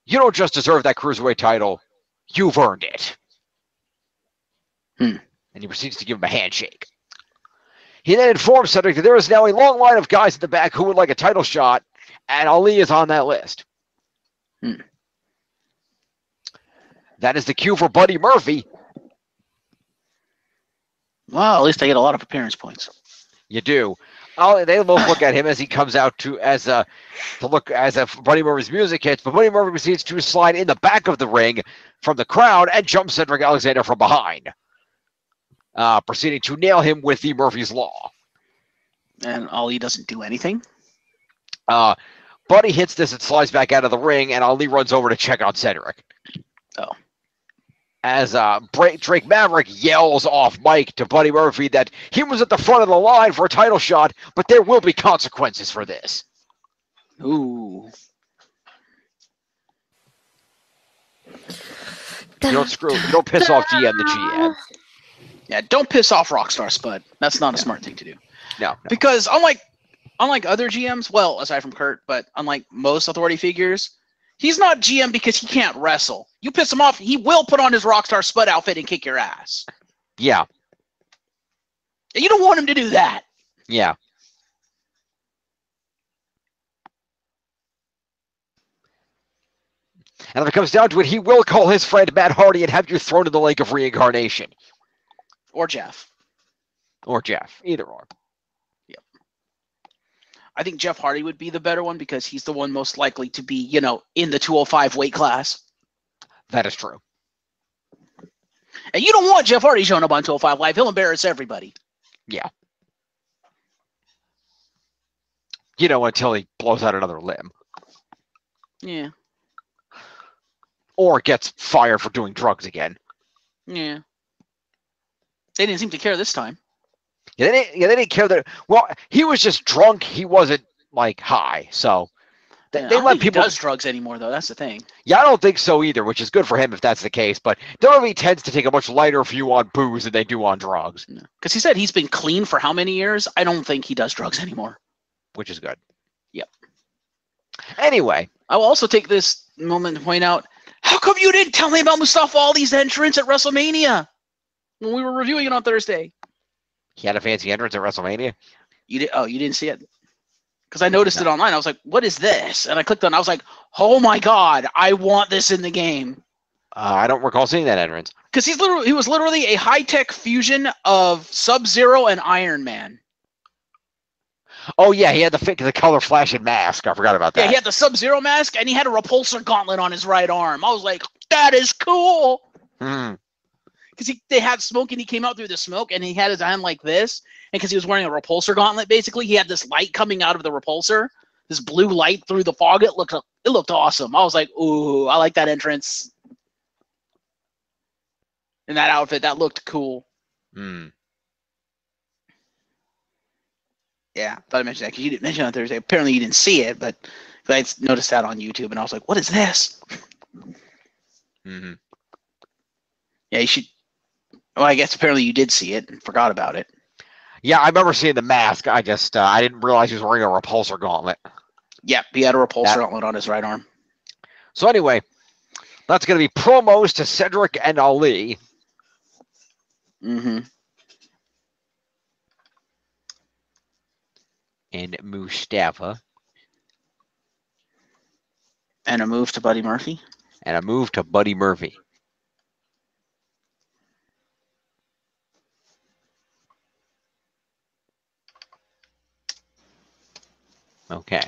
you don't just deserve that Cruiserweight title. You've earned it. And he proceeds to give him a handshake. He then informs Cedric that there is now a long line of guys in the back who would like a title shot, and Ali is on that list. That is the cue for Buddy Murphy. Well, at least I get a lot of appearance points. You do. They both look at him as he comes out as Buddy Murphy's music hits, but Buddy Murphy proceeds to slide in the back of the ring from the crowd and jump Cedric Alexander from behind, proceeding to nail him with the Murphy's Law. And Ali doesn't do anything? Buddy hits this and slides back out of the ring, and Ali runs over to check on Cedric. Oh. As Drake Maverick yells off mic to Buddy Murphy that he was at the front of the line for a title shot, but there will be consequences for this. Ooh. You don't piss off GM the GM. Yeah, don't piss off Rockstar Spud. That's not a smart thing to do. No. Because unlike other GMs, well, aside from Kurt, but unlike most authority figures, he's not GM because he can't wrestle. You piss him off, he will put on his Rockstar Spud outfit and kick your ass. Yeah. And you don't want him to do that. Yeah. And if it comes down to it, he will call his friend Matt Hardy and have you thrown in the lake of reincarnation. Or Jeff. Or Jeff. Either or. Yep. I think Jeff Hardy would be the better one because he's the one most likely to be, in the 205 weight class. That is true. And you don't want Jeff Hardy showing up on 205 Live. He'll embarrass everybody. Yeah. Until he blows out another limb. Yeah. Or gets fired for doing drugs again. Yeah. They didn't seem to care this time. Yeah, they didn't care that. Well, he was just drunk. He wasn't, high. So they let people. He does drugs anymore, though. That's the thing. Yeah, I don't think so either, which is good for him if that's the case. But WWE tends to take a much lighter view on booze than they do on drugs. Because he said he's been clean for how many years? I don't think he does drugs anymore. Which is good. Yep. Anyway. I will also take this moment to point out, how come you didn't tell me about Mustafa Ali's entrance at WrestleMania when we were reviewing it on Thursday? He had a fancy entrance at WrestleMania? You didn't see it? Because I noticed it online. I was like, what is this? And I clicked on it. I was like, oh my God, I want this in the game. I don't recall seeing that entrance. Because he was literally a high-tech fusion of Sub-Zero and Iron Man. Oh, yeah, he had the color flashing mask. I forgot about that. Yeah, he had the Sub-Zero mask, and he had a repulsor gauntlet on his right arm. I was like, that is cool. Because they had smoke, and he came out through the smoke, and he had his hand like this. And because he was wearing a repulsor gauntlet, basically, he had this light coming out of the repulsor, this blue light through the fog. It looked awesome. I was like, ooh, I like that entrance. And that outfit, that looked cool. Yeah, thought I mentioned that because you didn't mention it on Thursday. Apparently, you didn't see it, but I noticed that on YouTube, and I was like, "What is this?" Yeah, you should. Well, I guess apparently you did see it and forgot about it. Yeah, I remember seeing the mask. I just I didn't realize he was wearing a repulsor gauntlet. Yep, he had a repulsor gauntlet on his right arm. So anyway, that's going to be promos to Cedric and Ali. And Mustafa. And a move to Buddy Murphy. Okay.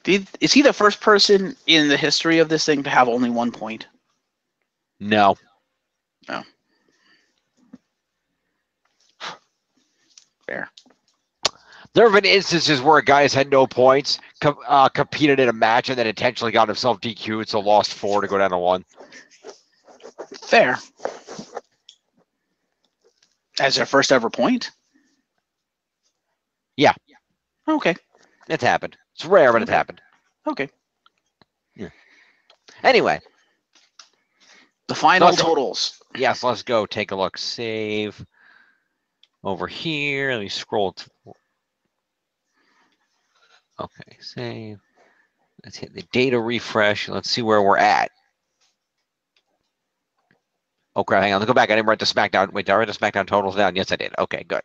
Is he the first person in the history of this thing to have only 1 point? No. No. Fair. There have been instances where a guy has had no points, competed in a match, and then intentionally got himself DQ'd, so lost 4 to go down to 1. Fair. As their first ever point? Yeah. Okay. It's happened. It's rare, but it's happened. Okay. Yeah. Anyway. The final totals. Yes, let's go take a look. Save over here. Let me scroll to... Okay, save. Let's hit the data refresh. Let's see where we're at. Oh, crap. Hang on. Let's go back. I didn't write the SmackDown. Wait, did I write the SmackDown totals down? Yes, I did. Okay, good.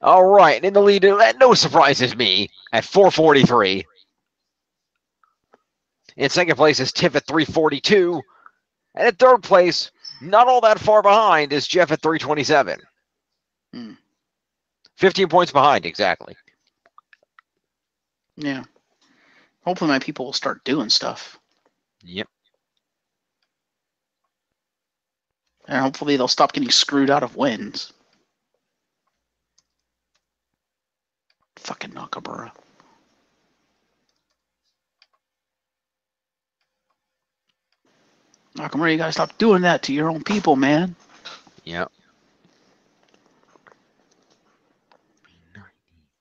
All right. And in the lead, no surprises me, at 443. In second place is Tiff at 342. And in third place, not all that far behind, is Jeff at 327. 15 points behind, exactly. Yeah. Hopefully my people will start doing stuff. Yep. And hopefully they'll stop getting screwed out of wins. Fucking Nakamura. Nakamura, you gotta stop doing that to your own people, man. Yep.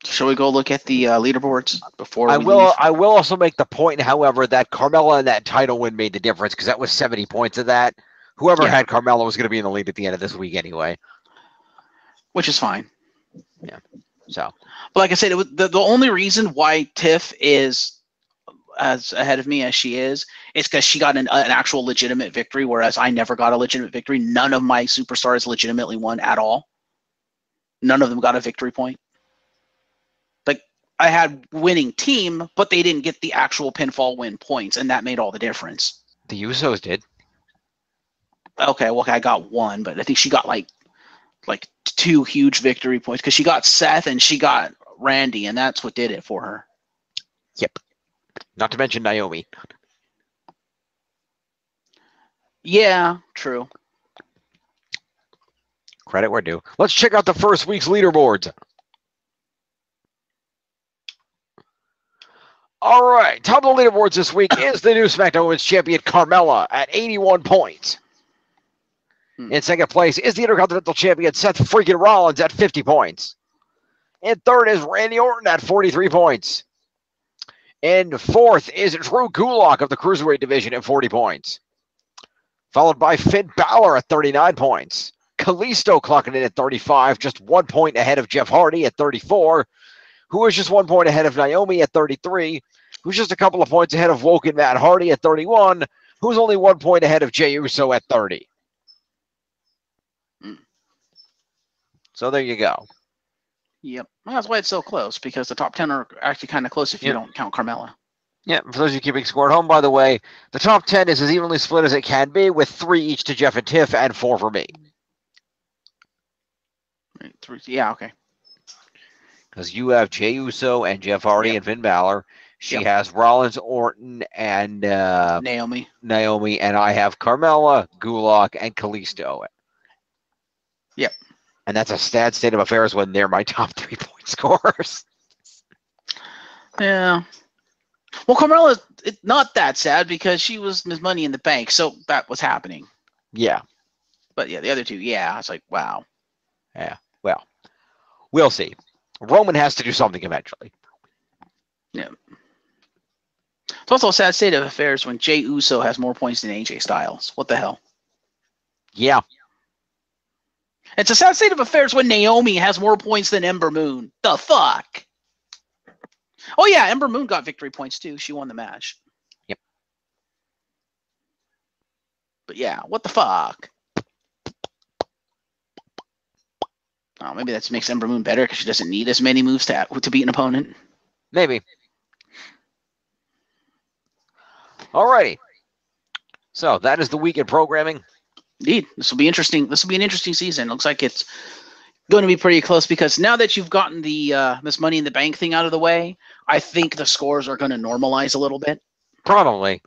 Shall we go look at the leaderboards before we will. leave? I will also make the point, however, that Carmella and that title win made the difference because that was 70 points of that. Whoever had Carmella was going to be in the lead at the end of this week anyway. Which is fine. Yeah. So. But like I said, the only reason why Tiff is as ahead of me as she is because she got an actual legitimate victory, whereas I never got a legitimate victory. None of my superstars legitimately won at all. None of them got a victory point. Like, I had winning team, but they didn't get the actual pinfall win points, and that made all the difference. The Usos did. Okay, well, I got one, but I think she got like 2 huge victory points because she got Seth and she got Randy, and that's what did it for her. Yep. Not to mention Naomi. Yeah, true. Credit where due. Let's check out the first week's leaderboards. All right. Top of the leaderboards this week is the new SmackDown Women's Champion Carmella at 81 points. In second place is the Intercontinental Champion Seth freaking Rollins at 50 points. In third is Randy Orton at 43 points. In fourth is Drew Gulak of the Cruiserweight division at 40 points. Followed by Finn Balor at 39 points. Kalisto clocking in at 35, just 1 point ahead of Jeff Hardy at 34, who is just 1 point ahead of Naomi at 33, who's just a couple of points ahead of Woken Matt Hardy at 31, who's only 1 point ahead of Jey Uso at 30. So there you go. Yep. Well, that's why it's so close, because the top 10 are actually kind of close if you don't count Carmella. Yeah, for those of you keeping score at home, by the way, the top 10 is as evenly split as it can be, with 3 each to Jeff and Tiff and 4 for me. Right, 3, yeah, okay. Because you have Jey Uso and Jeff Hardy and Finn Balor. She has Rollins, Orton, and Naomi, and I have Carmella, Gulak, and Kalisto. Yep. And that's a sad state of affairs when they're my top 3 point scorers. Yeah. Well, Carmella's not that sad because she was Ms. Money in the Bank, so that was happening. Yeah. But yeah, the other two, yeah, it's like, wow. Yeah, well, we'll see. Roman has to do something eventually. Yeah. It's also a sad state of affairs when Jey Uso has more points than AJ Styles. What the hell? Yeah. It's a sad state of affairs when Naomi has more points than Ember Moon. The fuck? Oh, yeah, Ember Moon got victory points, too. She won the match. Yep. But yeah, what the fuck? Oh, maybe that makes Ember Moon better because she doesn't need as many moves to beat an opponent. Maybe. Alrighty. So that is the week in programming. Indeed, this will be interesting. This will be an interesting season. It looks like going to be pretty close because now that you've gotten the this Money in the Bank thing out of the way, I think the scores are going to normalize a little bit. Probably.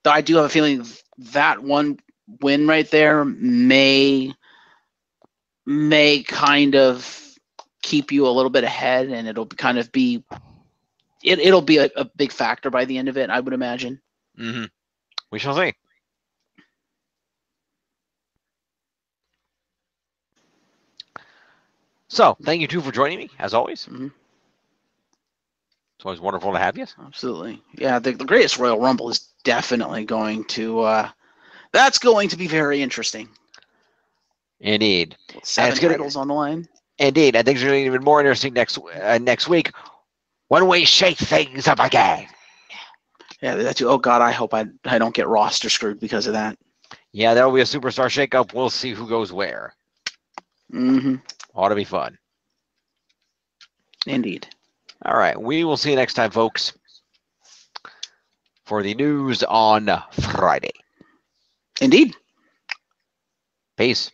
Though I do have a feeling that one win right there may kind of keep you a little bit ahead, and it'll kind of be it'll be a big factor by the end of it, I would imagine. Mm-hmm. We shall see. So, thank you two for joining me, as always. Mm-hmm. It's always wonderful to have you. Absolutely. Yeah, the Greatest Royal Rumble is definitely going to that's going to be very interesting. Indeed. 7 titles on the line. Indeed. I think it's going to be even more interesting next week when we shake things up again. Yeah, that's, oh God, I hope I don't get roster screwed because of that. Yeah, there'll be a superstar shakeup. We'll see who goes where. Mm-hmm. Ought to be fun. Indeed. All right. We will see you next time, folks, for the news on Friday. Indeed. Peace.